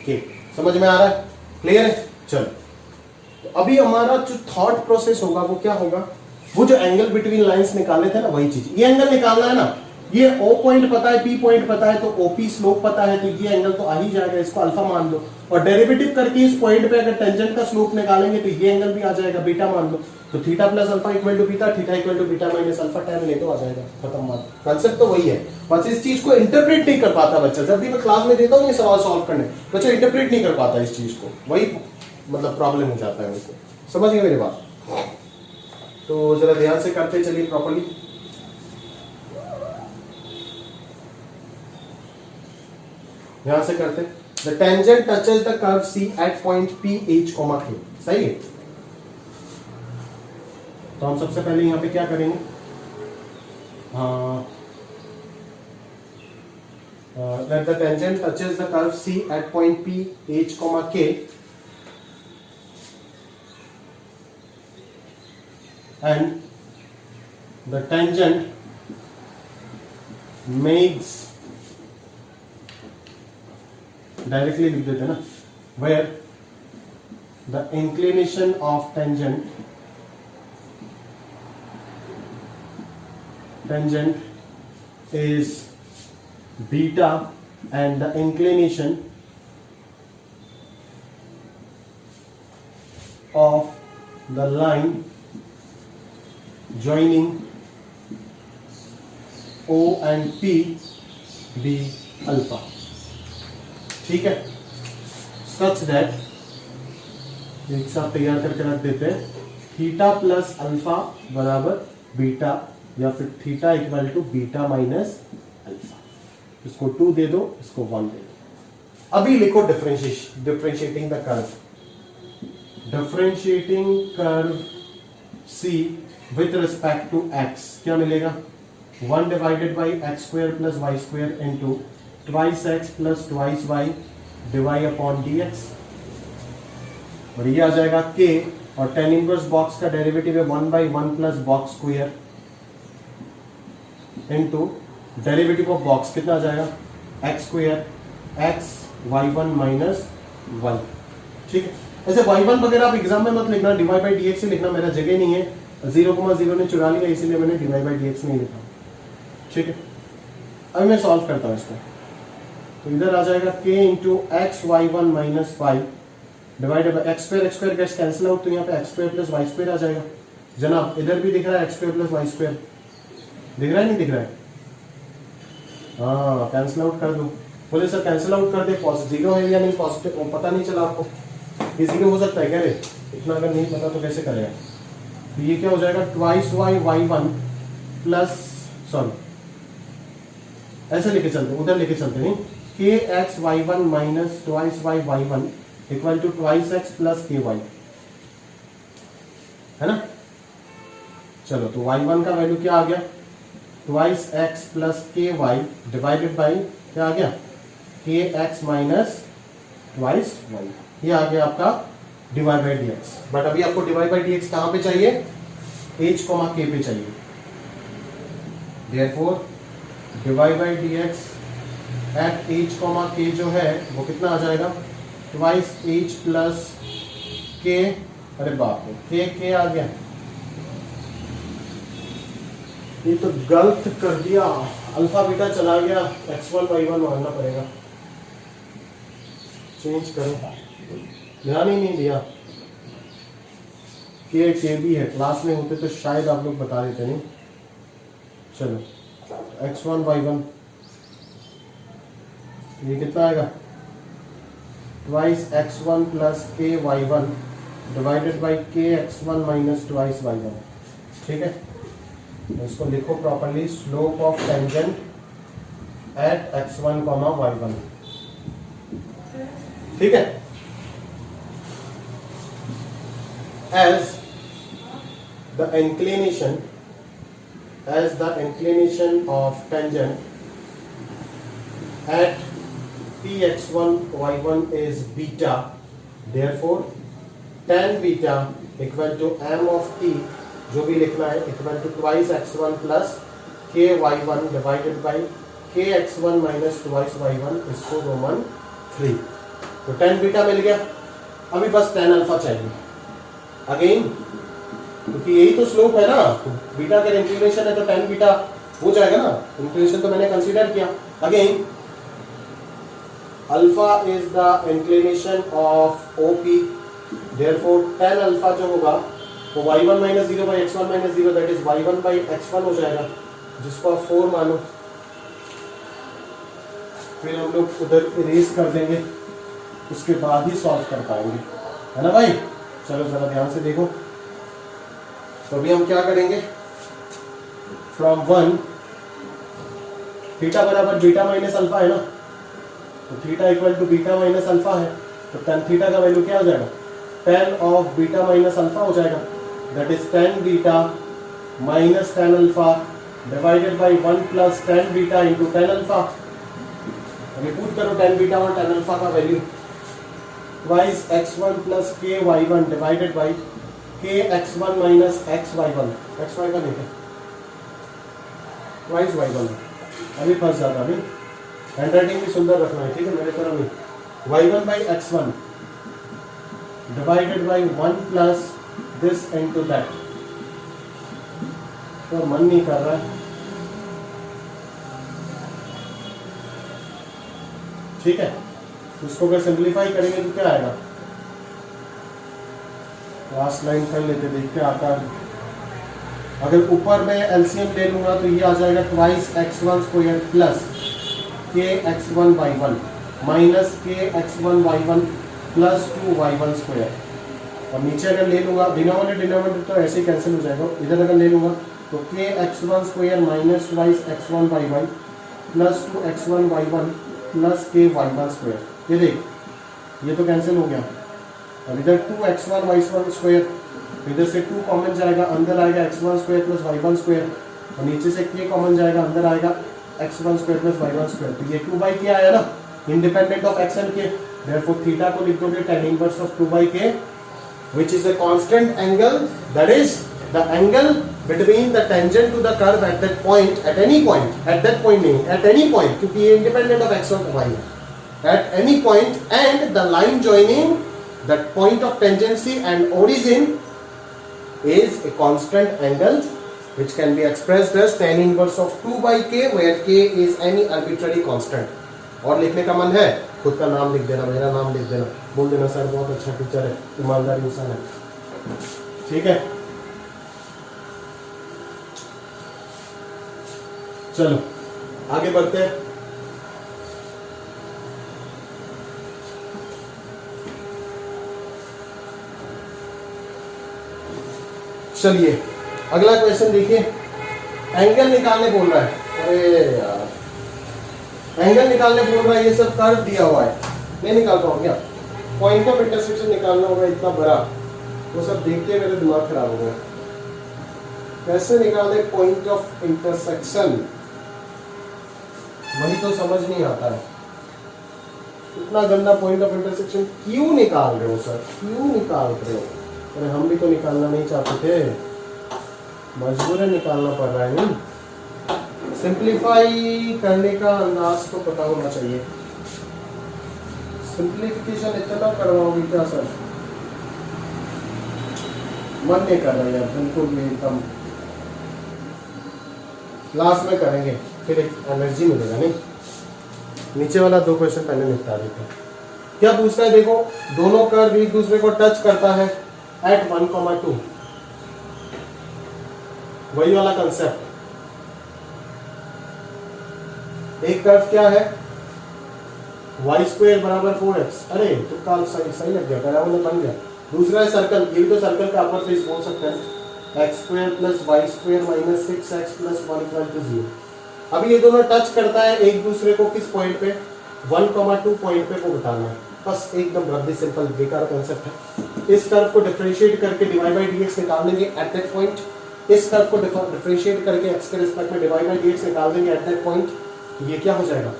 K। समझ में आ रहा है? क्लियर है? चलो, तो अभी हमारा जो थॉट प्रोसेस होगा वो क्या होगा? वो जो एंगल बिटवीन लाइंस निकाले थे ना, वही चीज। ये एंगल निकालना है ना, ये O पॉइंट पता है, P पॉइंट पता है, तो OP स्लोप पता है, तो ये एंगल तो आ ही जाएगा, इसको अल्फा मान लो। और डेरिवेटिव करके इस पॉइंट पे अगर टेंजेंट का स्लोप निकालेंगे तो ये एंगल भी आ जाएगा, बीटा मान लो। तो theta plus alpha equal to beta, theta equal to beta minus alpha, tan ले तो आ जाएगा, खत्म बात। कांसेप्ट तो वही है, बस इस चीज को इंटरप्रेट नहीं कर पाता बच्चा। जब भी मैं क्लास में देता हूँ ये सवाल सॉल्व करने, बच्चा इंटरप्रेट नहीं कर पाता इस चीज को, वही मतलब प्रॉब्लम हो जाता है उनको। समझ गए मेरी बात? तो जरा ध्यान से करते चलिए प्रॉपर्ली। ध्यान से करते, the tangent touches the curve C at point P H comma k. सही है, तो हम सबसे पहले यहां पे क्या करेंगे, that the tangent touches the curve C at point P H comma K and the tangent makes, directly लिख देते ना, where the inclination of tangent is beta and the inclination of the line joining O and P be alpha। ठीक है, such that एक साथ तैयार करके रख देते हैं, थीटा प्लस अल्फा बराबर बीटा, या फिर theta equal to beta minus alpha. इसको 2 दे दो, इसको 1 दे दो। अभी लिखो differentiating the curve, differentiating curve C with respect to x क्या मिलेगा, 1 divided by x square plus Y square into twice x plus twice y divide upon d x, और ये आ जाएगा k, और tan इनवर्स बॉक्स का derivative है 1/1 plus box square into derivative of box कितना आ जाएगा, x square x y1 minus one. ठीक है, ऐसे y1 वगैरह आप एग्जाम में मत लिखना, डिवाइड बाई dx ही लिखना, मेरा जगह नहीं है, 0,0 ने चुरा लिया इसीलिए मैंने डिवाइड बाई dx नहीं लिखा। ठीक है, अब मैं सॉल्व करता हूं इसको, तो इधर आ जाएगा k into X y1 minus five divided by x square gets cancel out, तो यहाँ पे X square plus Y square आ जाएगा। जनाब इधर भी दिख रहा है X square plus Y square, दिख रहा है नहीं दिख रहा है, हाँ कैंसिल आउट कर दो। बोले सर कैंसिल आउट कर दे, जीरो है या नहीं पॉजिटिव, पता नहीं चला आपको, ये जीरो हो सकता है क्या रे, इतना अगर नहीं पता तो कैसे करेगा। तो ये क्या हो जाएगा, twice y y1 plus, sorry ऐसे लेके चलते, उधर लेके चलते नहीं, k x y1 minus twice y y1 equal to twice x plus k y, है ना। चलो तो y1 का वैल्यू क्या आ गया, twice x plus k Y divided by क्या आ गया, के एक्स माइनस ट्वाइस वाई, ये आ गया आपका डिवाइड बाई डीएक्स। बट अभी आपको डिवाइड बाई डीएक्स कहां पे चाहिए, h कॉमा k पे चाहिए। Therefore divide by d x at h comma k जो है वो कितना आ जाएगा, ट्वाइस h प्लस k, अरे बाप रे k आ गया, ये तो गलत कर दिया, अल्फा बीटा चला गया, x1 y1 मानना पड़ेगा, चेंज करो, ध्यान ही नहीं दिया, के भी है, क्लास में होते तो शायद आप लोग बता देते नहीं। चलो x1 y1 ये कितना आएगा, ट्वाइस x1 प्लस के y1 डिवाइडेड बाई के x1 माइनस ट्वाइस y1। ठीक है, इसको लिखो properly, slope of tangent eight x1 comma y1। ठीक है, as the inclination of tangent at px1 y1 is beta, therefore tan beta equal to m of t, जो भी लिखना है, equal to twice x1 plus के y1 divided by के x1 minus twice y1 इसको Roman 3। तो tan beta मिल गया, अभी बस tan अल्फा चाहिए अगेन, क्योंकि यही तो स्लोप है ना, तो बीटा का इंक्लिनेशन है तो tan बीटा हो जाएगा ना, इंक्लिनेशन तो मैंने कंसीडर किया। Again alpha is the inclination of OP, therefore tan alpha जो होगा वो y1 minus 0 by x1 minus 0 that is y1 by x1 हो जाएगा, जिसको आप 4 मानो, फिर हम लोग उधर इरेज कर देंगे, उसके बाद ही सॉल्व कर पाएंगे, है ना भाई। चलो जरा ध्यान से देखो, तो अभी हम क्या करेंगे, फ्रॉम 1 थीटा बराबर बीटा माइनस अल्फा है ना, तो theta equal to beta minus alpha है, तो टेन थीटा का वैल्यू क्या हो जाएगा, tan of beta minus alpha हो जाएगा, that is tan beta minus tan alpha divided by 1 plus tan beta into tan alpha. अभी पुट करो टेन बीटा और टेन अल्फा का value, twice x1 plus k y one divided by के x1 minus x y one, x y one है क्या, twice Y one. अभी फंस जाता, अभी हैंड राइटिंग भी सुंदर रखना है, ठीक है, मेरे तरह नहीं। Y one by x one divided by 1 plus this into that, तो मन नहीं कर रहा है, ठीक है। उसको अगर सिंप्लीफाई करेंगे तो क्या आएगा, लास्ट लाइन कर लेते, देखते आता है। अगर ऊपर में एलसीएम ले लूंगा तो ये आ जाएगा ट्वाइस x1 स्क्वायर प्लस के x1 y1 माइनस के x1 y1 plus 2y1 square. और नीचे अगर ले लूंगा डिनोमिनेटर तो ऐसे ही कैंसिल हो जाएगा, इधर अगर ले लूंगा तो के x1 square minus twice x1 y1 plus 2x1 y1 plus के y1 स्क्वायर। ये देख, ये तो कैंसिल हो गया। अब इधर 2x1 y1 स्क्वायर, इधर से 2 कॉमन जाएगा, अंदर आएगा x1 square plus y1 square, और नीचे से k कॉमन जाएगा, अंदर आएगा x1 square plus y1 square. तो ये 2/k आया ना, independent of x and k। Therefore theta को लिख दोगे tan inverse of 2/k which is a constant angle, that is the angle between the tangent to the curve at that point, at any point, at that point नहीं, at any point, क्योंकि ये independent of x और y है, at any point, and the line joining that point of tangency and origin is a constant angle which can be expressed as tan inverse of 2/k where k is any arbitrary constant। और लिखने का मन है, खुद का नाम लिख देना, मेरा नाम लिख देना, बोल देना सर बहुत अच्छा टीचर है, ईमानदार इंसान है, ठीक है। चलो आगे बढ़ते हैं। चलिए अगला क्वेश्चन देखिए, एंगल निकालने बोल रहा है। अरे यार, एंगल निकालने बोल रहा है, ये सब कर्व दिया हुआ है, नहीं निकाल पाऊँ क्या, पॉइंट ऑफ इंटरसेक्शन निकालना होगा इतना बड़ा, वो सब देख के मेरा दिमाग खराब हो गया। कैसे निकाले पॉइंट ऑफ इंटरसेक्शन, वही तो समझ नहीं आता है। इतना गंदा पॉइंट ऑफ इंटरसेक्शन क्यों निकाल रहे हो सर, क्यों निकाल रहे हो? अरे हम भी तो निकालना नहीं चाहते थे, मजबूरन निकालना पड़ रहा है। नहीं, सिंप्लीफाई करने का अंदाज तो पता होना चाहिए। सिंप्लीफिकेशन इतना करवाओगे क्या सर, मन नहीं कर रहा यार, बिल्कुल भी एकदम। क्लास में करेंगे, फिर एक एनर्जी मिलेगा। नहीं, नीचे वाला 2 क्वेश्चन पहले निपटा देते हैं। क्या पूछता है, देखो दोनों कर्व एक दूसरे को टच करता है एट 1,2, वही वाला कंसेप्ट। एक कर्व क्या है, y स्क्वायर बराबर 4x, अरे तो काल सही लग गया, पैराबोला बन गया। दूसरा है सर्कल, ये भी तो सर्कल का अपर फेस बोल सकते हैं, x square plus Y square minus 6x plus 1 equal to 0। अभी ये दोनों टच करता है एक दूसरे को, किस पॉइंट पे, 1,2 पॉइंट पे को बताना है, बस एकदम रद्दी सिंपल बेकार कॉन्सेप्ट है। इस कर्व को डिफरेंशिएट करके डिवाइड बाई dx निकाल देंगे एट दैट पॉइंट, इस कर्व को डिफरेंशिएट करके x के रिस्पेक्ट में डिवाइड बाई dx निकाल देंगे एट दैट पॉइंट। ये क्या हो जाएगा,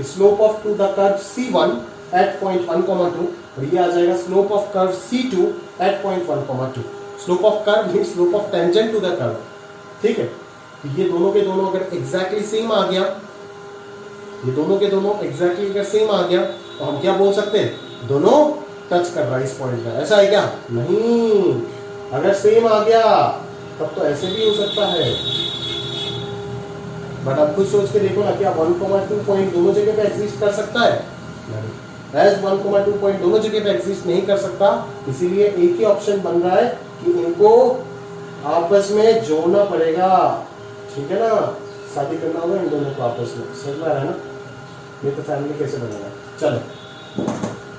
slope of to the curve C1 at point 1,2, और ये आ जाएगा slope of curve C2 at point 1,2। Slope of curve means slope of tangent to the curve, ठीक है। तो ये दोनों के दोनों अगर एग्जैक्टली सेम आ गया, ये दोनों के दोनों एग्जैक्टली अगर सेम आ गया तो हम क्या बोल सकते हैं, दोनों टच कर रहा है इस पॉइंट पे, ऐसा है क्या? नहीं, अगर सेम आ गया तब तो ऐसे भी हो सकता है, बट अब खुद सोच के देखो ना, क्या 1,2 पॉइंट दोनों जगह पे एग्जिस्ट कर सकता है? नहीं, एज 1,2 पॉइंट दोनों जगह पे एग्जिस्ट नहीं कर सकता, इसीलिए एक ही ऑप्शन बन रहा है कि इनको आपस में जोड़ना पड़ेगा, ठीक है ना। शादी करना होगा इन दोनों को आपस में, समझ में आ रहा है ना, ये तो फैमिली कैसे बनेगा। चलो,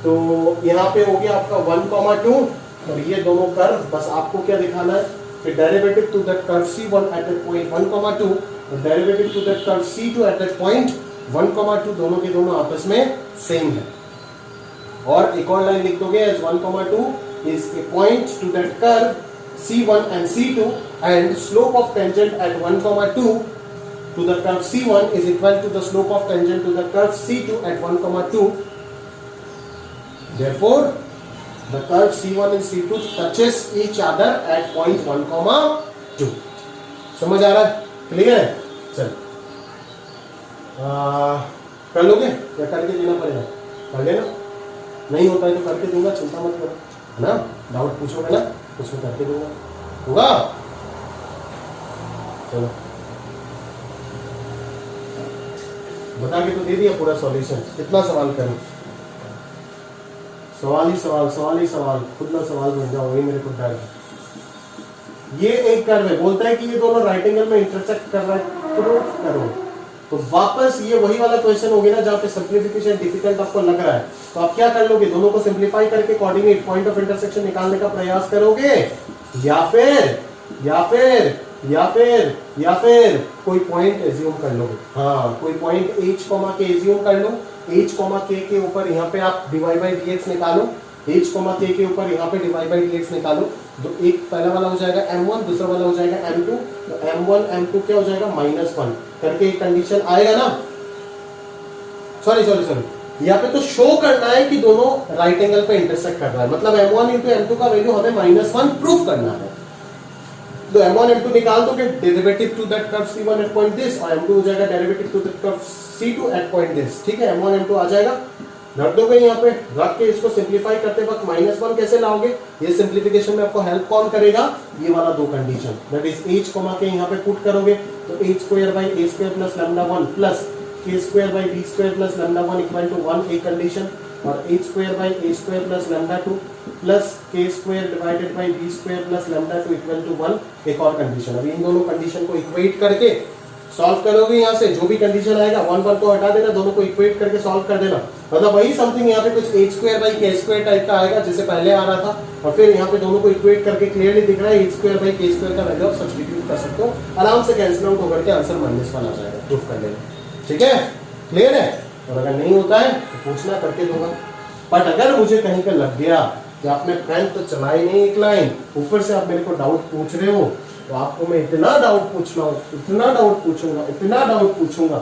तो यहाँ पे हो गया आपका 1,2 और ये दोनों कर्व, बस आपको क्या दिखाना है, फिर derivative to that curve C1 at that point 1,2 और derivative to that curve C2 at that point 1,2 दोनों के दोनों आपस में सेम है। और एक और लाइन लिख दोगे as 1,2 is a point to that curve C1 and C2 and slope of tangent at 1,2 to the curve C1 is equal to the slope of tangent to the curve C2 at 1,2. Therefore, the curve C1 and C2 touches each other at point 1,2. समझ आ रहा है? Clear है? चल कर लोगे या करके देना पड़ेगा? कर लेना, नहीं होता है तो करके दूंगा, चिंता मत करो, है ना? डाउट पूछोगे ना, उसमें करके दूंगा, होगा? चलो बता के तो दे दिया पूरा सॉल्यूशन, कितना सवाल करूं? सवाल ही सवाल, सवाल ही सवाल, खुद ना सवाल बन जाओ, वही मेरे को डर है। ये एक कर्व है, बोलता है कि ये दोनों राइट एंगल में इंटरसेक्ट कर रहा है, प्रूफ करो। तो वापस ये वही वाला क्वेश्चन हो गया ना जहां पे सिंप्लीफिकेशन डिफिकल्ट आपको लग रहा है, तो आप क्या कर लोगे? दोनों को सिंप्लीफाई करके कोऑर्डिनेट पॉइंट ऑफ इंटरसेक्शन निकालने का प्रयास करोगे, या फिर कोई पॉइंट एज्यूम कर लोगे। हाँ, कोई पॉइंट h, के एज्यूम कर लो, h, k के ऊपर यहाँ पे आप dy/dx निकालो, h, k के ऊपर यहाँ पे dy/dx निकालो। तो एक पहला वाला हो जाएगा m1, दूसरा वाला हो जाएगा m2। तो m1 m2 क्या हो जाएगा? -1 करके एक कंडीशन आएगा ना। सॉरी यहाँ पे तो शो करना है कि दोनों राइट एंगल पे इंटरसेक्ट कर रहा है, मतलब m1 इंटू m2 का वैल्यू हमें -1 प्रूफ करना है। तो m1 m2 निकाल दोगे, derivative to that curve C1 at point this, और m2 हो जाएगा derivative to that curve C2 at point this. ठीक है, m1 m2 आ जाएगा, रख दोगे यहाँ पे, रख के इसको सिंप्लीफाई करते वक्त -1 कैसे लाओगे? ये सिंप्लीफिकेशन में आपको हेल्प कौन करेगा? ये वाला दो कंडीशन, दैट इज h, के यहाँ पे पुट करोगे तो h² plus λ1 plus k² plus λ1 equal to 1 एक कंडीशन, और h² plus λ2 plus k² divided by b² plus λ2 equal to 1 एक और कंडीशन। अभी इन दोनों कंडीशन को इक्वेट करके सॉल्व करोगे, यहाँ से जो भी कंडीशन आएगा 1 को हटा देना, दोनों को इक्वेट करके सॉल्व कर देना, मतलब वही समथिंग यहाँ पे कुछ h² टाइप का आएगा जैसे पहले आ रहा था, और फिर यहाँ पे दोनों को इक्वेट करके क्लियरली दिख रहा है h² का वैल्यू आप सब्स्टिट्यूट कर सकते हो, आराम से कैंसिल आउट होकर के आंसर -1 आ जाएगा, प्रूफ कर लेना। ठीक है, क्लियर है? और अगर नहीं होता है तो पूछना, करके दूंगा। बट अगर मुझे कहीं पे लग गया कि आपने पेन तो चलाई नहीं एक लाइन, ऊपर से आप मेरे को डाउट पूछ रहे हो, तो आपको मैं इतना डाउट पूछूंगा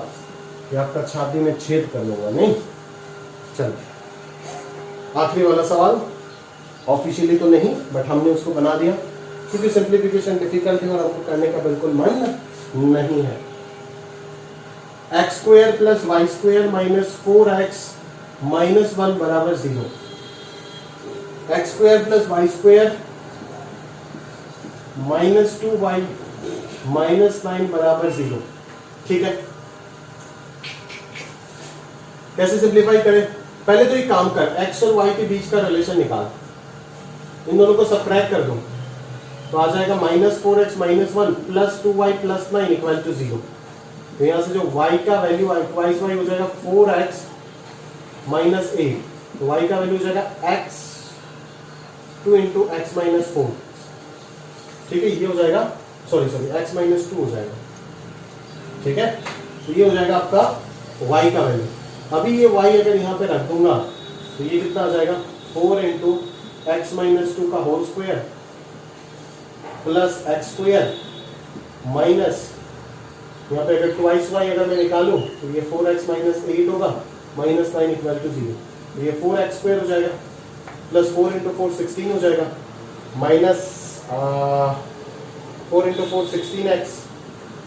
कि आपका छाती में छेद कर लूंगा। नहीं, चल आखिरी वाला सवाल, ऑफिशियली तो नहीं बट हमने उसको बना दिया क्योंकि सिंप्लीफिकेशन डिफिकल्ट है और आपको करने का बिल्कुल मन नहीं है। x² plus y² minus 4x minus 1 बराबर 0। x² plus y² minus 2y minus 9 बराबर 0। ठीक है, कैसे सिंप्लीफाई करें? पहले तो एक काम कर, x और y के बीच का रिलेशन निकाल, इन दोनों को सबट्रैक्ट कर दो तो आ जाएगा -4x minus 1 plus 2y plus 9 equal to 0। तो यहां से जो y का वैल्यू ट्वाइस y हो जाएगा 4x माइनस 8, तो y का वैल्यू हो जाएगा x2 इंटू x माइनस 4। ठीक है, ये हो जाएगा सॉरी x माइनस 2 हो जाएगा। ठीक है, तो ये हो जाएगा आपका y का वैल्यू। अभी ये y अगर यहाँ पे रख दूंगा तो ये कितना आ जाएगा 4 इंटू x माइनस 2 का whole square plus x² minus, यहाँ पे अगर ट्वाइस y अगर मैं निकालूं तो ये 4x माइनस 8 होगा माइनस 9 इक्वल टू 0। तो ये 4x² हो जाएगा प्लस 4 इंटू 4 16 हो जाएगा minus 4 into 4 16x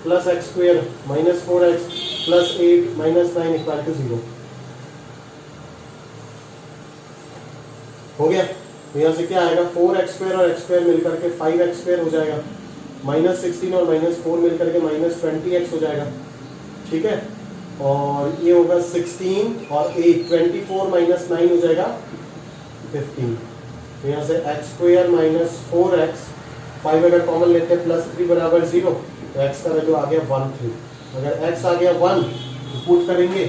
plus x² minus 4x plus 8 minus 9 equal to 0 हो गया। तो यहाँ से क्या आएगा 4x² और x² मिलकर के 5x² हो जाएगा, माइनस 16 और माइनस 4 मिलकर के माइनस 20x हो जाएगा। ठीक है, और ये होगा 16 और 8 24 माइनस 9 हो जाएगा 15। तो यहाँ से x² माइनस 4x 5 अगर कॉमन लेते हैं प्लस 3 बराबर 0, तो x का वैल्यू आ गया 1 3। अगर x आ गया 1 तो पुट करेंगे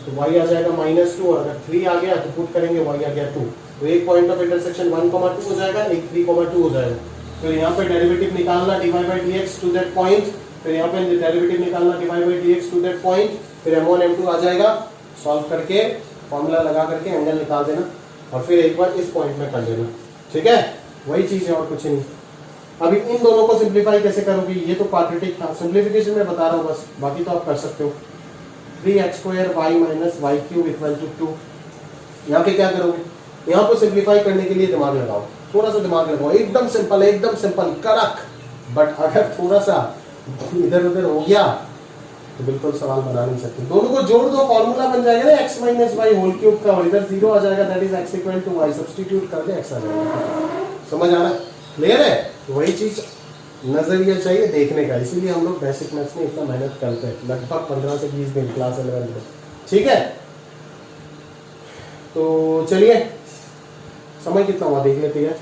तो y आ जाएगा -2, और अगर 3 आ गया तो पुट करेंगे y आ गया 2। तो एक पॉइंट ऑफ इंटरसेक्शन 1, 2 हो जाएगा, एक 3, 2 हो जाएगा। फिर यहाँ पे डेरिवेटिव निकालना dy/dx टू दैट पॉइंट, फिर यहाँ पे डेरिवेटिव निकालना dy/dx टू दैट पॉइंट, फिर M1 M2 आ जाएगा, सॉल्व करके फॉर्मूला लगा करके एंगल निकाल देना और फिर एक बार इस पॉइंट में कर देना। ठीक है, वही चीज है और कुछ नहीं। अभी इन दोनों को सिंप्लीफाई कैसे करोगे, ये तो क्वाड्रेटिक था, सिंप्लीफिकेशन में बता रहा हूँ बस, बाकी तो आप कर सकते हो। 3x² y - y³ = 2। यहाँ पे क्या करोगे, यहाँ पे सिंप्लीफाई करने के लिए दिमाग लगाओ, थोड़ा सा दिमाग लगाओ, एकदम सिंपल है, एकदम सिंपल कड़क। बट अगर थोड़ा सा इधर उधर हो गया तो बिल्कुल सवाल बना नहीं सकते। दोनों को जोड़ दो, फॉर्मूला बन जाएगा ना x - y³ का, और इधर 0 आ जाएगा, that is x = y। Substitute कर दे, x आ जाएगा। समझ आ रहा है, क्लियर है? तो वही चीज नजरिया चाहिए देखने का, इसीलिए हम लोग बेसिक मैथ्स में इतना मेहनत करते हैं, लगभग 15 से 20 दिन क्लास 11 में। ठीक है, तो चलिए, समय कितना हुआ देख लेते हैं।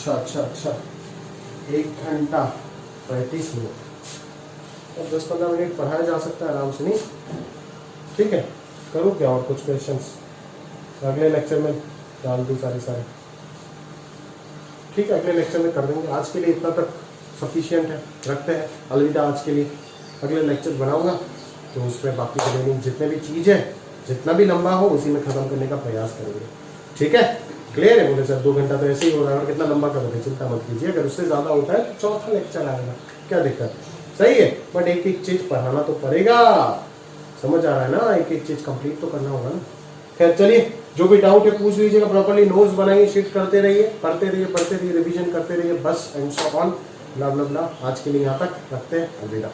अच्छा 1 घंटा 35 मिनट, अब 10-15 मिनट पढ़ाया जा सकता है आराम से, नहीं? ठीक है, करूँ क्या और कुछ क्वेश्चंस अगले लेक्चर में डाल दूँ सारे। ठीक है, अगले लेक्चर में कर देंगे, आज के लिए इतना तक सफिशिएंट है, रखते हैं, अलविदा आज के लिए। अगले लेक्चर बनाऊंगा तो उसमें बाकी ट्रेनिंग जितने भी चीज़ है, जितना भी लंबा हो उसी में ख़त्म करने का प्रयास करेंगे। ठीक है, क्लियर है? बोले सर 2 घंटा तो ऐसे ही हो रहा है, और कितना लंबा करोगे, चिंता मत कीजिए, अगर उससे ज़्यादा होता है तो चौथा लेक्चर आएगा, क्या दिक्कत? सही है, बट एक एक चीज़ पढ़ाना तो पड़ेगा, समझ आ रहा है ना, एक एक चीज़ कंप्लीट तो करना होगा ना। खैर चलिए, जो भी डाउट है पूछ लीजिएगा, प्रॉपर्ली नोट्स बनाइए, शिफ्ट करते रहिए, पढ़ते रहिए, रिवीजन करते रहिए, बस एंड सो ऑन, ब्ला ब्ला ब्ला। आज के लिए यहाँ तक रखते हैं, अलविदा।